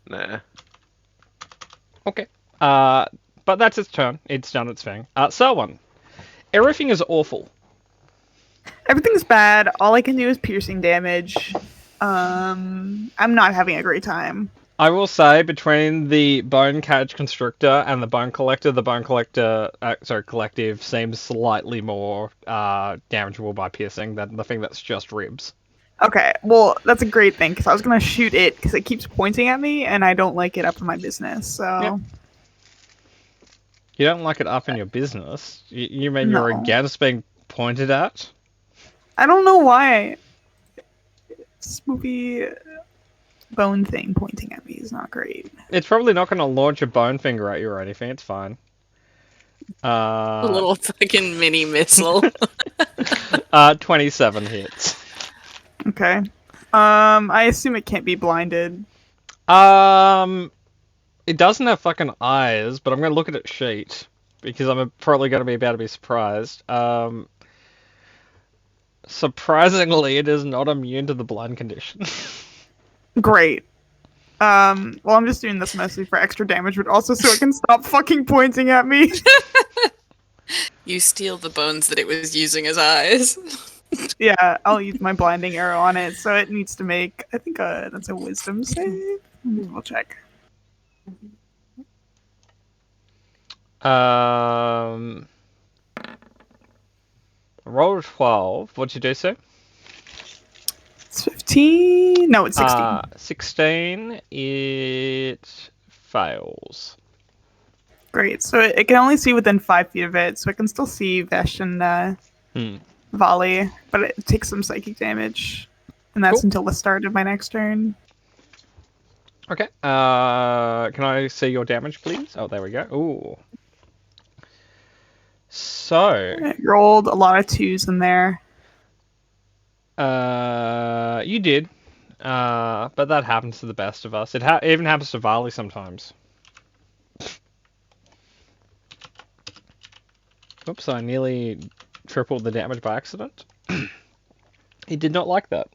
Nah. Okay. But that's its turn. It's done its thing. Selwyn. Everything is awful. Everything's bad. All I can do is piercing damage. I'm not having a great time. I will say, between the Bone Cage Constrictor and the Bone Collector Collective seems slightly more damageable by piercing than the thing that's just ribs. Okay, well, that's a great thing, because I was going to shoot it, because it keeps pointing at me, and I don't like it up in my business, so... Yep. You don't like it up in your business? You mean you're No. against being pointed at? I don't know why. Spoopy bone thing pointing at me is not great. It's probably not going to launch a bone finger at you or anything, it's fine. A little fucking mini missile. 27 hits. Okay. I assume it can't be blinded. It doesn't have fucking eyes, but I'm gonna look at its sheet because I'm probably gonna be about to be surprised. Surprisingly, it is not immune to the blind condition. Great. Well, I'm just doing this mostly for extra damage, but also so it can stop fucking pointing at me. You steal the bones that it was using as eyes. Yeah, I'll use my blinding arrow on it, so it needs to make, I think that's a wisdom save. We'll check. Roll 12. What'd you do, sir? It's 15. No, it's 16. 16. It fails. Great. So it can only see within 5 feet of it, so it can still see Vesh and Volley, but it takes some psychic damage. And that's Cool. until the start of my next turn. Okay. Can I see your damage, please? Oh, there we go. Ooh. So, I rolled a lot of 2s in there. you did. But that happens to the best of us. It even happens to Varley sometimes. Oops, I nearly tripled the damage by accident. He did not like that.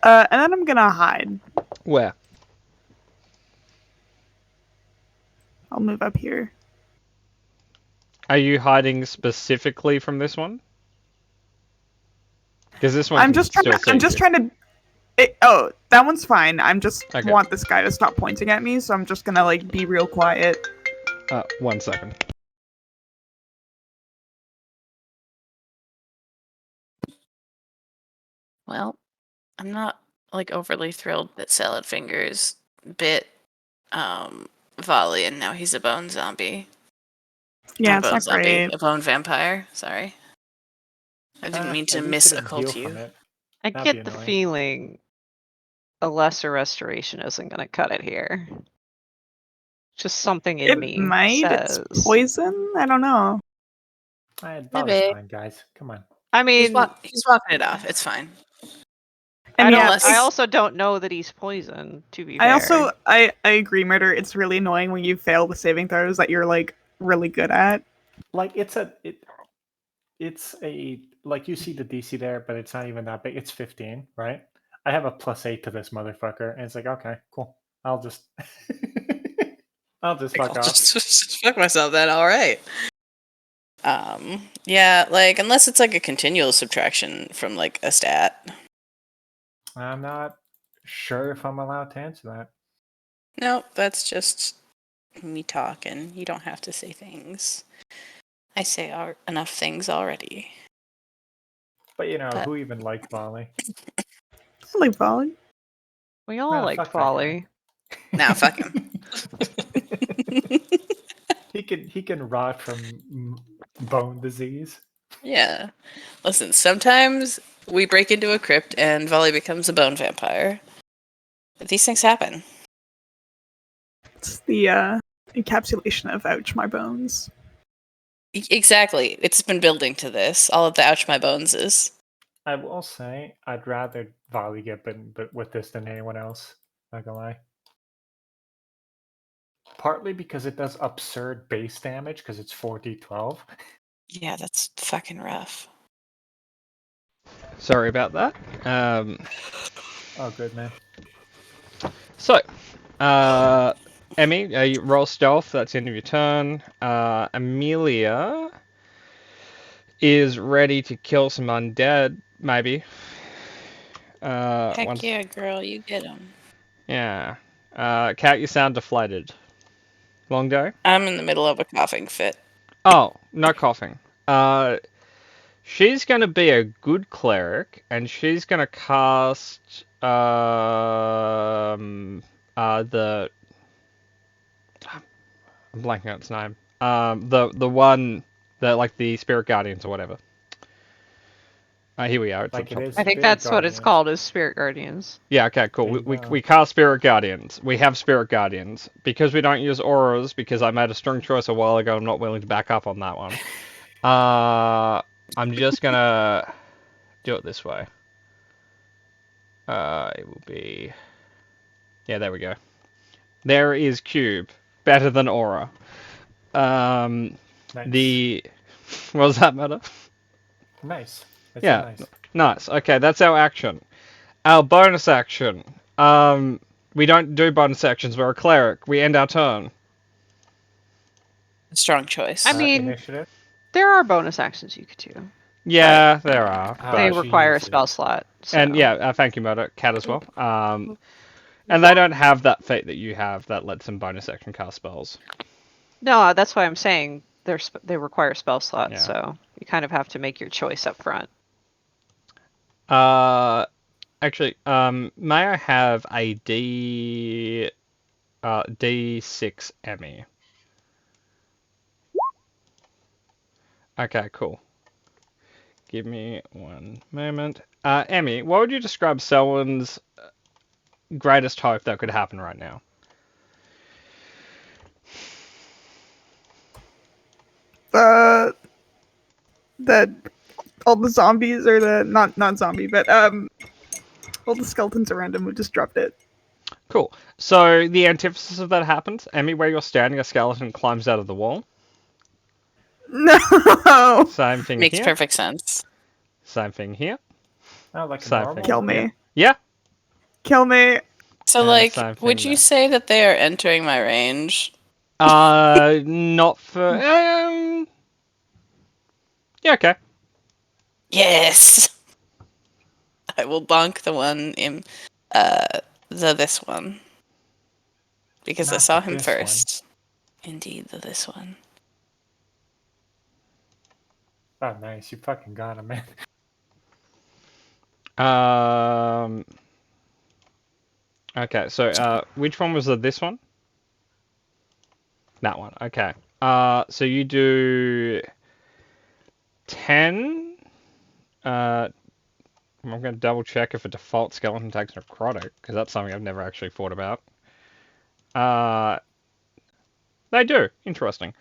And then I'm gonna hide. Where? I'll move up here. Are you hiding specifically from this one? Because this one I'm just trying to. Oh, that one's fine. I'm just Okay. want this guy to stop pointing at me, so I'm just gonna like be real quiet. 1 second. Well, I'm not like overly thrilled that Salad Fingers bit Volley and now he's a bone zombie. Yeah, Not it's a bone not great. A bone vampire. Sorry. I didn't mean to At least it didn't heal misoccult from you. it. I That'd get be the annoying. feeling a lesser restoration isn't going to cut it here. Just something in It me might. says. It's poison. I don't know. That Maybe. was fine, guys. Come on. I mean, He's walking it off. It's fine. And I yeah, don't. I it's- also don't know that he's poisoned. To be I fair. also I agree, Murder. It's really annoying when you fail the saving throws that you're like really good at. Like it's a like you see the DC there, but it's not even that big. It's 15, right? I have a +8 to this motherfucker, and it's like, okay, cool. I'll just I'll just fuck I'll off. just fuck myself then, alright. Yeah, like unless it's like a continual subtraction from like a stat. I'm not sure if I'm allowed to answer that. Nope, that's just me talking. You don't have to say things. I say enough things already. But you know, But- who even liked Volley? I like Volley. we all Well, liked fuck that Volley. Now fuck him. He can rot from bone disease. Yeah. Listen, sometimes we break into a crypt and Volley becomes a bone vampire. But these things happen. It's the encapsulation of ouch my bones. Exactly. It's been building to this. All of the ouch my bones is. I will say I'd rather Volley get bitten with this than anyone else. Not gonna lie. Partly because it does absurd base damage because it's 4d12. Yeah, that's fucking rough. Sorry about that. Oh, good man. So, Emmy, you roll stealth. That's the end of your turn. Amelia is ready to kill some undead, maybe. Heck once- yeah, girl, you get him. Yeah. Cat, you sound deflated. Long day? I'm in the middle of a coughing fit. Oh, no coughing. She's gonna be a good cleric, and she's gonna cast the I'm blanking out its name. The one that like the spirit guardians or whatever. Here we are. It's Like up it top. is. I think Spirit that's what it's Guardians. called, is Spirit Guardians. Yeah, okay, cool. There We you go. we cast Spirit Guardians. We have Spirit Guardians. Because we don't use auras, because I made a strong choice a while ago, I'm not willing to back up on that one. I'm just gonna do it this way. It will be. Yeah, there we go. There is Cube. Better than Aura. Nice. What does that matter? Nice. It's Yeah. nice. Nice. Okay, that's our action. Our bonus action. We don't do bonus actions. We're a cleric. We end our turn. Strong choice. I mean, Initiative. there are bonus actions you could do. Yeah, there are. How They she require a uses spell it. slot. So. And yeah, thank you, Murder. Cat as well. And they don't have that feat that you have that lets them bonus action cast spells. No, that's why I'm saying they require spell slots. Yeah. So you kind of have to make your choice up front. Actually, may I have a D6 Emmy? Okay, cool. Give me one moment. Emmy, what would you describe Selwyn's greatest hope that could happen right now? That all the zombies or the not zombie, but all the skeletons around him would just drop it. Cool. So the antithesis of that happens. Emmy, where you're standing, a skeleton climbs out of the wall. No, Same thing Makes here. perfect sense. Same thing here. Oh, like a Same normal? thing. kill me, Yeah. kill me. So, Yeah, like, same would thing you there. say that they are entering my range? Not for. Yeah. Okay. Yes. I will bonk the one in this one because I Not saw the him this one. first. Indeed, this one. Oh, nice. You fucking got him, man. Okay. So, which one was this one? That one. Okay. So you do 10. I'm going to double check if a default skeleton takes necrotic, because that's something I've never actually thought about. They do. Interesting.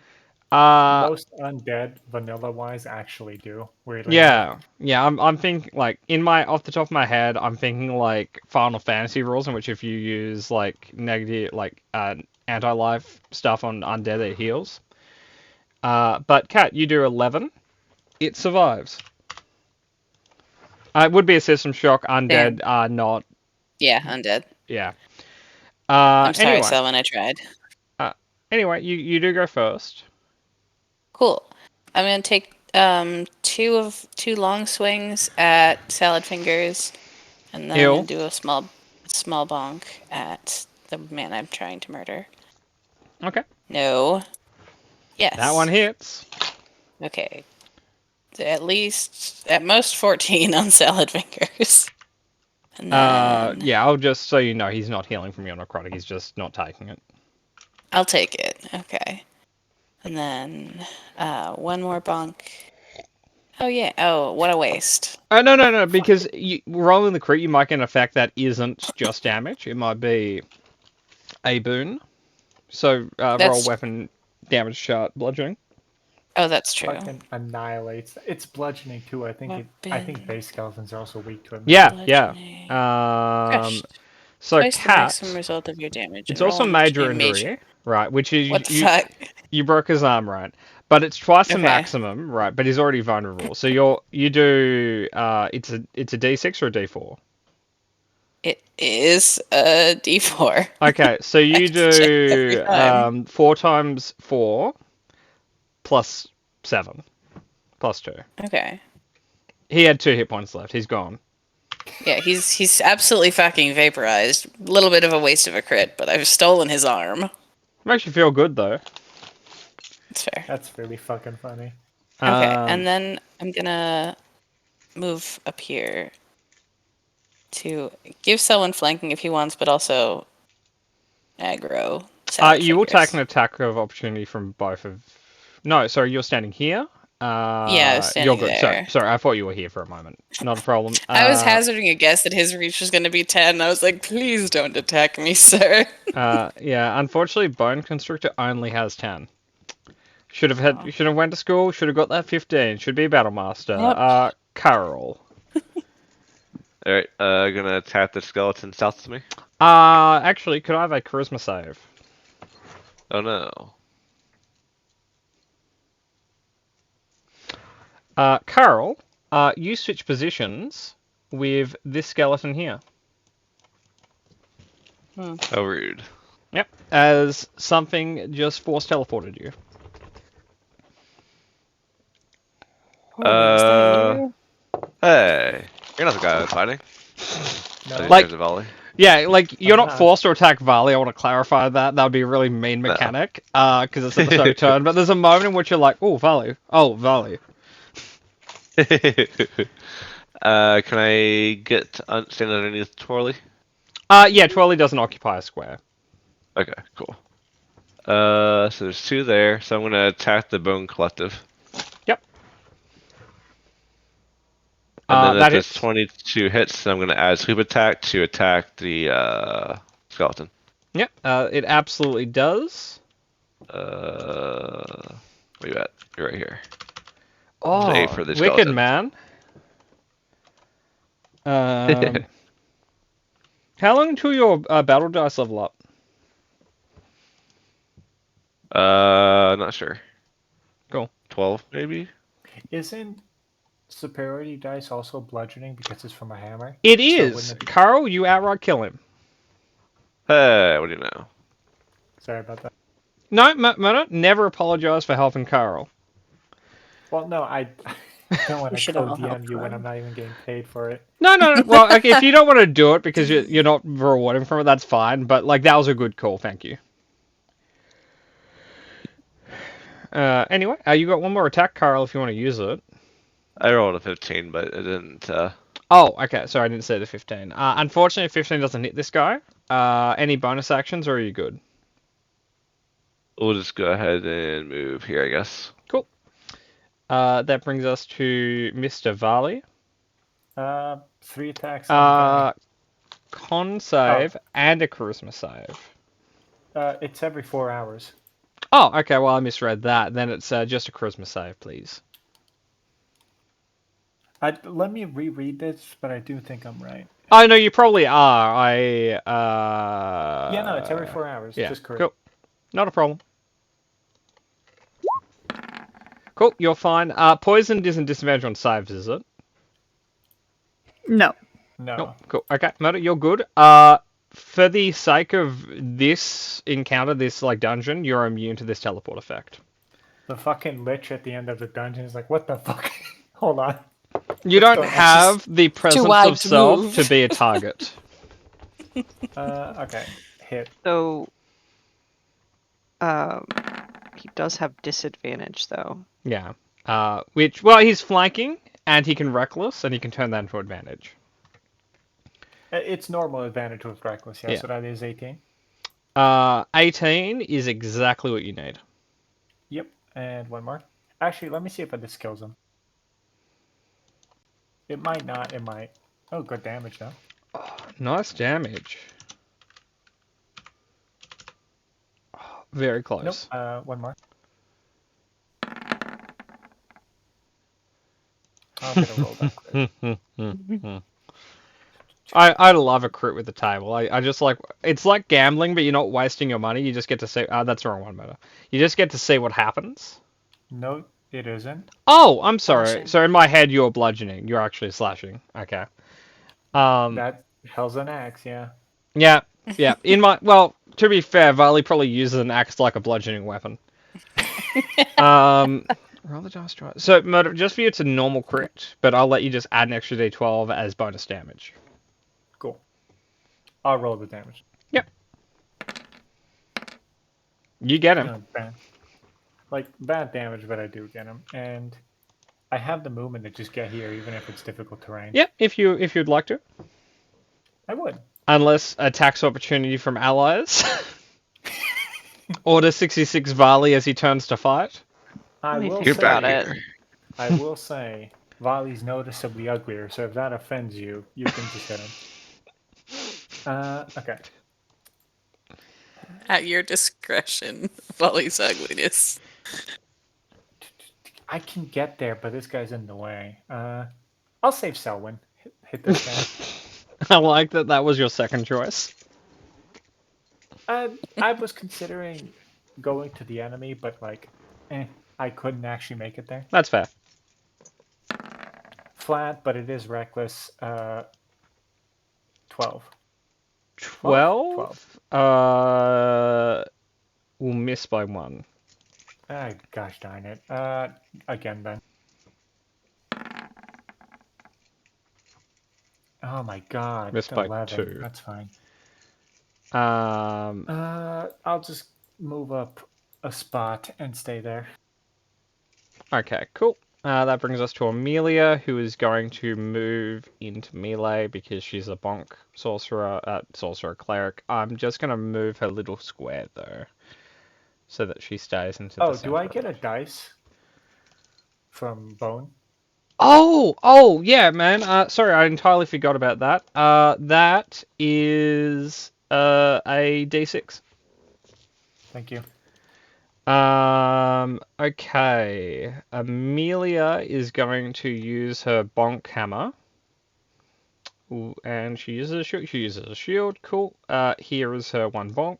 Most undead, vanilla-wise, actually do. Weirdly enough. Yeah. I'm thinking like off the top of my head, I'm thinking like Final Fantasy rules in which if you use like negative anti-life stuff on undead, it heals. But Cat, you do 11. It survives. It would be a system shock. Undead are not. Yeah, undead. Yeah. I'm sorry, Anyway, Selwyn, I tried. anyway, you do go first. Cool. I'm gonna take two long swings at Salad Fingers, and then I'm Ew. gonna do a small bonk at the man I'm trying to murder. Okay. No. Yes. That one hits. Okay. At most 14 on Salad Fingers. And then Yeah, I'll just so you know, he's not healing from your necrotic. He's just not taking it. I'll take it. Okay. And then one more bonk. Oh yeah. Oh, what a waste. No, because rolling the crit, you might get an effect that isn't just damage. It might be a boon. So roll That's- weapon damage shot bludgeoning. Oh, that's true. Fucking annihilates. It's bludgeoning too. I think Weapon. base skeletons are also weak to it. Yeah. Bludgeoning. So Twice the cat. maximum result of your damage. It's and also roll major a injury, right? Which is What the fuck? you broke his arm, right? But it's twice the Okay. maximum, right? But he's already vulnerable. So you do it's a D6 or a D4. It is a D4. Okay, so you I have to check every do time. 4 times 4 plus 7 plus 2. Okay. He had 2 hit points left. He's gone. Yeah, he's absolutely fucking vaporized. A little bit of a waste of a crit, but I've stolen his arm. Makes you feel good though. It's fair. That's really fucking funny. Okay, Um, and then I'm gonna move up here to give someone flanking if he wants, but also aggro. Salad you will Fingers. take an attack of opportunity from both of. No, sorry, you're standing here. Yeah, I was standing you're good. there. Sorry, I thought you were here for a moment. Not a problem. I was hazarding a guess that his reach was going to be 10. I was like, please don't attack me, sir. Yeah, unfortunately, Bone Constrictor only has 10. Should have went to school. Should have got that 15. Should be a battle master. Yep. Carol. Alright, gonna attack the skeleton south of me. Actually, could I have a charisma save? Oh no. Carl, you switch positions with this skeleton here. How rude. Yep, as something just force teleported you. Holy, is that you? Hey, you're not the guy I was fighting. No. Like- There's a volley. Yeah, like you're not not. forced to attack Vali. I want to clarify that. That would be a really mean No. mechanic, because it's at the start of turn. But there's a moment in which you're like, "Oh, Vali. Oh, Vali." Can I stand underneath Twirly? Yeah, Twirly doesn't occupy a square. Okay, cool. So there's 2 there, so I'm gonna attack the Bone Collective. Yep. And then That if it's hits. 22 hits, then I'm gonna add Sweep Attack to attack the skeleton. Yep, it absolutely does. Where you at? You're right here. Oh, A for the wicked skeleton. man. How long until your battle dice level up? Not sure. Cool. 12 maybe? Isn't superiority dice also bludgeoning because it's from a hammer? It So is. wouldn't it be- Carl, you outright kill him. Hey, what do you know? Sorry about that. No, Mona, never apologize for helping Carl. Well, no, I don't want We to should all co-DM help you when Ryan. I'm not even getting paid for it. No. Well, okay, if you don't want to do it because you're not rewarding from it, that's fine. But like that was a good call. Thank you. Anyway, you got one more attack, Carl, if you want to use it. I rolled a 15, but it didn't. Oh, okay. Sorry, I didn't say the 15. Unfortunately, 15 doesn't hit this guy. Any bonus actions, or are you good? We'll just go ahead and move here, I guess. Cool. That brings us to Mr. Vali. 3 attacks. On Con save and a charisma save. it's every 4 hours. Oh, okay. Well, I misread that. Then it's just a charisma save, please. Let me reread this, but I do think I'm right. Oh no, you probably are. Yeah, no, it's every 4 hours. Yeah, Just correct. cool. Not a problem. Cool, you're fine. Poisoned isn't disadvantage on saves, is it? No. No. Nope. Cool. Okay, Murder, you're good. For the sake of this encounter, this like dungeon, you're immune to this teleport effect. The fucking lich at the end of the dungeon is like, what the fuck? Hold on. You don't going on? have the presence wide of to self move. to be a target. Okay. Hit. So, he does have disadvantage though. Yeah. Which, well, he's flanking, and he can reckless, and he can turn that into advantage. It's normal advantage with reckless, yeah, Yeah. so that is 18. 18 is exactly what you need. Yep, and one more. Actually, let me see if this kills him. It might not, it might. Oh, good damage though. Nice damage. Oh, very close. Nope, one more. I'll get a roll that quick. I love a crit with the table. I just like it's like gambling, but you're not wasting your money. You just get to see. That's the wrong one, Meta. You just get to see what happens. No, it isn't. Oh, I'm sorry. Slashing. So in my head, you're bludgeoning. You're actually slashing. Okay. That hell's an axe, yeah. Yeah. In my to be fair, Vali probably uses an axe like a bludgeoning weapon. Roll the dice try. So, Murder, just for you, it's a normal crit, but I'll let you just add an extra d12 as bonus damage. Cool. I'll roll the damage. Yep. You get him. No, bad. Like, bad damage, but I do get him. And I have the movement to just get here, even if it's difficult terrain. Yep, if you'd like to. I would. Unless attacks opportunity from allies. Order 66 Vali as he turns to fight. I me will think You're say, about back it. here. I will say, Vali's noticeably uglier, so if that offends you, you can just hit him. Okay. At your discretion, Volley's ugliness. I can get there, but this guy's in the way. I'll save Selwyn. Hit this guy. I like that that was your second choice. I was considering going to the enemy, but like, I couldn't actually make it there. That's fair. Flat, but it is reckless. 12. 12? We'll miss by 1. Ah, gosh darn it. Again then. Oh my god. Missed by 11. 2. That's fine. Um, I'll just move up a spot and stay there. okay, cool. That brings us to Amelia, who is going to move into melee because she's a bonk sorcerer cleric. I'm just going to move her little square, though, so that she stays into the Oh, center do I of get a it. dice from Bone? Oh, yeah, man. Sorry, I entirely forgot about that. That is a D6. Thank you. Okay. Amelia is going to use her bonk hammer. Ooh, and she uses a shield. She uses a shield. Cool. Here is her 1 bonk.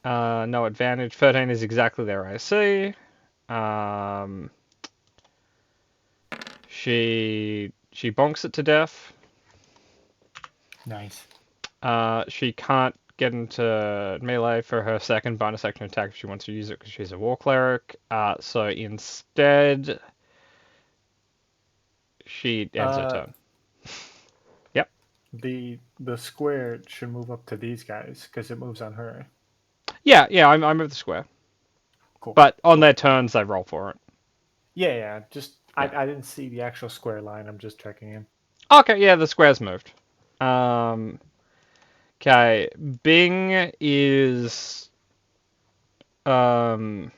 No advantage. 13 is exactly their AC. She bonks it to death. Nice. She can't get into melee for her second bonus action attack if she wants to use it because she's a war cleric. So instead, she ends her turn. The square should move up to these guys because it moves on her. Yeah, I'm with the square. Cool. But on their turns, they roll for it. Yeah. Just I didn't see the actual square line. I'm just checking in. Okay, yeah, the square's moved. Okay, Bing is not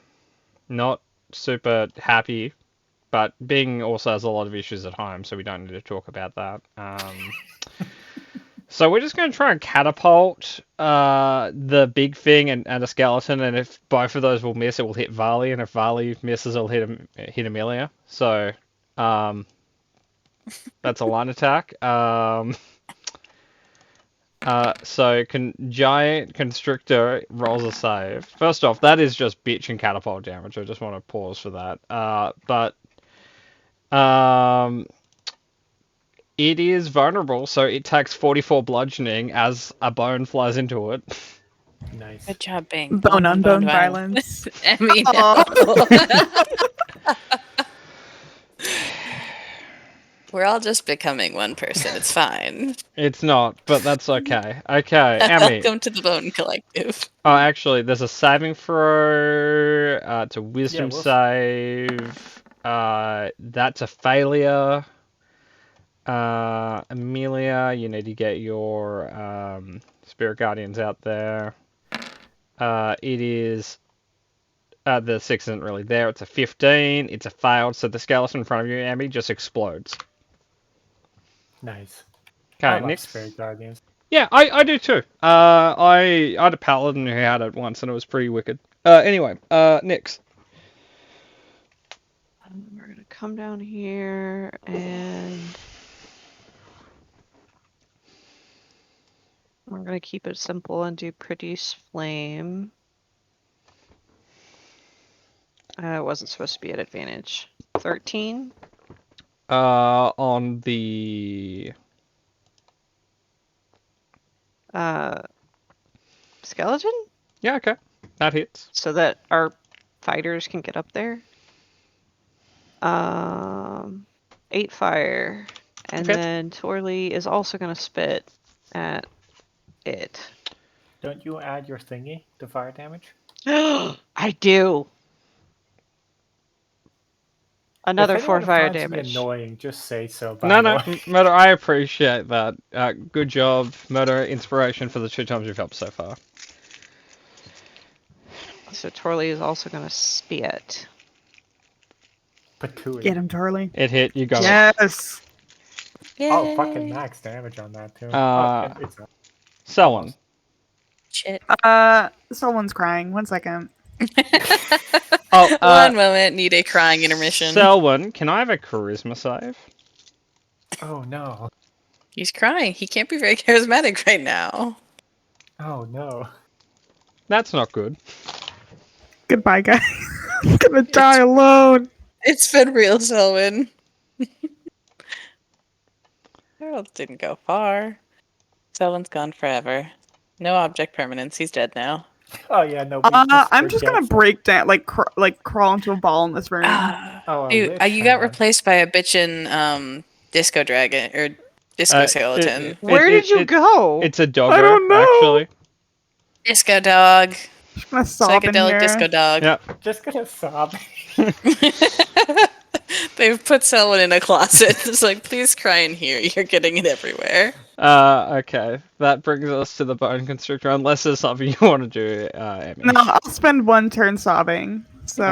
super happy, but Bing also has a lot of issues at home, so we don't need to talk about that. So we're just going to try and catapult the big thing and a skeleton, and if both of those will miss, it will hit Varley, and if Varley misses, it'll hit Amelia. So that's a line attack. So Giant Constrictor rolls a save. First off, that is just bitch and catapult damage. I just want to pause for that. But it is vulnerable, so it takes 44 bludgeoning as a bone flies into it. Nice. Good job, Bing. Bone on bone violence. I mean, we're all just becoming one person. It's fine. It's not, but that's okay. Okay, Emmy. Welcome to the Bone Collective. Oh, actually, there's a saving throw. It's a wisdom we'll- save. That's a failure. Amelia, you need to get your spirit guardians out there. It is the 6 isn't really there. It's a 15. It's a failed, so the skeleton in front of you, Emmy, just explodes. Nice. Okay, I like next. Spirit Guardians. Yeah, I do too. I had a paladin who had it once, and it was pretty wicked. Anyway, Nyx. We're gonna come down here and we're gonna keep it simple and do produce flame. It wasn't supposed to be at advantage. 13. On the Skeleton? yeah, okay, that hits. So that our fighters can get up there. 8 fire. And Okay. then Torley is also gonna spit at it. Don't you add your thingy to fire damage? I do. Another If 4 anyone fire finds me damage. annoying, just say so. No, by the way. Murder, I appreciate that. Good job, Murder. Inspiration for the 2 times you've helped so far. So Torley is also gonna spit. Patooey. Get him, Charlie. It hit. You got it. Yes. Oh, fucking max damage on that too. It's a, Selwyn. Shit. Someone's crying. 1 second. Oh, One moment. Need a crying intermission. Selwyn, can I have a charisma save? oh no. He's crying. He can't be very charismatic right now. Oh no. That's not good. Goodbye, guys. I'm gonna die alone. It's been real, Selwyn. Harold didn't go far. Selwyn's gone forever. No object permanence. He's dead now. Oh yeah, no. I'm just gonna break down, like crawl into a ball in this room. Oh, a Dude, lich, you got hang on. replaced by a bitchin' disco dragon or disco skeleton. Where did you go? It's a doggo, I don't know. actually. Disco dog. Just gonna sob in Psychedelic here. disco dog. Yep. Just gonna sob. They've put Selwyn in a closet. It's like, please cry in here. You're getting it everywhere. Okay. That brings us to the bone constrictor, unless there's something you want to do, Emmy. No, I'll spend one turn sobbing. So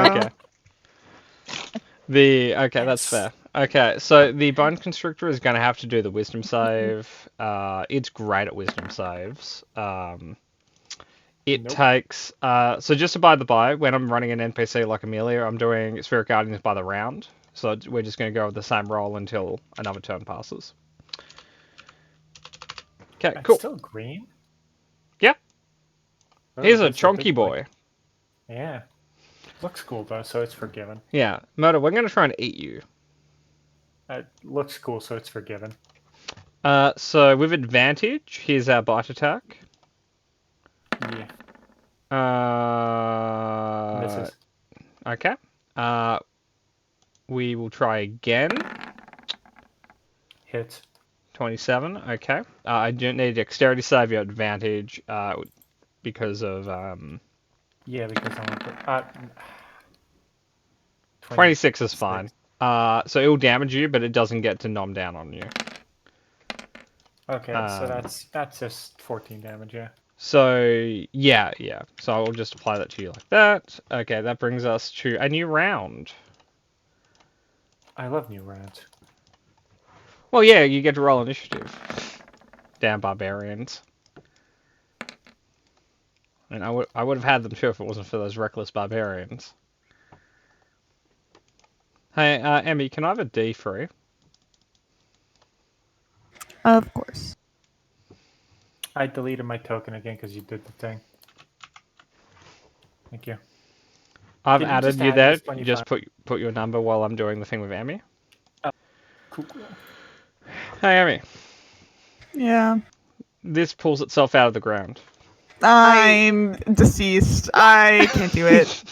Okay. That's fair. Okay, so the bone constrictor is going to have to do the wisdom save. It's great at wisdom saves. It Nope. takes so just by the by, when I'm running an NPC like Amelia, I'm doing Spirit Guardians by the round. So we're just going to go with the same roll until another turn passes. Okay, It's cool. still green. Yeah. Oh, He's a that's chunky big boy. Yeah. Looks cool though, so it's forgiven. Yeah, Murder, we're going to try and eat you. Looks cool, so it's forgiven. So with advantage, here's our bite attack. Yeah. Misses. Okay. We will try again. Hits. 27. Okay. I do need dexterity save your advantage. Because of Yeah, because I'm 26 is fine. So it will damage you, but it doesn't get to nom down on you. Okay, so that's just 14 damage, yeah. So yeah. So I will just apply that to you like that. Okay, that brings us to a new round. I love new rounds. Well, yeah, you get to roll initiative. Damn barbarians. And I would have had them too if it wasn't for those reckless barbarians. Hey, Emmy, can I have a D3? of course. I deleted my token again because you did the thing. Thank you. I've Did you added just you add there. this when You you just put your number while I'm doing the thing with Emmy. Cool. Hey, Emmy. Yeah. This pulls itself out of the ground. I'm deceased. I can't do it.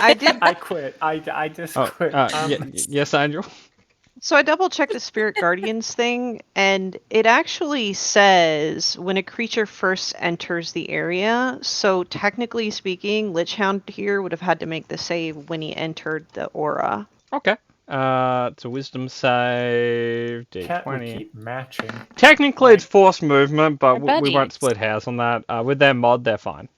I did. I quit. I just Oh, quit. yes, Angel. So I double checked the Spirit Guardians thing, and it actually says when a creature first enters the area. So technically speaking, Lich Hound here would have had to make the save when he entered the aura. Okay. It's a wisdom save. Cat would D20. keep matching. Technically, it's forced movement, but They're we won't buddies. split hairs on that. With their mod, they're fine.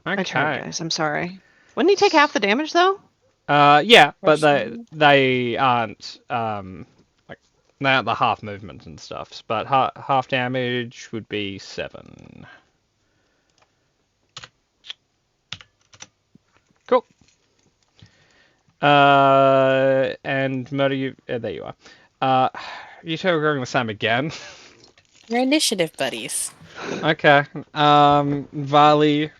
I tried, Okay. guys. I'm sorry. Wouldn't he take half the damage though? Yeah, but Question. they aren't like they aren't the half movement and stuff. But half damage would be 7. Cool. And Murder, you there you are. You two are going the same again. We're initiative buddies. Okay. Vali.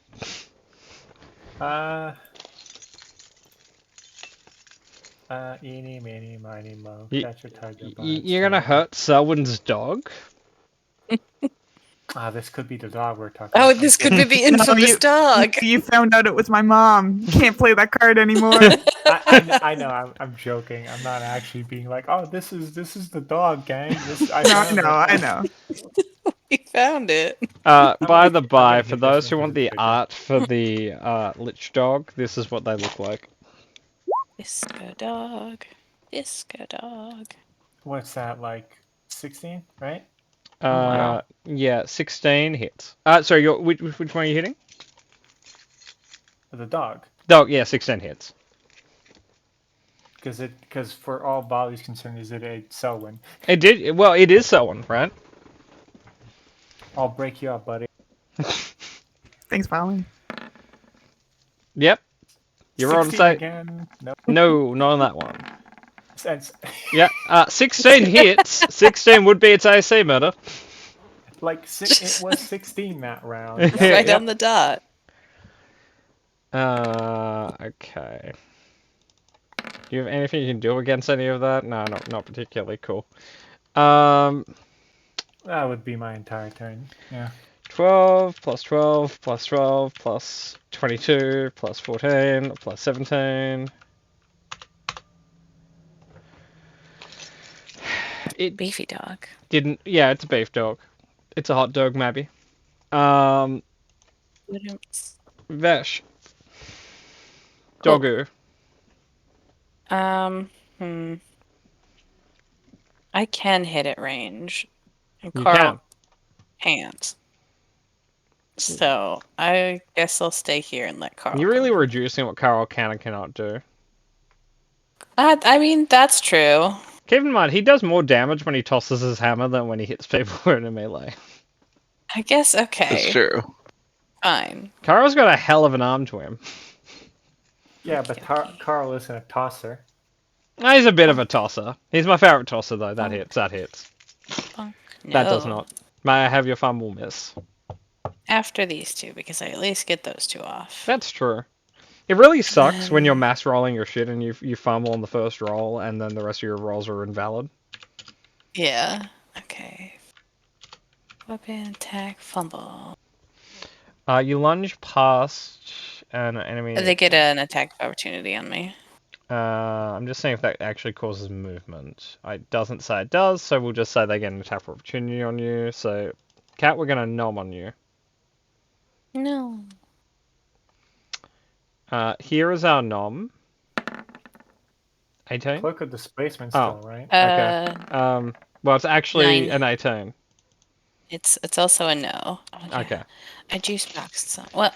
Eeny, meeny, miny, mo. Y- Catch a tiger by its You're gonna tail. hurt Selwyn's dog. This could be the dog we're talking Oh, about. this could be the infamous dog. You found out it was my mom. You can't play that card anymore. I know. I'm joking. I'm not actually being like, oh, this is the dog, gang. I know. We found it. By the by, gonna for give this those who one want to the the big art for the lich dog, this is what they look like. Disco dog. Disco dog. What's that, like 16, right? wow. Yeah, 16 hits. Sorry, which one are you hitting? The dog. Dog, yeah, 16 hits. Because for all Bali's concerned, is it a Selwyn? It did. Well, it is Selwyn, right? I'll break you up, buddy. Thanks, Valen. Yep. You're on 16 site. again. No. No, not on that one. Since Yeah, 16 hits. 16 would be its AC, Murder. like it was 16 that round. Yeah. Right on the dot. Okay. Do you have anything you can do against any of that? No, not particularly. Cool. That would be my entire turn. Yeah. 12 plus 12 plus 12 plus 22 plus 14 plus 17. It Beefy dog. didn't. Yeah, it's a beef dog. It's a hot dog, maybe. Vesh. Dogu. I can hit at range. And You Carl can't. So I guess I'll stay here and let Carl. You're really go. reducing what Carl can and cannot do. I mean, that's true. Keep in mind, he does more damage when he tosses his hammer than when he hits people who are in a melee. I guess okay. That's true. Fine. Carl's got a hell of an arm to him. Yeah, but Carl isn't a tosser. No, he's a bit of a tosser. He's my favorite tosser, though. That hits. That hits. No. That does not. May I have your fumble miss? After these two, because I at least get those two off. That's true. It really sucks when you're mass rolling your shit and you fumble on the first roll and then the rest of your rolls are invalid. Yeah. Okay. Weapon, attack, fumble. You lunge past an enemy. They get an attack of opportunity on me. I'm just saying if that actually causes movement. It doesn't say it does, so we'll just say they get an attack of opportunity on you. So, Cat, we're gonna nom on you. No. Here is our nom. 18? Cloak of Displacement Oh. still, right? Okay. Well, it's actually 9. an 18. It's also a no. Oh, yeah. Okay. A juice box. So, well,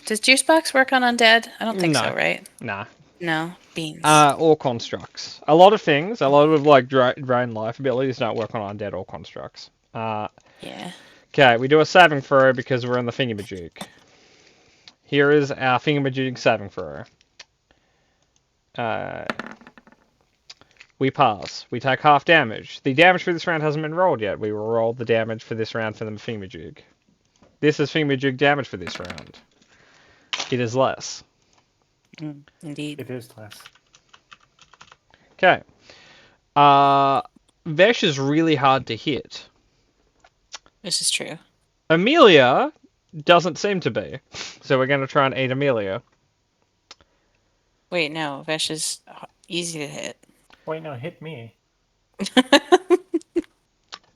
does juice box work on undead? I don't think No. so, right? Nah. No. Beans. Or constructs. A lot of things, a lot of like drain life abilities don't work on undead or constructs. Yeah. Okay, we do a saving throw because we're in the thingamajig. Here is our thingamajig saving throw. We pass. We take half damage. The damage for this round hasn't been rolled yet. We will roll the damage for this round for the thingamajig. This is thingamajig damage for this round. It is less. Indeed. It is less. Okay. Vesh is really hard to hit. This is true. Amelia doesn't seem to be. So we're going to try and eat Amelia. Wait, no. Vesh is easy to hit. Wait, no, hit me.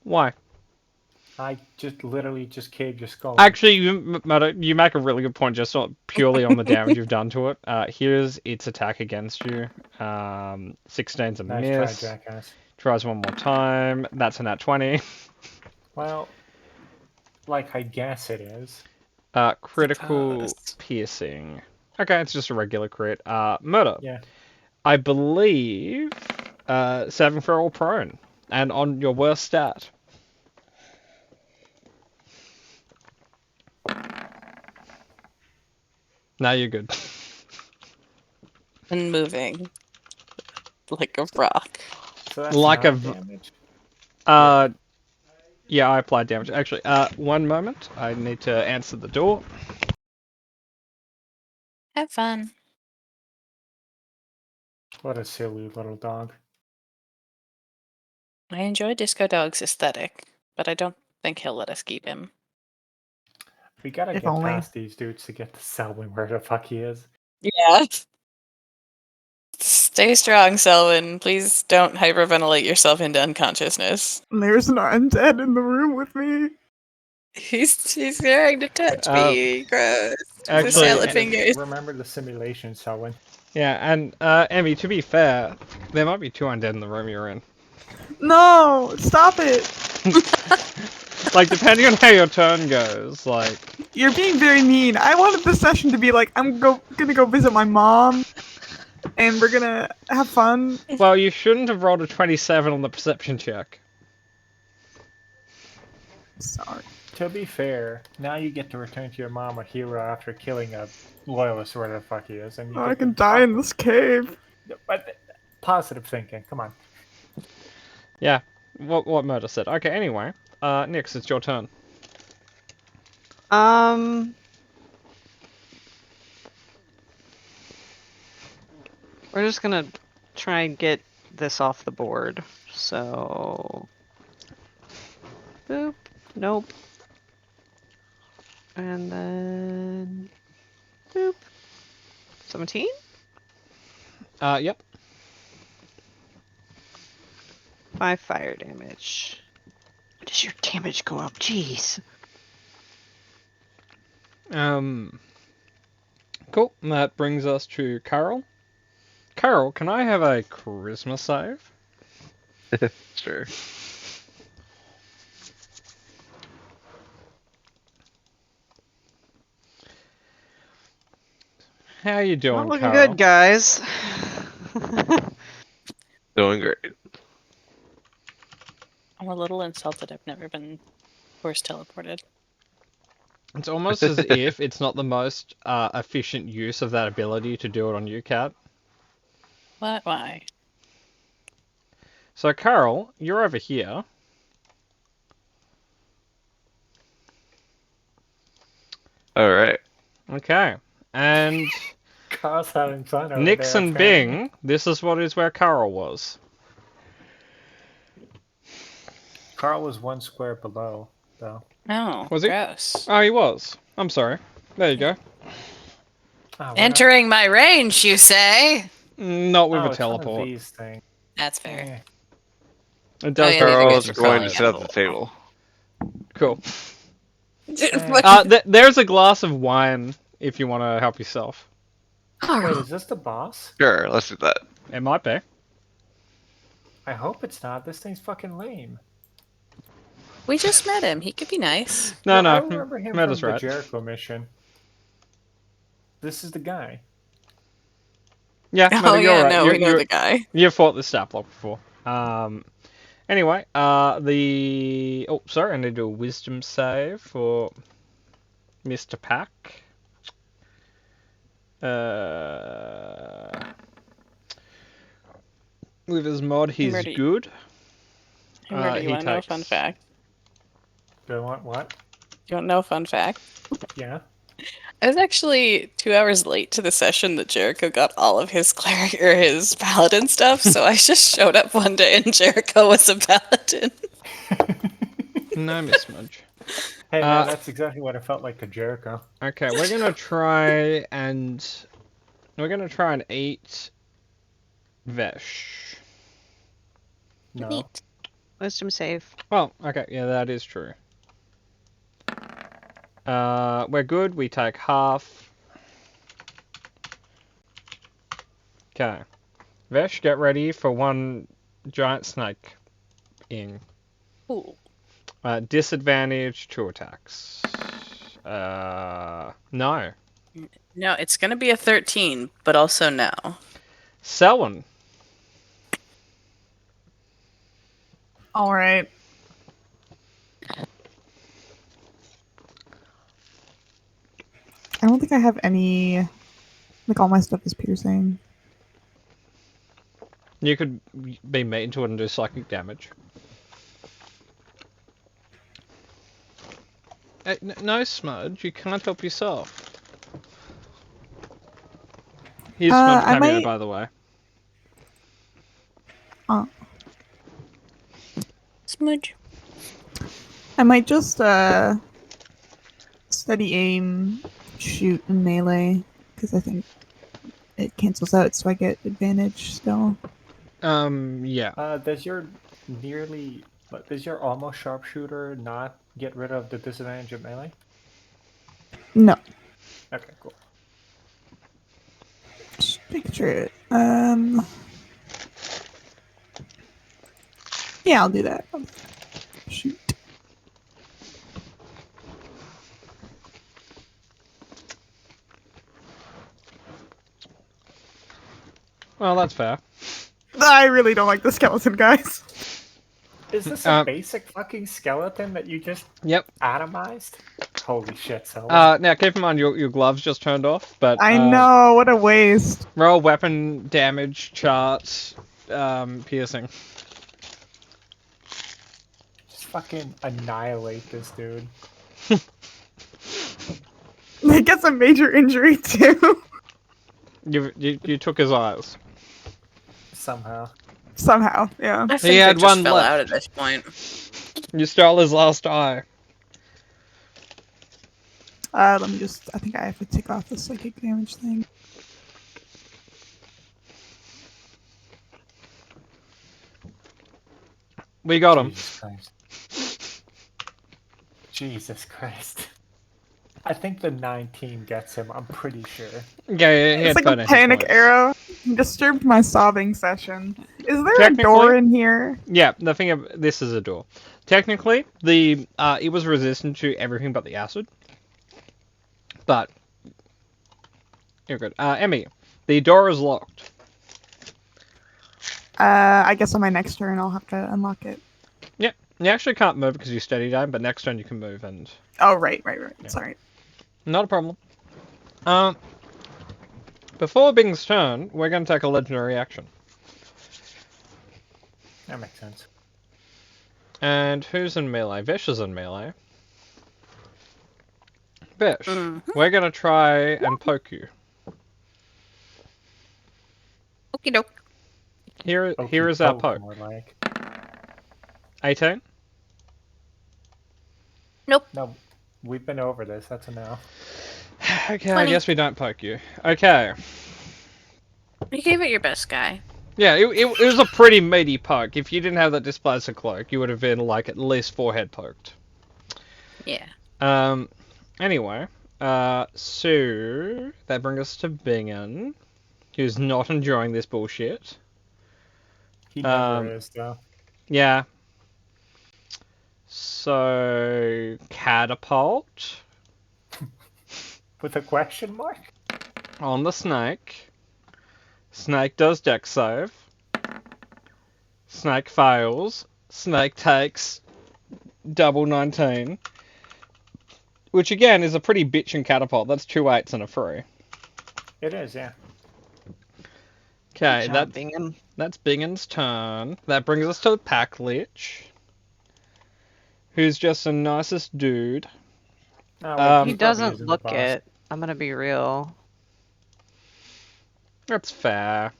Why? I just literally just caved your skull. Actually, you make a really good point, just not purely on the damage you've done to it. Here's its attack against you. 16's a Nice miss. try, jackass. Tries one more time. That's a nat 20. Well, like I guess it is. Critical Suppose. piercing. Okay, it's just a regular crit. Murder. Yeah. I believe 7 for all prone. And on your worst stat. Now you're good. And moving. Like a rock. So that's Like a 9 v- damage. Yeah, I applied damage. Actually, one moment. I need to answer the door. Have fun. What a silly little dog. I enjoy Disco Dog's aesthetic, but I don't think he'll let us keep him. We gotta If get only. past these dudes to get to Selwyn where the fuck he is. Yeah. Stay strong, Selwyn. Please don't hyperventilate yourself into unconsciousness. There's an undead in the room with me. He's trying to touch me. Gross. With actually- salad fingers. Remember the simulation, Selwyn. Yeah, and Emmy, to be fair, there might be 2 undead in the room you're in. No, stop it. Like, depending on how your turn goes, like... You're being very mean. I wanted this session to be like, I'm gonna go visit my mom, and we're gonna have fun. Well, you shouldn't have rolled a 27 on the perception check. Sorry. To be fair, now you get to return to your mom a hero after killing a loyalist or whatever the fuck he is. And you I get can to die talk- in this cave. But positive thinking. Come on. Yeah. What Murder said. Okay. Anyway, Nix, it's your turn. We're just gonna try and get this off the board. So, boop, nope, and then boop. 17. Yep. 5 fire damage. Does your damage go up? Jeez. Cool. And that brings us to Carol. Carol, can I have a charisma save? Sure. How you doing, Not looking Carol? good, guys. Doing great. I'm a little insulted. I've never been force teleported. It's almost as if it's not the most efficient use of that ability to do it on you, Cat. What? Why? So, Carol, you're over here. All right. Okay. And Carl's having fun over Nix there, and apparently. Bing, this is where Carol was. Carl was one square below, though. Oh, Was he? gross. Oh, he was. I'm sorry. There you go. Oh, Entering my range, you say? Not with a it's one of teleport. these things. That's fair. It does yeah, go they with think Carl's it's the going to size. sit at the table. Cool. Eh. There's a glass of wine if you want to help yourself. Wait, is this the boss? Sure, let's do that. It might be. I hope it's not. This thing's fucking lame. We just met him. He could be nice. No, I no. remember him Matt from is the right. Jericho mission. This is the guy. Yeah, Oh, no, you're yeah, right. no, we know the guy. You've fought the stat block before. Anyway, oh, sorry, I need to do a wisdom save for Mr. Pack. With his mod, he's Murdy. good. Murder, you he want to know a takes- fun fact? Do I want what? You want to know a fun fact? Yeah. I was actually 2 hours late to the session that Jericho got all of his cleric or his paladin stuff, so I just showed up one day and Jericho was a paladin. No, Miss Mudge. Hey man, that's exactly what I felt like to Jericho. Okay, we're gonna try and eat Vesh. No. Neat. Wisdom save. Oh, okay, yeah, that is true. We're good. We take half. Okay. Vesh, get ready for one giant snake. Cool. Disadvantage 2 attacks. No. No, it's going to be a 13, but also no. Selwyn. All right. I don't think I have any. Like all my stuff is piercing. You could be made into it and do psychic damage. No, Smudge, you can't help yourself. Here's Smudge I cameo, might- by the way. Smudge. I might just steady aim, shoot, and melee because I think it cancels out, so I get advantage still. Yeah. Does your almost sharpshooter not get rid of the disadvantage of melee? No, Okay, cool. just picture it. Yeah, I'll do that. Shoot. Well, that's fair. I really don't like the skeleton, guys. Is this a basic fucking skeleton that you just Yep. atomized? Holy shit, so Now keep in mind your gloves just turned off, but I know, what a waste. roll weapon damage charts piercing. Just fucking annihilate this dude. He gets a major injury too. You took his eyes. Somehow. Somehow, yeah. I think they had just one fell left. out at this point. You stole his last eye. Let me just. I think I have to take off the psychic damage thing. We got him. Jesus Christ. Jesus Christ. I think the 19 gets him, I'm pretty sure. Yeah, he It's had like plenty a of panic points. arrow. You disturbed my sobbing session. Is there a Technically- door in here? Yeah, the thing of this is a door. Technically, the it was resistant to everything but the acid. But you're good. Emmy, the door is locked. I guess on my next turn I'll have to unlock it. Yeah, you actually can't move because you steady down, but next turn you can move and Oh, right. Sorry. not a problem. Before Bing's turn, we're going to take a legendary action. That makes sense. And who's in melee? Vish is in melee. Vish, Mhm. we're going to try and poke you. Okie doke. Here Okey is our poke, poke. more like. 18? No, we've been over this. That's a no. Okay, I 20. guess we don't poke you. Okay. You gave it your best, guy. Yeah, it was a pretty meaty poke. If you didn't have that Displacer Cloak, you would have been like at least forehead poked. Yeah. Anyway, so that brings us to Bingen, who's not enjoying this bullshit. He never Um, is, though. Yeah. So, Catapult With a question mark? on the snake. Snake does dex save. Snake fails. Snake takes double 19. Which again is a pretty bitchin' catapult. That's 2 8s and a 3. It is, yeah. Okay, Good job, Bingham. that's Bingen's turn. That brings us to the Pack Lich, who's just the nicest dude. Oh, Um, well, He he's probably doesn't using the look boss. it. I'm gonna be real. That's fair.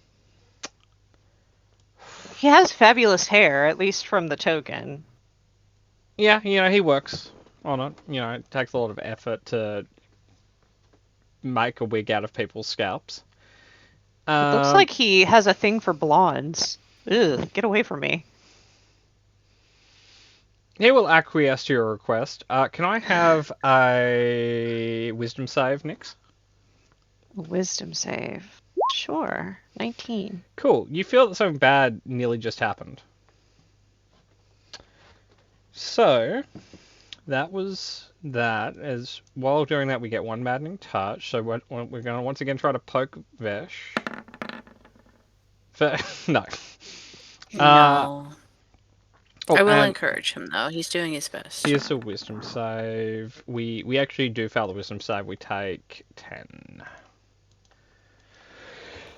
He has fabulous hair, at least from the token. Yeah, he works on it. It takes a lot of effort to make a wig out of people's scalps. It looks like he has a thing for blondes. Ugh, get away from me. He will acquiesce to your request. Can I have a wisdom save, Nix? Wisdom save. Sure. 19. Cool. You feel that something bad nearly just happened. So, that was that. As while doing that, we get one maddening touch. So we're going to once again try to poke Vish. No. No. Oh, I will and encourage him, though. He's doing his best. here's a wisdom save. We actually do fail the wisdom save. We take 10.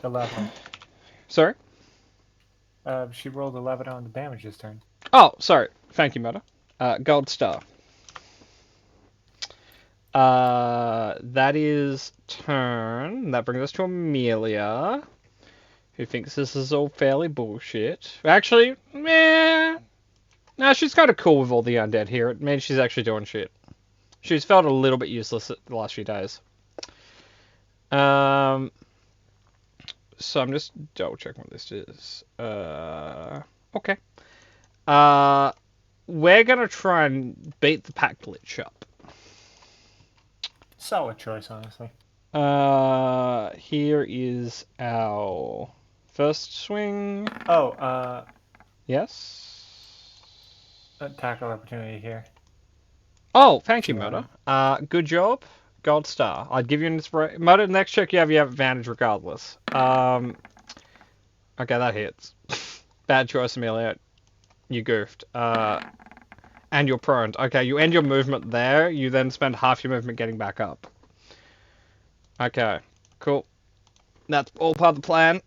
11. Sorry? She rolled 11 on the damage this turn. Oh, sorry. Thank you, Meta. Gold star. That is turn. That brings us to Amelia, who thinks this is all fairly bullshit. Actually, meh. No, she's kind of cool with all the undead here. It means she's actually doing shit. She's felt a little bit useless the last few days. So I'm just double checking what this is. Okay. We're gonna try and beat the Pack Lich up. Solid choice, honestly. Here is our first swing. Oh, Yes. tackle opportunity here. Oh, thank you, Sure. Moda. Good job. Gold star. I'd give you an inspiration. Moda, next check you have advantage regardless. Okay, that hits. Bad choice, Amelia. You goofed. And you're prone. Okay, you end your movement there. You then spend half your movement getting back up. Okay, cool. That's all part of the plan.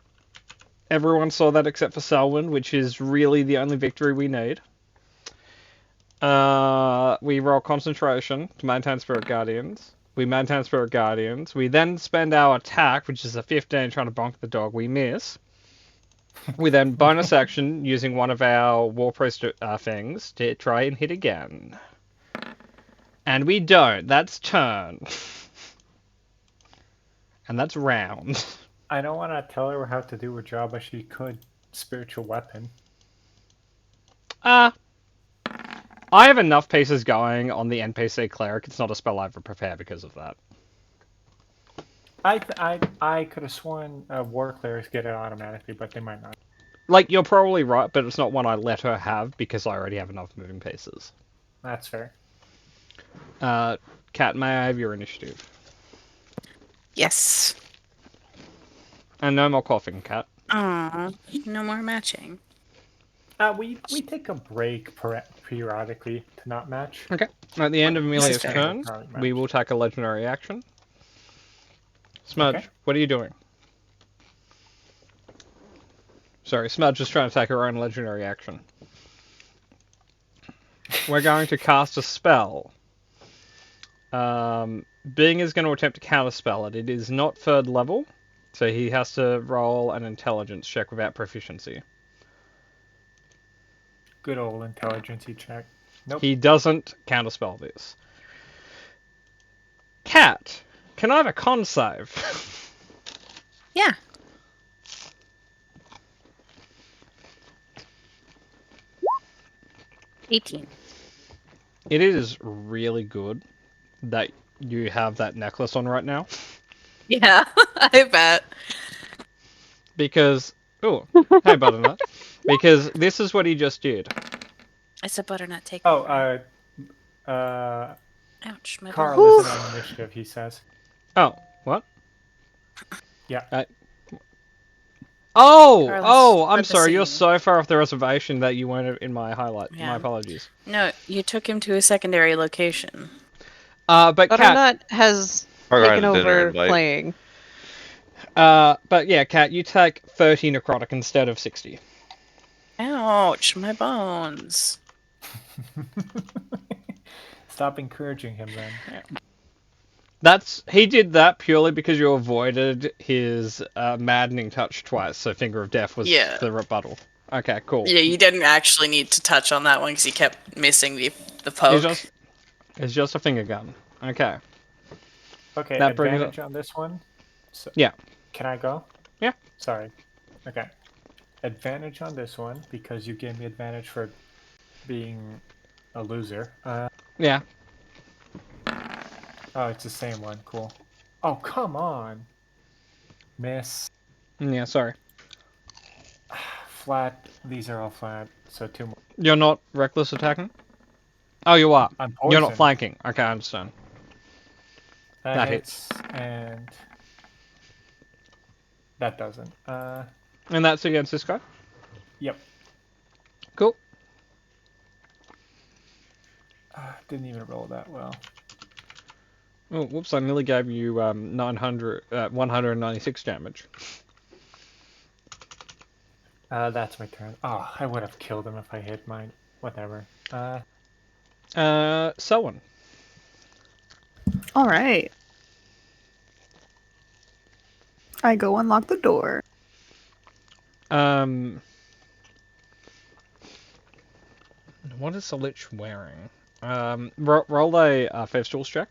Everyone saw that except for Selwyn, which is really the only victory we need. We roll concentration to maintain Spirit Guardians. We maintain Spirit Guardians. We then spend our attack, which is a 15, trying to bonk the dog. We miss. We then bonus action using one of our War Priest things to try and hit again. And we don't. That's turn. And that's round. I don't want to tell her how to do her job, but she could spiritual weapon. I have enough pieces going on the NPC cleric. It's not a spell I ever prepare because of that. I could have sworn war clerics get it automatically, but they might not. Like, you're probably right, but it's not one I let her have because I already have enough moving pieces. That's fair. Kat, may I have your initiative? Yes. And no more coughing, Kat. Aw, no more matching. We take a break periodically to not match. Okay. At the end of Amelia's fair. turn, we will take a legendary action. Smudge, Okay. what are you doing? Sorry, Smudge is trying to take her own legendary action. We're going to cast a spell. Bing is going to attempt to counterspell it. It is not third level, so he has to roll an intelligence check without proficiency. Good old intelligence check. Nope. He doesn't counterspell this. Cat, can I have a con save? Yeah. $18. It is really good that you have that necklace on right now. Yeah, I bet. Because, oh, hey Butternut. Because this is what he just did. I said butternut take. Oh, Ouch, my Carl balls. isn't on initiative, he says. Oh, what? Yeah. Oh, Carlos I'm sorry. You're purposing. so far off the reservation that you weren't in my highlight. Yeah. My apologies. No, you took him to a secondary location. But Cat, Butternut has Or taken on a dinner over invite. playing. but yeah, Cat, you take 30 necrotic instead of 60. Ouch, my bones. Stop encouraging him then. He did that purely because you avoided his maddening touch twice, so Finger of Death was Yeah. the rebuttal. Okay, cool. Yeah, you didn't actually need to touch on that one because you kept missing the poke. It's just a finger gun. Okay. Okay, That brings advantage on this one. So, Yeah. Can I go? Yeah. Sorry. Okay. Advantage on this one because you gave me advantage for being a loser. Yeah. Oh, it's the same one. Cool. Oh, come on. Miss. Yeah, sorry. Flat. These are all flat. So 2 more. You're not reckless attacking? Oh, you are. I'm You're not poisoned. flanking. Okay, I understand. That That hits. And that doesn't. And that's against this guy? Yep. Cool. Didn't even roll that well. Oh, whoops, I nearly gave you 196 damage. That's my turn. Oh, I would have killed him if I hit mine. Whatever. Selwyn. All right. I go unlock the door. What is the Lich wearing? Roll a Festivals check.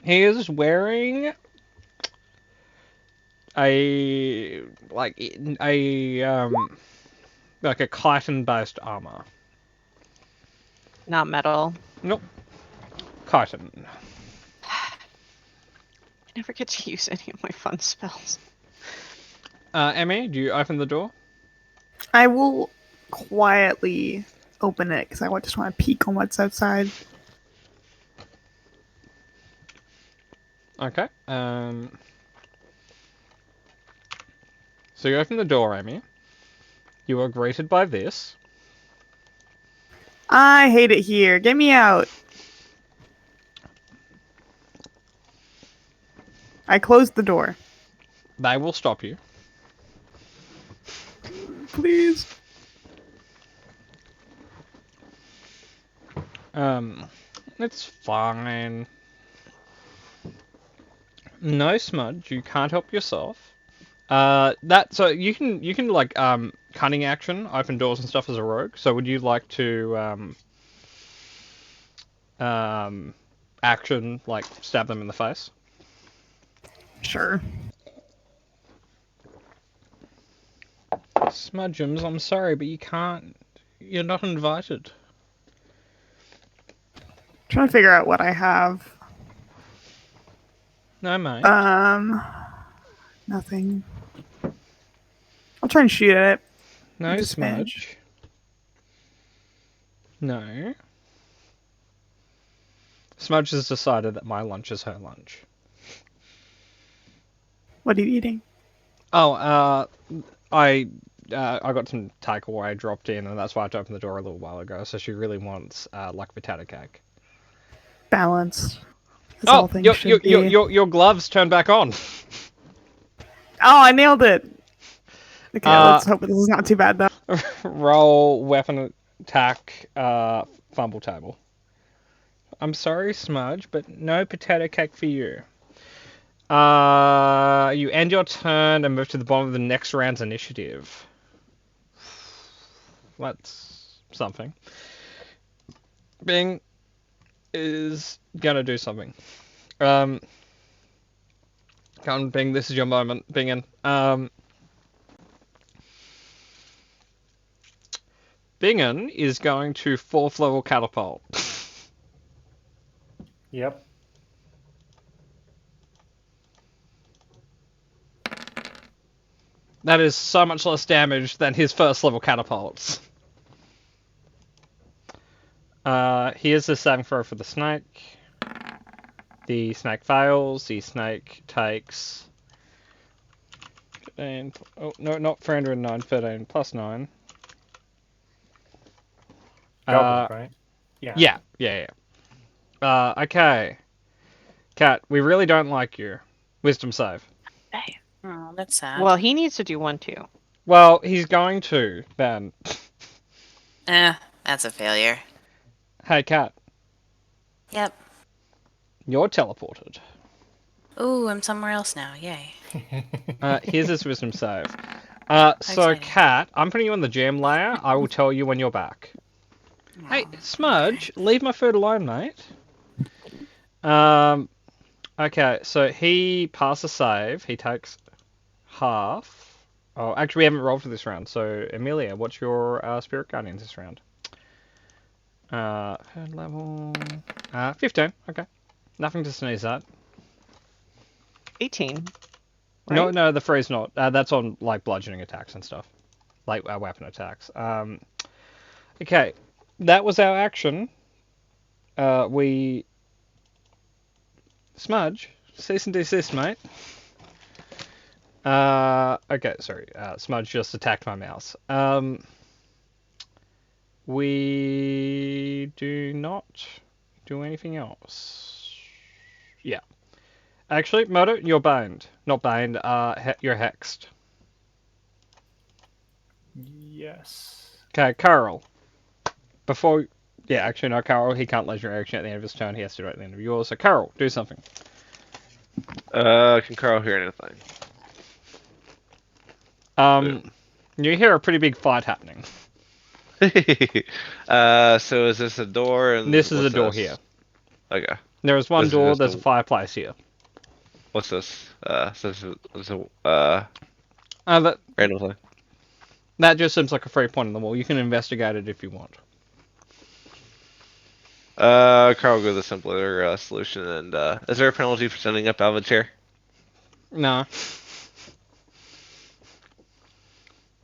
He is wearing a chitin-based armor. Not metal. Nope. Chitin. I never get to use any of my fun spells. Emmy, do you open the door? I will quietly open it because I just want to peek on what's outside. Okay. So you open the door, Amy. You are greeted by this. I hate it here. Get me out. I closed the door. They will stop you. Please. It's fine. No, Smudge, you can't help yourself. So you can like cunning action, open doors and stuff as a rogue. So would you like to action like stab them in the face? Sure. Smudgems, I'm sorry, but you can't. You're not invited. Trying to figure out what I have. No, mate. Nothing. I'll try and shoot at it. No, just Smudge. No. Smudge has decided that my lunch is her lunch. What are you eating? Oh, I got some takeaway dropped in, and that's why I had to open the door a little while ago. So she really wants like potato cake. Balanced. As all things should be. Your gloves turned back on. Oh, I nailed it. Okay, let's hope this is not too bad though. Roll weapon attack fumble table. I'm sorry, Smudge, but no potato cake for you. You end your turn and move to the bottom of the next round's initiative. That's something. Bing is gonna do something. Come on, Bing, this is your moment. Bingin. Bingen is going to 4th level catapult. Yep. That is so much less damage than his 1st level catapults. Here's the saving throw for the snake. The snake fails. The snake takes... 13, oh, no, not 309, 13 plus 9. Double, right? Yeah. Okay. Cat, we really don't like you. Wisdom save. Oh, that's sad. Well, he needs to do one too. Well, he's going to, then. That's a failure. Hey, Cat, Yep. you're teleported. Ooh, I'm somewhere else now. Yay. Here's his wisdom save. So, exciting. Cat, I'm putting you on the jam layer. I will tell you when you're back. Hey, Smudge, leave my food alone, mate. Okay, so he passes a save. He takes half. Oh, actually, we haven't rolled for this round. So, Amelia, what's your Spirit Guardian this round? Third level... 15. Okay. Nothing to sneeze at. 18. Right? No, the free's not. That's on, like, bludgeoning attacks and stuff. Like, weapon attacks. Okay. That was our action. Smudge, cease and desist, mate. Okay, sorry. Smudge just attacked my mouse. We do not do anything else. Yeah. Actually, Moto, you're boned. Not boned, you're hexed. Yes. Okay, Carl. Before... Yeah, actually, no, Carl, he can't leisure action at the end of his turn. He has to do it at the end of yours. So, Carl, do something. Can Carl hear anything? You hear a pretty big fight happening. So is this a door? And This is a what's door this? here. Okay. There is one This is door, just there's a- a fireplace here. What's this? So this is a That random thing. that just seems like a free point in the wall. You can investigate it if you want. Carl will go with the simpler solution. And is there a penalty for standing up out of a chair? No.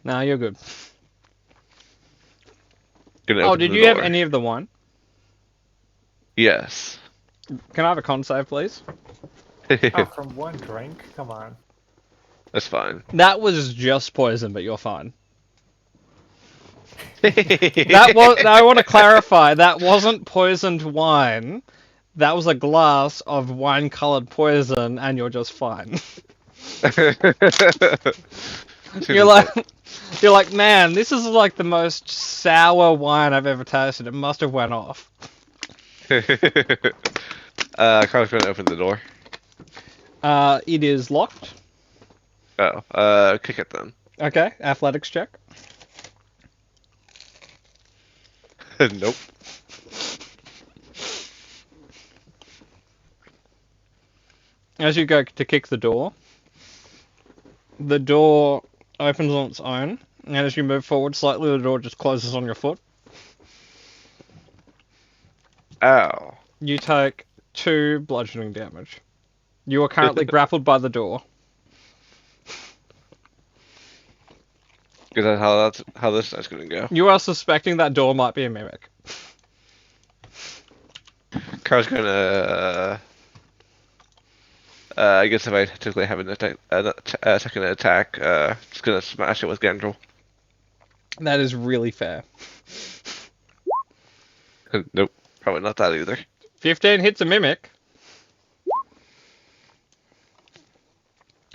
No, you're good. Gonna Oh, open did the you have door. any of the wine? Yes. Can I have a con save, please? Oh, from one drink? Come on. That's fine. That was just poison, but you're fine. That was. I want to clarify. That wasn't poisoned wine. That was a glass of wine-colored poison, and you're just fine. You're like, you're like, man, this is like the most sour wine I've ever tasted. It must have went off. Carl's gonna open the door. It is locked. Oh, kick it then. Okay, athletics check. Nope. As you go to kick the door opens on its own, and as you move forward slightly, the door just closes on your foot. Ow. You take 2 bludgeoning damage. You are currently grappled by the door. Is that how this night's gonna go? You are suspecting that door might be a mimic. Carl's gonna. I guess if I typically have an attack, second attack, just gonna smash it with Gandrel. That is really fair. Nope, probably not that either. 15 hits a mimic.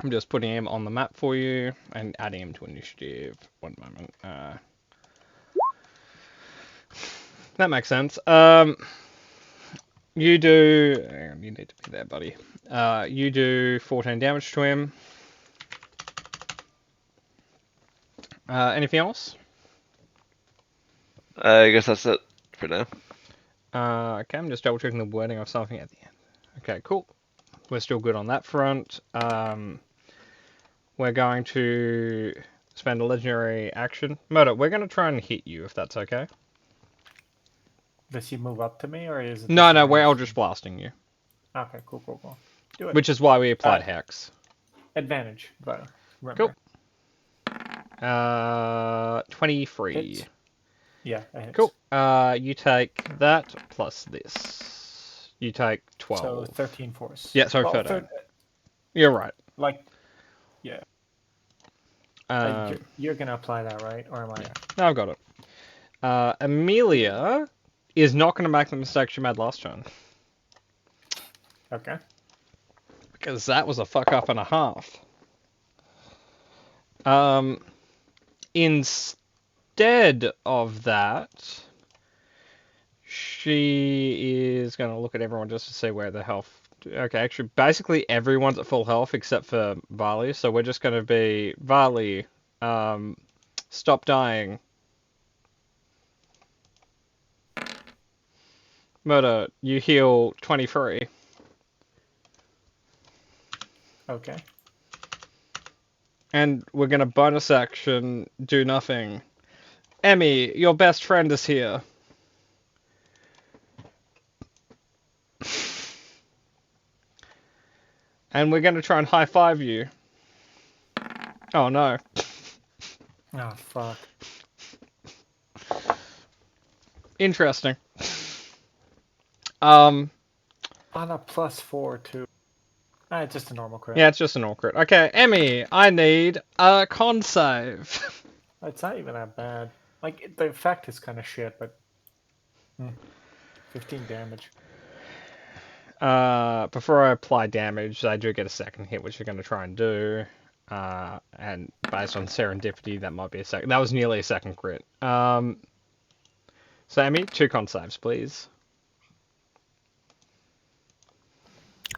I'm just putting him on the map for you and adding him to initiative. One moment. That makes sense. You do. Hang on, you need to be there, buddy. You do 14 damage to him. Anything else? I guess that's it for now. Okay, I'm just double checking the wording of something at the end. Okay, cool. We're still good on that front. We're going to spend a legendary action. Murder, we're going to try and hit you, if that's okay. Does he move up to me, or is it? No, we're Eldritch Blasting you. Okay, cool. Do it. Which is why we applied Hex. Advantage, but remember. Cool. 23. Hits. Yeah, that hits. Cool. You take that plus this. You take 12. So 13 force. Yeah, sorry, Well, 13. You're right. Like, yeah. You're gonna apply that, right? Or am I? Yeah. No, I've got it. Amelia is not going to make the mistake she made last turn. Okay. Because that was a fuck up and a half. Instead of that, she is going to look at everyone just to see where the health... Okay, actually, basically everyone's at full health except for Varley, so we're just going to be... Varley, stop dying. Murder, you heal 23. Okay. And we're going to bonus action, do nothing. Emmy, your best friend is here. And we're going to try and high five you. Oh no. Oh, fuck. Interesting. On a +4 too. It's just a normal crit. Yeah, it's just an all crit. Okay, Emmy, I need a con save. It's not even that bad. Like, the effect is kind of shit, but... 15 damage. Before I apply damage, I do get a second hit, which you're going to try and do. And based on serendipity, that might be a second. That was nearly a second crit. So, Emmy, 2 con saves, please.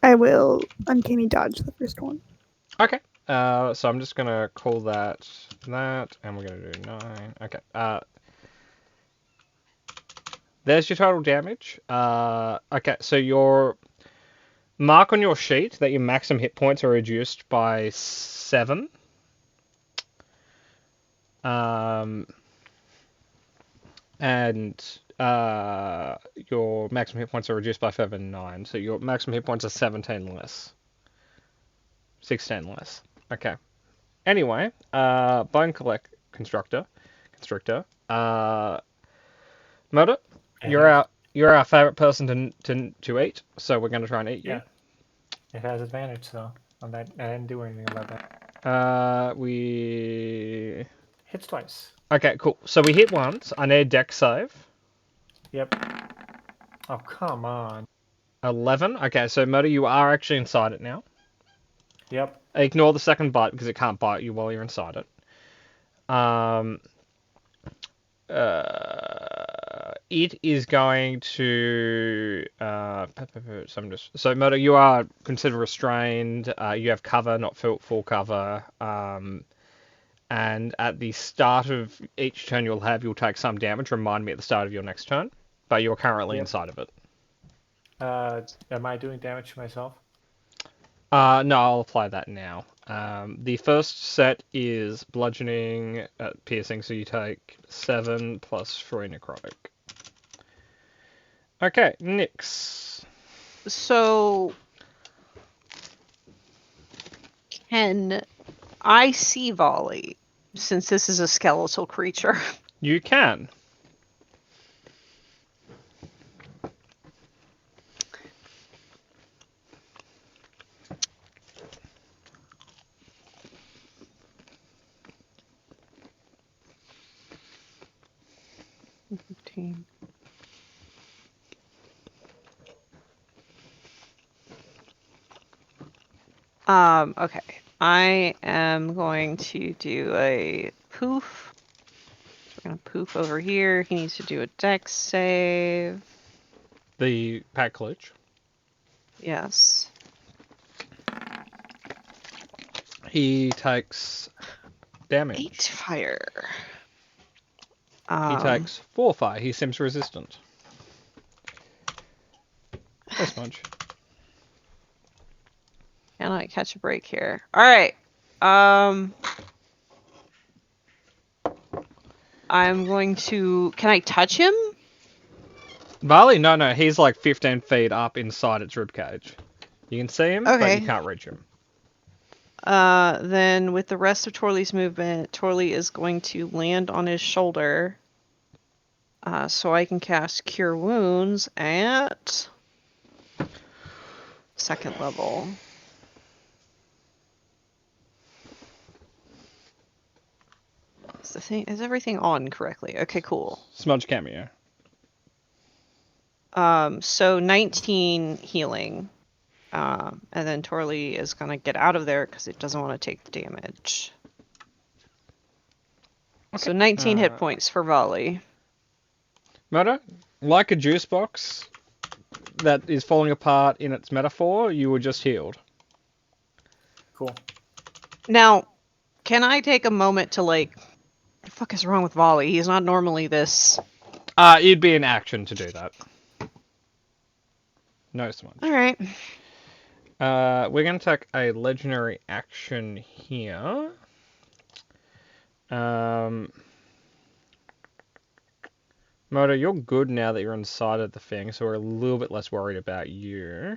I will uncanny dodge the first one. Okay. So I'm just gonna call that, and we're gonna do 9. Okay. There's your total damage. Okay, so your mark on your sheet that your maximum hit points are reduced by 7. And your maximum hit points are reduced by further 9. So your maximum hit points are 17 less. 16 less. Okay. Anyway, Bone Constrictor. Murder, you're our favorite person to eat, so we're gonna try and eat you. Yeah. It has advantage, so on that, I didn't do anything about that. We Hits twice. Okay, cool. So we hit once. I need a dex save. Yep. Oh, come on. 11. Okay, so Murder, you are actually inside it now. Yep. Ignore the second bite because it can't bite you while you're inside it. It is going to. So Murder, you are considered restrained. You have cover, not full cover. And at the start of each turn you'll take some damage. Remind me at the start of your next turn. But you're currently Yep. inside of it. Am I doing damage to myself? No, I'll apply that now. The first set is bludgeoning, piercing, so you take 7 plus 3 necrotic. Okay, Nyx. So, can I see Volley, since this is a skeletal creature? You can. Okay. I am going to do a poof. So we're gonna poof over here. He needs to do a dex save. The pack glitch. Yes. He takes damage. 8 fire. He takes 4 fire. He seems resistant. This much. Can I catch a break here? Alright. I'm going to... Can I touch him? Barley? No, he's like 15 feet up inside its ribcage. You can see him, but Okay. you can't reach him. Then with the rest of Torley's movement, Torley is going to land on his shoulder. So I can cast Cure Wounds at... 2nd level. Is everything on correctly? Okay, cool. Smudge cameo. So 19 healing. And then Torley is gonna get out of there because it doesn't want to take the damage. So 19 hit points for Volley. Murder? Like a juice box that is falling apart in its metaphor, you were just healed. Cool. Now, can I take a moment to what the fuck is wrong with Volley? He's not normally this. It'd be an action to do that. No smudge. Alright. We're going to take a legendary action here. Moto, you're good now that you're inside of the thing, so we're a little bit less worried about you.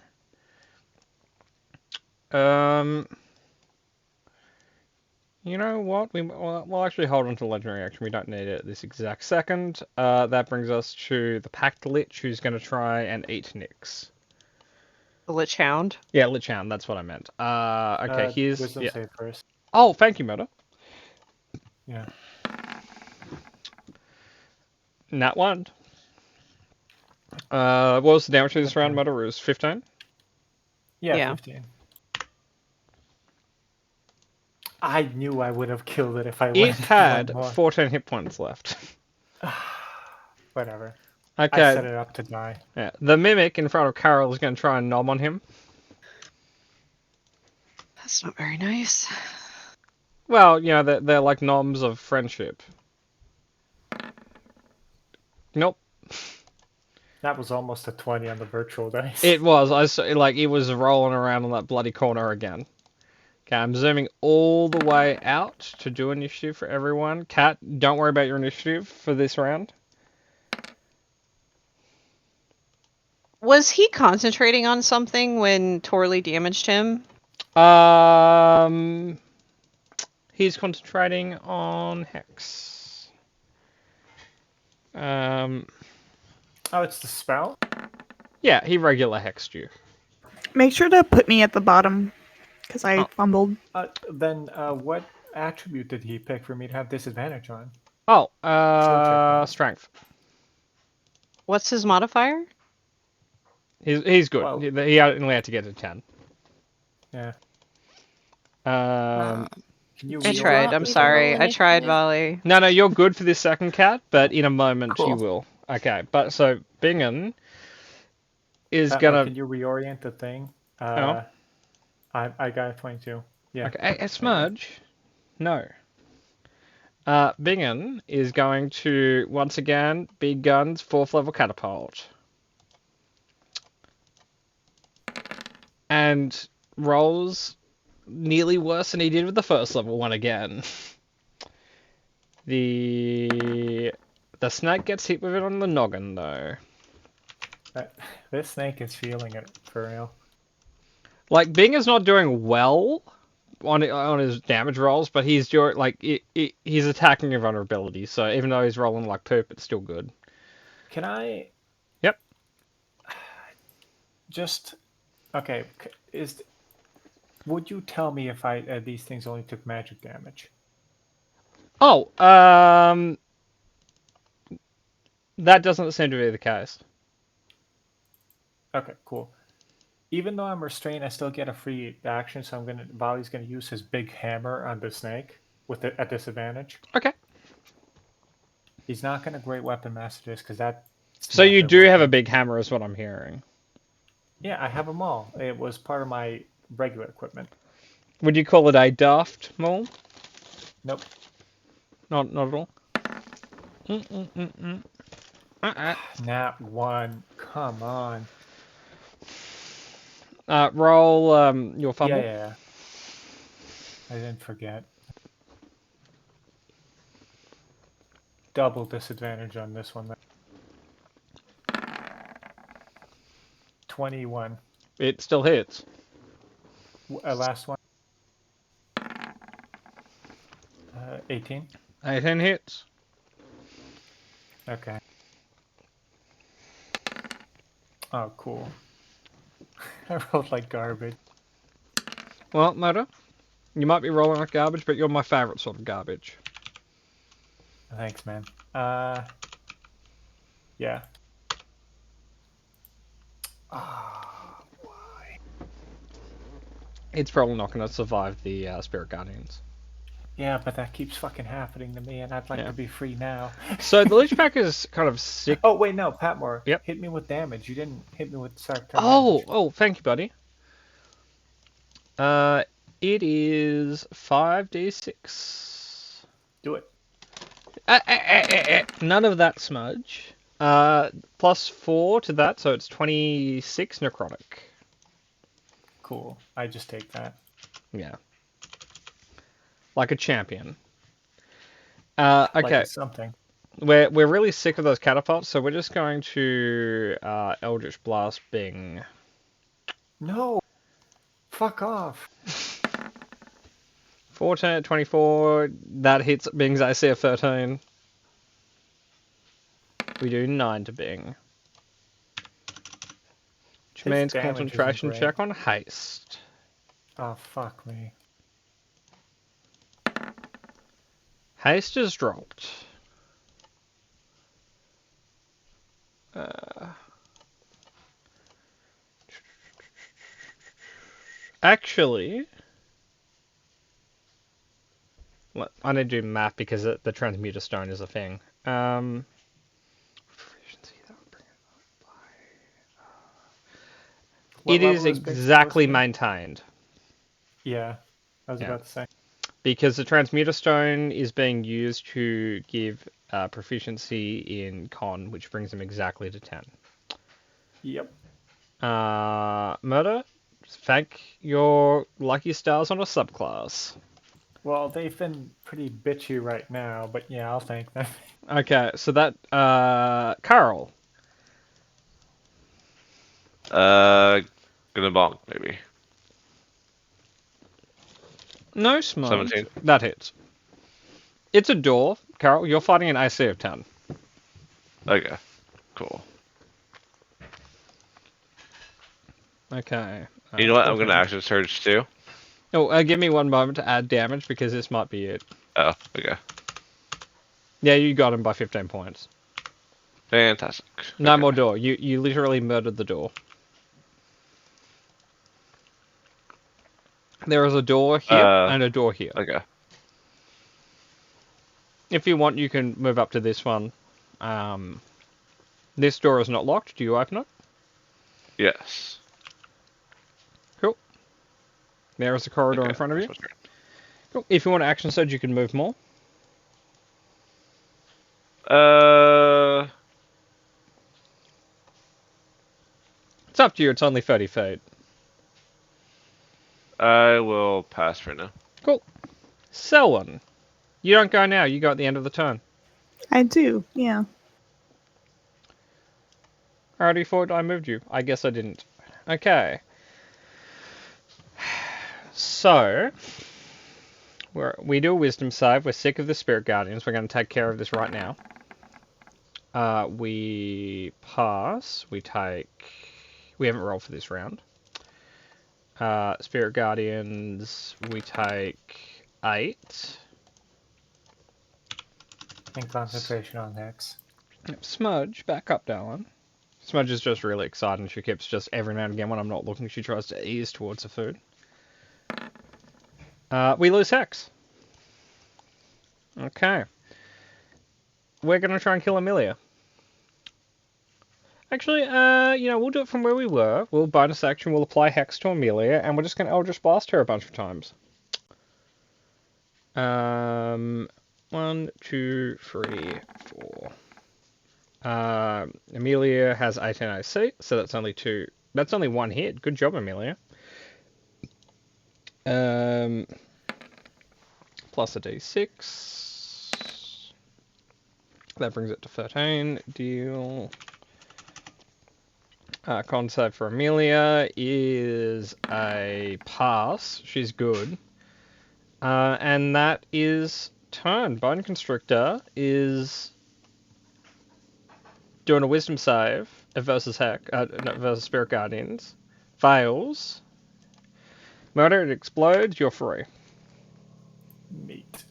You know what? We'll actually hold on to the legendary action. We don't need it at this exact second. That brings us to the Packed Lich, who's going to try and eat Nyx. The Lich Hound. Yeah, Lich Hound, that's what I meant. Okay, here's... Wisdom Yeah. save first. Oh, thank you, Moto. Yeah. Nat 1. What was the damage to this round, Moto? It was 15? Yeah, Yeah. 15. I knew I would have killed it if I It went had one more. 14 hit points left. Whatever. I set Okay, it up to die. yeah. The Mimic in front of Carol is going to try and nom on him. That's not very nice. Well, you know, they're like noms of friendship. Nope. That was almost a 20 on the virtual dice. It was. It was rolling around on that bloody corner again. Okay, I'm zooming all the way out to do initiative for everyone. Kat, don't worry about your initiative for this round. Was he concentrating on something when Torley damaged him? He's concentrating on Hex. Oh, it's the spell? Yeah, he regular hexed you. Make sure to put me at the bottom, because I fumbled. Then what attribute did he pick for me to have disadvantage on? Oh, check. strength. What's his modifier? He's good. Well- He only had to get a 10. Yeah. Can you I reorient tried. the I'm me to sorry. roll I tried, initiative? Volley. No, you're good for this second cat, but in a moment Cool. you will. Okay, but so Bingen is Patmore, gonna. can you reorient the thing? Oh, I got a 22. Yeah. okay, a smudge. No. Bingen is going to once again big guns 4th level catapult, and rolls nearly worse than he did with the first level one again. The snake gets hit with it on the noggin though. This snake is feeling it for real. Like Bing is not doing well on his damage rolls, but he's doing like he's attacking your vulnerability. So even though he's rolling like poop, it's still good. Can I Yep. just okay? Would you tell me if these things only took magic damage? Oh, that doesn't seem to be the case. Okay, cool. Even though I'm restrained, I still get a free action. So Vali's gonna use his big hammer on the snake with it at disadvantage. Okay. He's not gonna great weapon master this because that. So you do have a big hammer, is what I'm hearing. Yeah, I have them all. It was part of my regular equipment. Would you call it a daft maul? Nope. Not at all. Nat 1. Come on. Roll your fumble. Yeah. I didn't forget. Double disadvantage on this one. 21. It still hits. Last one. 18. 18 hits. Okay. Oh, cool. I rolled like garbage. Well, Motor, you might be rolling like garbage, but you're my favorite sort of garbage. Thanks, man. Yeah. Ah, why? It's probably not going to survive the Spirit Guardians. Yeah, but that keeps fucking happening to me, and I'd like Yeah. to be free now. So the Lich Pack is kind of sick. Oh wait, no, Patmore. Yep. Hit me with damage. You didn't hit me with damage. Oh, thank you, buddy. It is 5d6. Do it. None of that smudge. Plus 4 to that, so it's 26 necrotic. Cool. I just take that. Yeah. Like a champion. Like Okay. it's something. We're really sick of those catapults, so we're just going to Eldritch Blast Bing. No. Fuck off. 14, 24, that hits Bing's AC of 13. We do 9 to Bing. Which His means damage isn't concentration great. check on haste. Oh fuck me. Haste is dropped. Actually, I need to do math because the transmuter stone is a thing. It is exactly maintained Yeah. I was Yeah. about to say. because the transmuter stone is being used to give proficiency in con, which brings them exactly to 10. Yep. Murder, thank your lucky stars on a subclass. Well, they've been pretty bitchy right now, but yeah, I'll thank them. Okay, so that Carl. Gonna bonk maybe. No smudge. 17. That hits. It's a door. Carol, you're fighting an AC of 10. Okay, cool. Okay. You know what? I'm gonna action surge too. Oh, give me one moment to add damage because this might be it. Oh, okay. Yeah, you got him by 15 points. Fantastic. No Okay. more door. You literally murdered the door. There is a door here and a door here. Okay. If you want, you can move up to this one. This door is not locked. Do you open it? Yes. Cool. There is a corridor in Okay, front of you. that's what's Cool. If you want to action surge, you can move more. great. It's up to you. It's only 30 feet. I will pass for now. Cool. Selwyn. You don't go now. You go at the end of the turn. I do, yeah. I already thought I moved you. I guess I didn't. Okay. So, we do a wisdom save. We're sick of the spirit guardians. We're going to take care of this right now. We pass. We haven't rolled for this round. Spirit guardians, we take 8. And concentration on Hex. Smudge, back up, darling. Smudge is just really excited. She keeps just every now and again when I'm not looking, she tries to ease towards the food. We lose Hex. Okay. We're going to try and kill Amelia. Actually, we'll do it from where we were. We'll bonus action, we'll apply Hex to Amelia, and we're just going to Eldritch Blast her a bunch of times. 1, 2, 3, 4. Amelia has 18 AC, so that's only 2. That's only 1 hit. Good job, Amelia. Plus a D6. That brings it to 13. Deal. Con save for Amelia is a pass. She's good. And that is turn. Bone Constrictor is doing a wisdom save versus versus Spirit Guardians. Fails. Murder, it explodes, you're free. Neat.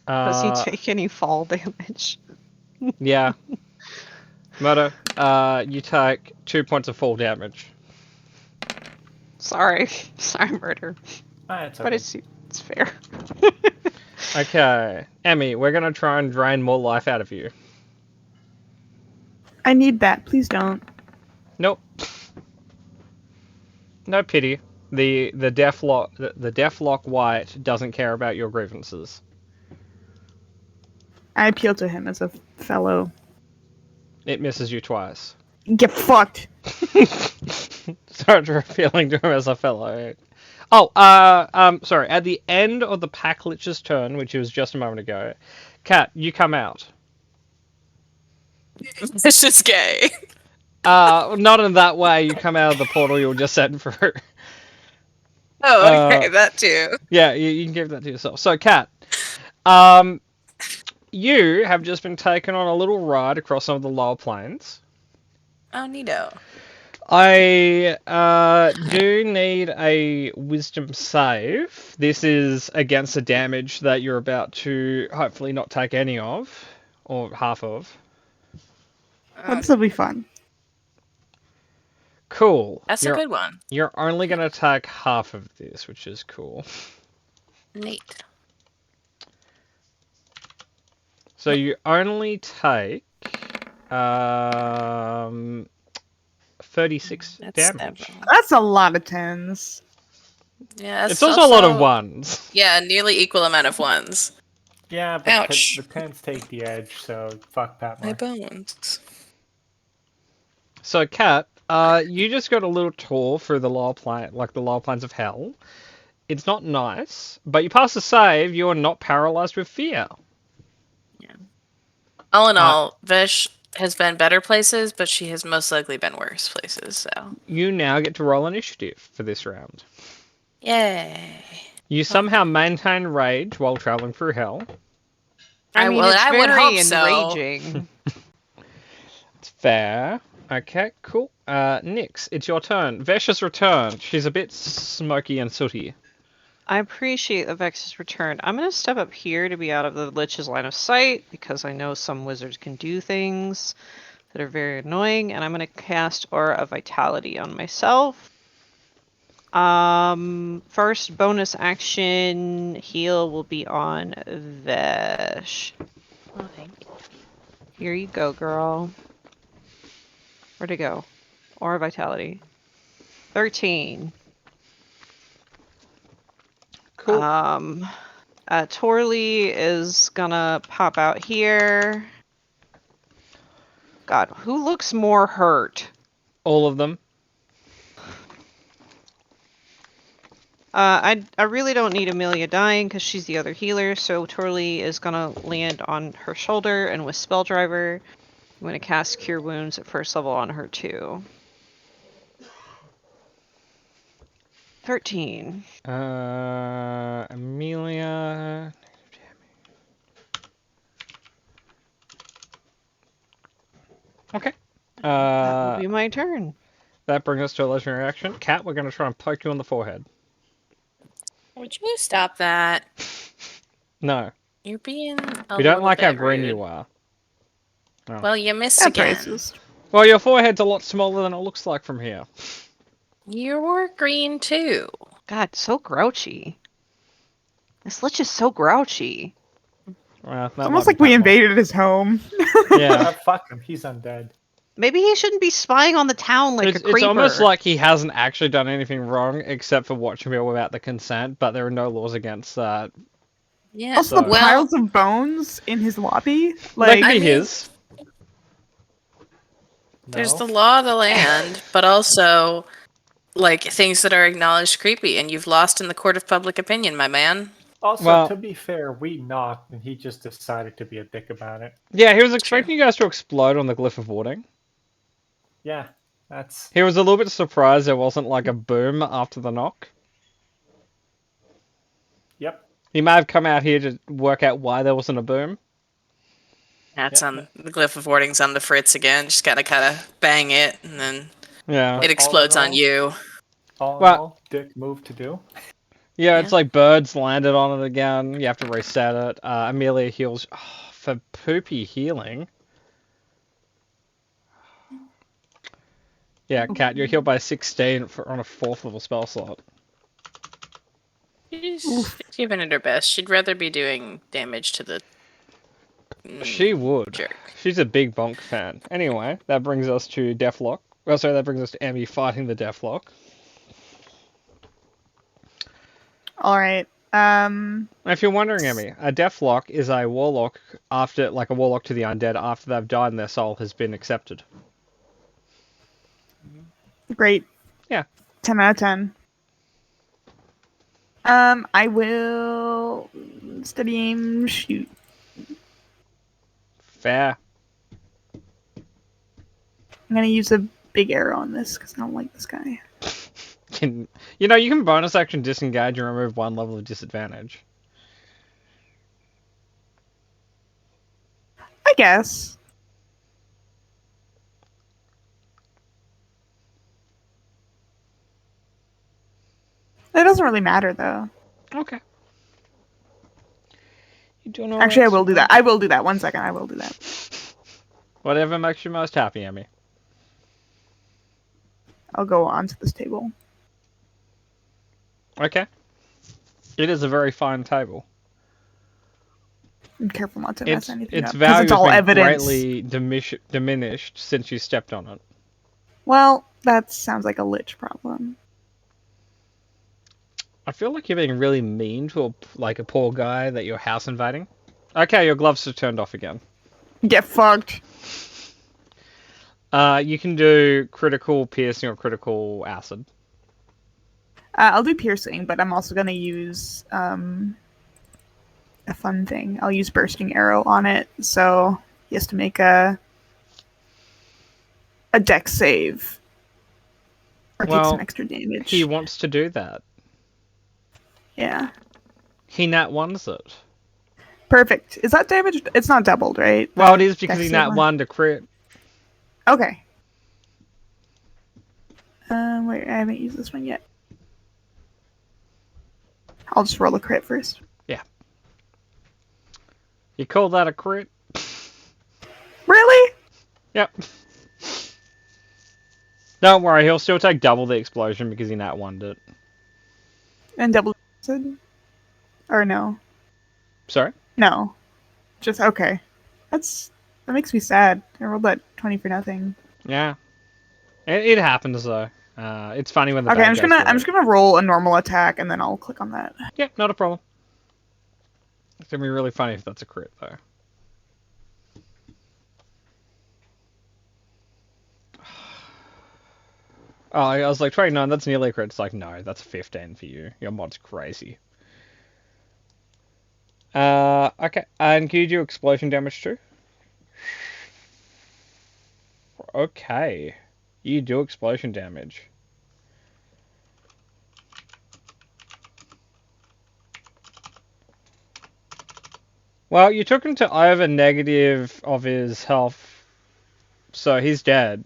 Does he take any fall damage? Yeah. Murder, you take 2 points of fall damage. Sorry. Sorry, Murder. It's But it's fair. Okay. Emmy, we're going to try and drain more life out of you. I need that. Please don't. Nope. No pity. The Deathlock White doesn't care about your grievances. I appeal to him as a fellow. It misses you twice. Get fucked. Start appealing to him as a fellow. Oh, sorry. At the end of the Pack Lich's turn, which was just a moment ago, Kat, you come out. It's just gay. Not in that way. You come out of the portal you were just sent through. Oh, okay, that too. Yeah, you can give that to yourself. So, Kat, you have just been taken on a little ride across some of the lower plains. Oh, neato. I do need a wisdom save. This is against the damage that you're about to hopefully not take any of, or half of. Oh, this will be fun. Cool. That's a good one. You're only going to take half of this, which is cool. Neat. So you only take 36 That's damage. several. That's a lot of 10s. Yeah, It's also a lot of ones. Yeah, nearly equal amount of ones. Yeah, but Ouch. the 10s take the edge, so fuck Patmore. My bones. So, Kat, you just got a little tour through the lower plains of hell. It's not nice, but you pass the save. You are not paralyzed with fear. All in all, Vish has been better places, but she has most likely been worse places, so. You now get to roll initiative for this round. Yay. You somehow maintain rage while traveling through hell. I mean, well, it's I would very hope so. enraging. It's fair. Okay, cool. Nyx, it's your turn. Vesh has returned. She's a bit smoky and sooty. I appreciate the Vex's return. I'm going to step up here to be out of the Lich's line of sight, because I know some wizards can do things that are very annoying, and I'm going to cast Aura of Vitality on myself. First bonus action heal will be on Vesh. Oh, thank you. Here you go, girl. Where'd it go? Aura Vitality. 13. Cool. Torley is gonna pop out here. God, who looks more hurt? All of them. I really don't need Amelia dying because she's the other healer, so Torley is gonna land on her shoulder, and with Spell Driver, I'm gonna cast Cure Wounds at first level on her too. 13. Amelia. Okay. That will be my turn. That brings us to a legendary action. Cat, we're going to try and poke you on the forehead. Would you stop that? No. You're being a We don't little like how bit green rude. you are. Well, you missed That's again. racist. Well, your forehead's a lot smaller than it looks like from here. You were green too. God, so grouchy. This Lich is so grouchy. Well, It's almost like we invaded his home. Yeah. Fuck him. He's undead. Maybe he shouldn't be spying on the town like a creeper. It's almost like he hasn't actually done anything wrong except for watching people without the consent, but there are no laws against that. Yeah. Also, the So- piles of bones in his lobby. They Like, can I be mean- his. There's No? the law of the land, but also like things that are acknowledged creepy, and you've lost in the court of public opinion, my man. Also, Well- to be fair, we knocked and he just decided to be a dick about it. Yeah, he was expecting you guys to explode on the Glyph of Warding. Yeah, that's He was a little bit surprised there wasn't like a boom after the knock. yep. He may have come out here to work out why there wasn't a boom. That's Yeah. on the glyph of warding's on the fritz again. Just gotta kind of bang it, and then Yeah. But it explodes all in on all- you. All in Well- all, dick move to do. Yeah, it's Yeah. like birds landed on it again. You have to reset it. Amelia heals for poopy healing. Yeah, Cat, you're healed by 16 on a 4th level spell slot. She's giving it her best. She'd rather be doing damage to the She would. jerk. She's a big bonk fan. Anyway, that brings us to Deathlock. Well, sorry, that brings us to Emmy fighting the Deathlock. all right. Now, if you're wondering, Emmy, a Deathlock is a warlock after, like a warlock to the undead after they've died and their soul has been accepted. Great. Yeah. 10 out of 10. I will steady aim shoot. Fair. I'm gonna use a big arrow on this because I don't like this guy. You know, you can bonus action disengage and remove 1 level of disadvantage. I guess. It doesn't really matter though. Okay. You doing Actually, I will do that. I will do that. 1 second, I will do that. Whatever makes you most happy, Emmy. I'll go onto this table. Okay. It is a very fine table. I'm careful not to mess anything Its up. 'cause value it's has all been evidence. greatly diminished since you stepped on it. Well, that sounds like a lich problem. I feel like you're being really mean to a poor guy that you're house invading. Okay, your gloves are turned off again. Get fucked. You can do critical piercing or critical acid. I'll do piercing, but I'm also gonna use a fun thing. I'll use bursting arrow on it, so he has to make a dex save or take Well, some extra damage. He wants to do that. Yeah, He nat ones it. perfect. Is that damage? It's not doubled, right? Well, it is because Dex he save nat one? 1 to crit. Okay. Wait, I haven't used this one yet. I'll just roll a crit first. You call that a crit? Really? Yep. Don't worry, he'll still take double the explosion because he nat 1'd it. And double acid? Or no? Sorry? No. Just okay. That makes me sad. I rolled that 20 for nothing. Yeah. It happens though. It's funny when the Okay, bad I'm just guys gonna do I'm it. just gonna roll a normal attack and then I'll click on that. Yeah, not a problem. It's gonna be really funny if that's a crit though. Oh, I was like 29. That's nearly a crit. It's like no, that's 15 for you. Your mod's crazy. Okay. And can you do explosion damage too? Okay. You do explosion damage. Well, you took him to over negative of his health, so he's dead.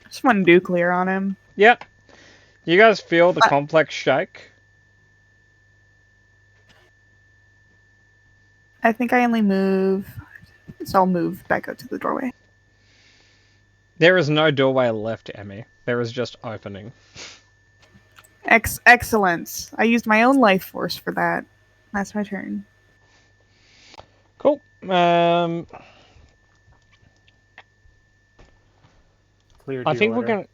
Just one nuclear on him. Yep. You guys feel the complex shake? I think I only move, so I'll move back out to the doorway. There is no doorway left, Emmy. There is just opening. Excellence. I used my own life force for that. That's my turn. Cool. Clear I the think we're order. gonna.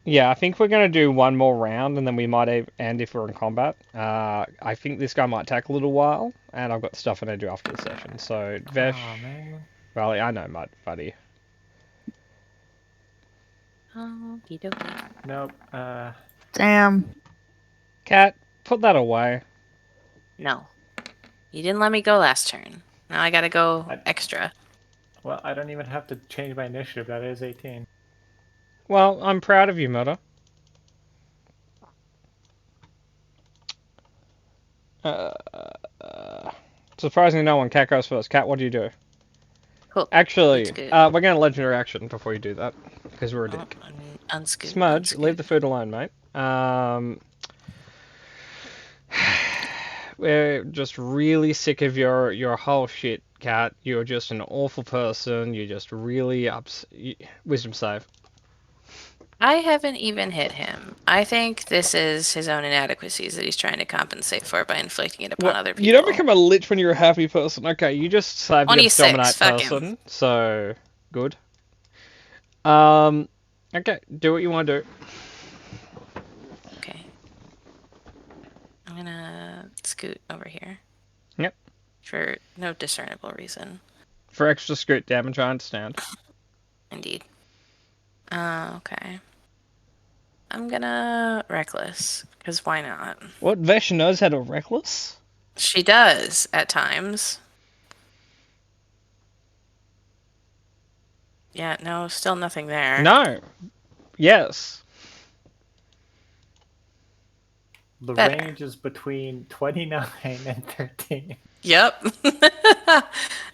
Yeah, I think we're gonna do one more round, and then we might end if we're in combat. I think this guy might take a little while, and I've got stuff I need to do after the session. So, Vesh, Oh man. Riley, I know, mud, buddy. Okie dokie. Nope. Damn. Cat, put that away. No. You didn't let me go last turn. Now I gotta go I- extra. Well, I don't even have to change my initiative. That is 18. Well, I'm proud of you, Murder. Surprisingly, no one. Cat goes first. Cat, what do you do? Cool. Actually, That's good. we're going to legendary action before you do that, because we're a dick. Unscoot. Smudge, leave the food alone, mate. We're just really sick of your whole shit, Cat. You're just an awful person. You're just really wisdom save. I haven't even hit him. I think this is his own inadequacies that he's trying to compensate for by inflicting it upon other people. You don't become a lich when you're a happy person. Okay, you just saved against 26, dominate fuck him. person, so good. Okay, do what you want to do. Okay. I'm gonna scoot over here. Yep. For no discernible reason. For extra scoot damage, I understand. Indeed. Okay. I'm gonna reckless, because why not? What, Vesh knows how to reckless? She does, at times. Yeah, no, still nothing there. No. Yes. The Better. range is between 29 and 13. Yep.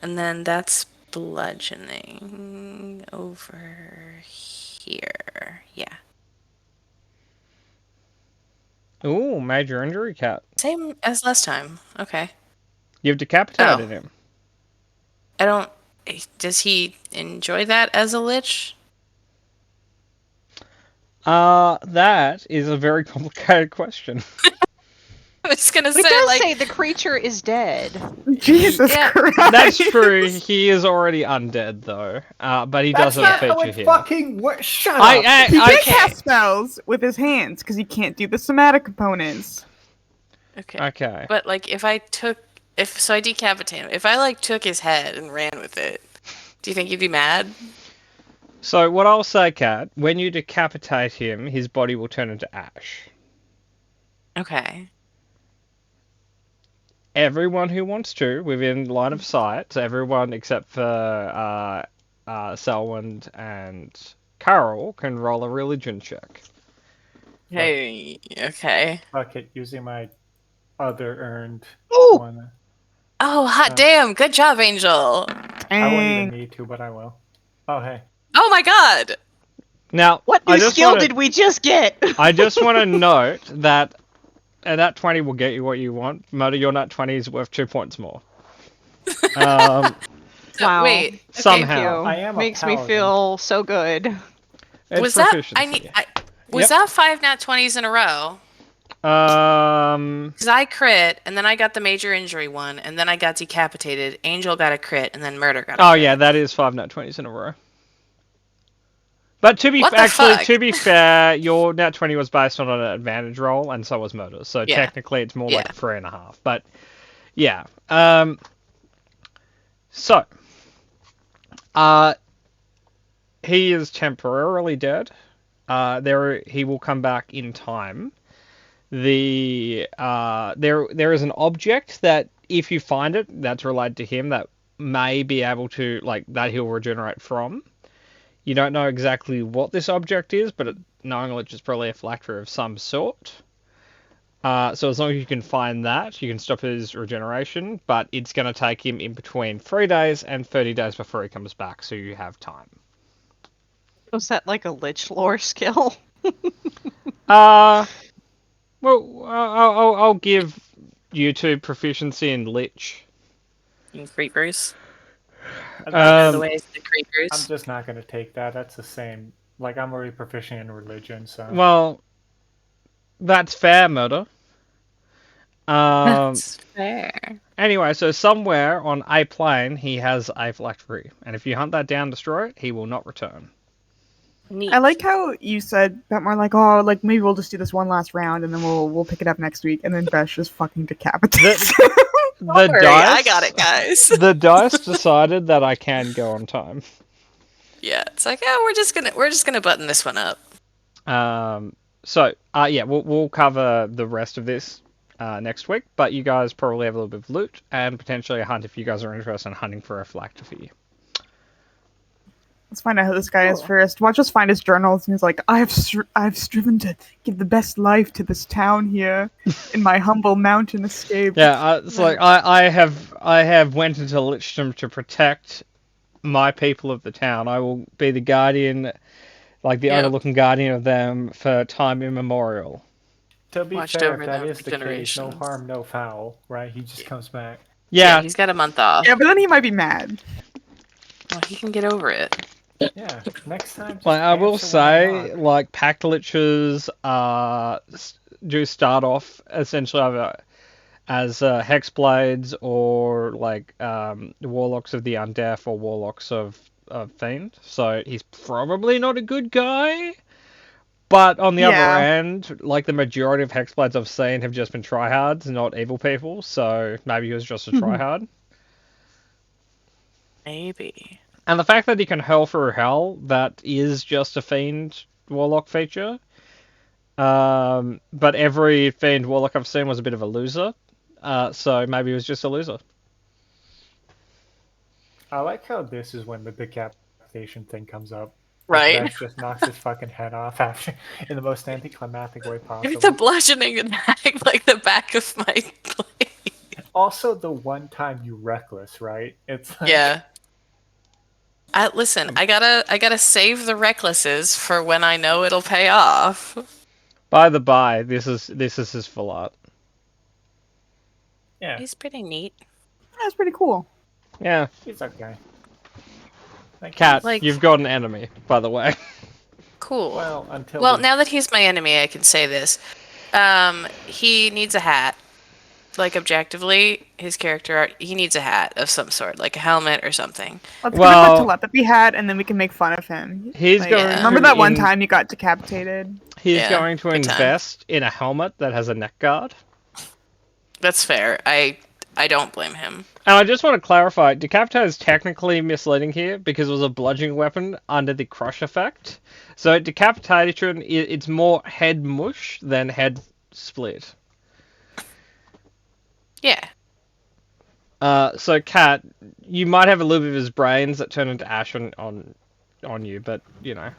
And then that's bludgeoning over here. Yeah. Ooh, major injury, Cat. Same as last time. Okay. You've decapitated Oh. him. I don't... Does he enjoy that as a lich? That is a very complicated question. I was gonna But it say, does like... say the creature is dead. Jesus Yeah. Christ. That's true. He is already undead, though. But he That's doesn't not how feature it here. fucking works. Shut up. He can I- cast spells with his hands because he can't do the somatic components. Okay. Okay. But, like, if I took... So I decapitate him. If I, like, took his head and ran with it, do you think he'd be mad? So what I'll say, Cat, when you decapitate him, his body will turn into ash. Okay. Everyone who wants to, within line of sight, so everyone except for Selwyn and Carol, can roll a religion check. Hey, okay. Fuck it, using my other earned Ooh! one. Oh, hot damn! Good job, Angel! I won't even Dang. need to, but I will. Oh, hey. Oh my god! Now, What I new just skill wanna- did we just get? I just want to note that that 20 will get you what you want. Murder, your nat 20 is worth 2 points more. Wow. Wait, okay, Somehow. I am a Makes me paladin. feel so good. It's was that proficiency. was Yep. that 5 nat 20s in a row? Because I crit, and then I got the major injury one, and then I got decapitated. Angel got a crit, and then Murder got a Oh crit. yeah, that is 5 nat 20s in a row. But to be What the actually, fuck? to be fair, your nat 20 was based on an advantage roll, and so was Murder. So Yeah. technically, it's more like Yeah. a 3.5. But yeah. So, he is temporarily dead. He will come back in time. There is an object that if you find it that's related to him that may be able to that he'll regenerate from. You don't know exactly what this object is, but knowing which is probably a phylactery of some sort. So as long as you can find that, you can stop his regeneration, but it's going to take him in between 3 days and 30 days before he comes back, so you have time. Was that like a lich lore skill? Well, I'll give you two proficiency in Lich. You creepers. I'm The ways of the creepers. just not gonna take that. That's the same. Like I'm already proficient in religion, so Well, that's fair, Murder. That's fair. Anyway, so somewhere on a plane, he has a phylactery, and if you hunt that down, destroy it, he will not return. Neat. I like how you said that more like, oh, like maybe we'll just do this one last round and then we'll pick it up next week, and then Besh just fucking decapitates. The Don't worry, dice, I got it, guys. the dice decided that I can go on time. Yeah, it's like, yeah, we're just gonna button this one up. So yeah, we'll cover the rest of this next week, but you guys probably have a little bit of loot and potentially a hunt if you guys are interested in hunting for a phylactery. Let's find out who this guy is first. Watch us find his journals, and he's like, I've striven to give the best life to this town here in my humble mountain escape. Yeah, it's like I have went into Lichdom to protect my people of the town. I will be the guardian, like the Yep. overlooking guardian of them for time immemorial. to be Watched fair, over if that them is for the case, no generations. harm, no foul, right? He just comes back. Yeah, He's got a month off. Yeah, but then he might be mad. Well, he can get over it. Yeah, next time. Just like I will answer when I say, knock. like pact liches do start off essentially either as hexblades or like warlocks of the undeaf or warlocks of fiend. So he's probably not a good guy. But on the Yeah. other end, like the majority of hexblades I've seen have just been tryhards, not evil people. So maybe he was just a tryhard. Maybe. And the fact that he can hurl through hell, that is just a fiend warlock feature. But every fiend warlock I've seen was a bit of a loser. So maybe he was just a loser. I like how this is when the decapitation thing comes up. Right. That just knocks his fucking head off after in the most anticlimactic way possible. It's a bludgeoning attack like the back of my blade. Also, the one time you reckless, right? It's like, Yeah. Listen, I gotta save the recklesses for when I know it'll pay off. By the by, this is his full art. yeah, He's pretty neat. That's pretty cool. Yeah, he's okay. Thank Cat, Like- you've got an enemy, by the way. Cool. you. Well, until Well, the- now that he's my enemy, I can say this. He needs a hat. Like objectively, his character art, he needs a hat of some sort, like a helmet or something. Let's Well- give him a telepathy hat, and then we can make fun of him. He's Like, going. Yeah. remember to that one in- time you got decapitated? He's Yeah, going to good time. invest in a helmet that has a neck guard. That's fair. I don't blame him. And I just want to clarify, Decapitate is technically misleading here because it was a bludgeoning weapon under the crush effect. So Decapitation, it's more head mush than head split. Yeah. So Cat, you might have a little bit of his brains that turn into ash on you, but you know.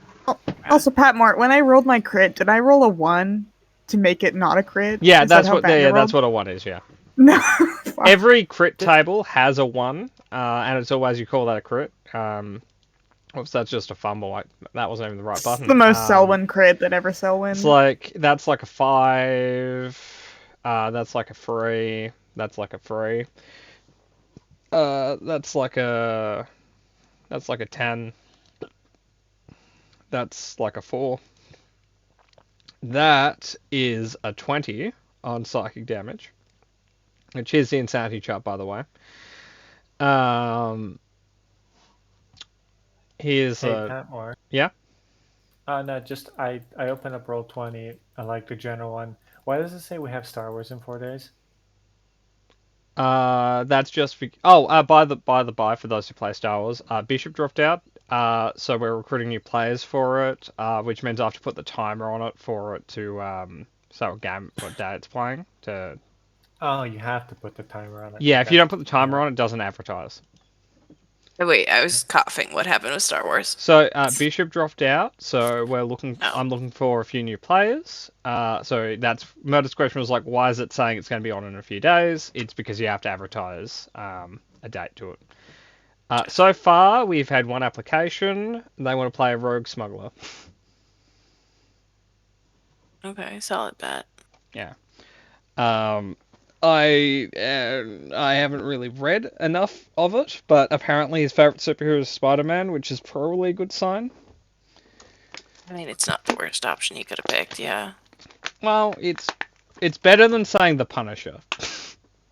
Also, Pat Mort, when I rolled my crit, did I roll a 1 to make it not a crit? Yeah, Is that that's how what. bad I Yeah, that's rolled? what a 1 is. Yeah. No. Fuck. Every crit table has a 1, and it's always you call that a crit. Oops, that's just a fumble. That wasn't even the right button. It's the most Selwyn crit that ever Selwyn. It's like that's like a 5. That's like a 3. That's like a 3. That's like a 10. That's like a 4. That is a 20 on psychic damage, which is the insanity chart, by the way. Here's Hey, Patmore. yeah. No, just I opened up Roll20. I like the general one. Why does it say we have Star Wars in 4 days? That's just for by for those who play Star Wars. Bishop dropped out. So we're recruiting new players for it. Which means I have to put the timer on it for it to so what day it's playing to. Oh, you have to put the timer on it. Yeah, if you Okay. don't put the timer on, it doesn't advertise. Oh, wait, I was coughing. What happened with Star Wars? So Bishop dropped out, so Oh. I'm looking for a few new players. So that's Murder's question was like, why is it saying it's going to be on in a few days? It's because you have to advertise a date to it. So far, we've had one application. They want to play a rogue smuggler. Okay, solid bet. Yeah. I haven't really read enough of it, but apparently his favorite superhero is Spider-Man, which is probably a good sign. I mean, it's not the worst option you could have picked, yeah. Well, it's better than saying the Punisher.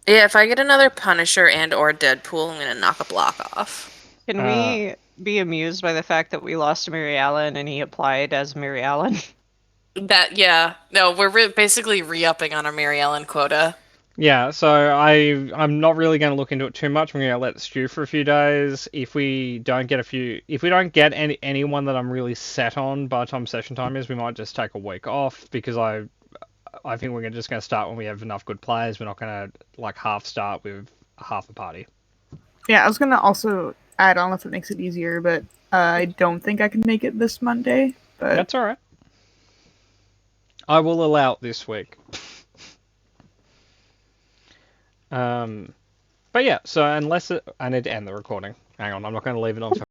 Yeah, if I get another Punisher and or Deadpool, I'm gonna knock a block off. Can we be amused by the fact that we lost to Mary Allen and he applied as Mary Allen? Yeah. No, we're basically re-upping on our Mary Ellen quota. Yeah, so I'm not really going to look into it too much. I'm going to let it stew for a few days. If we don't get anyone that I'm really set on by the time session time is, we might just take a week off because I think we're just going to start when we have enough good players. We're not going to like half start with half a party. Yeah, I was gonna also add on if it makes it easier, but I don't think I can make it this Monday. But That's all right. I will allow it this week. But yeah, so I need to end the recording. Hang on, I'm not going to leave it on for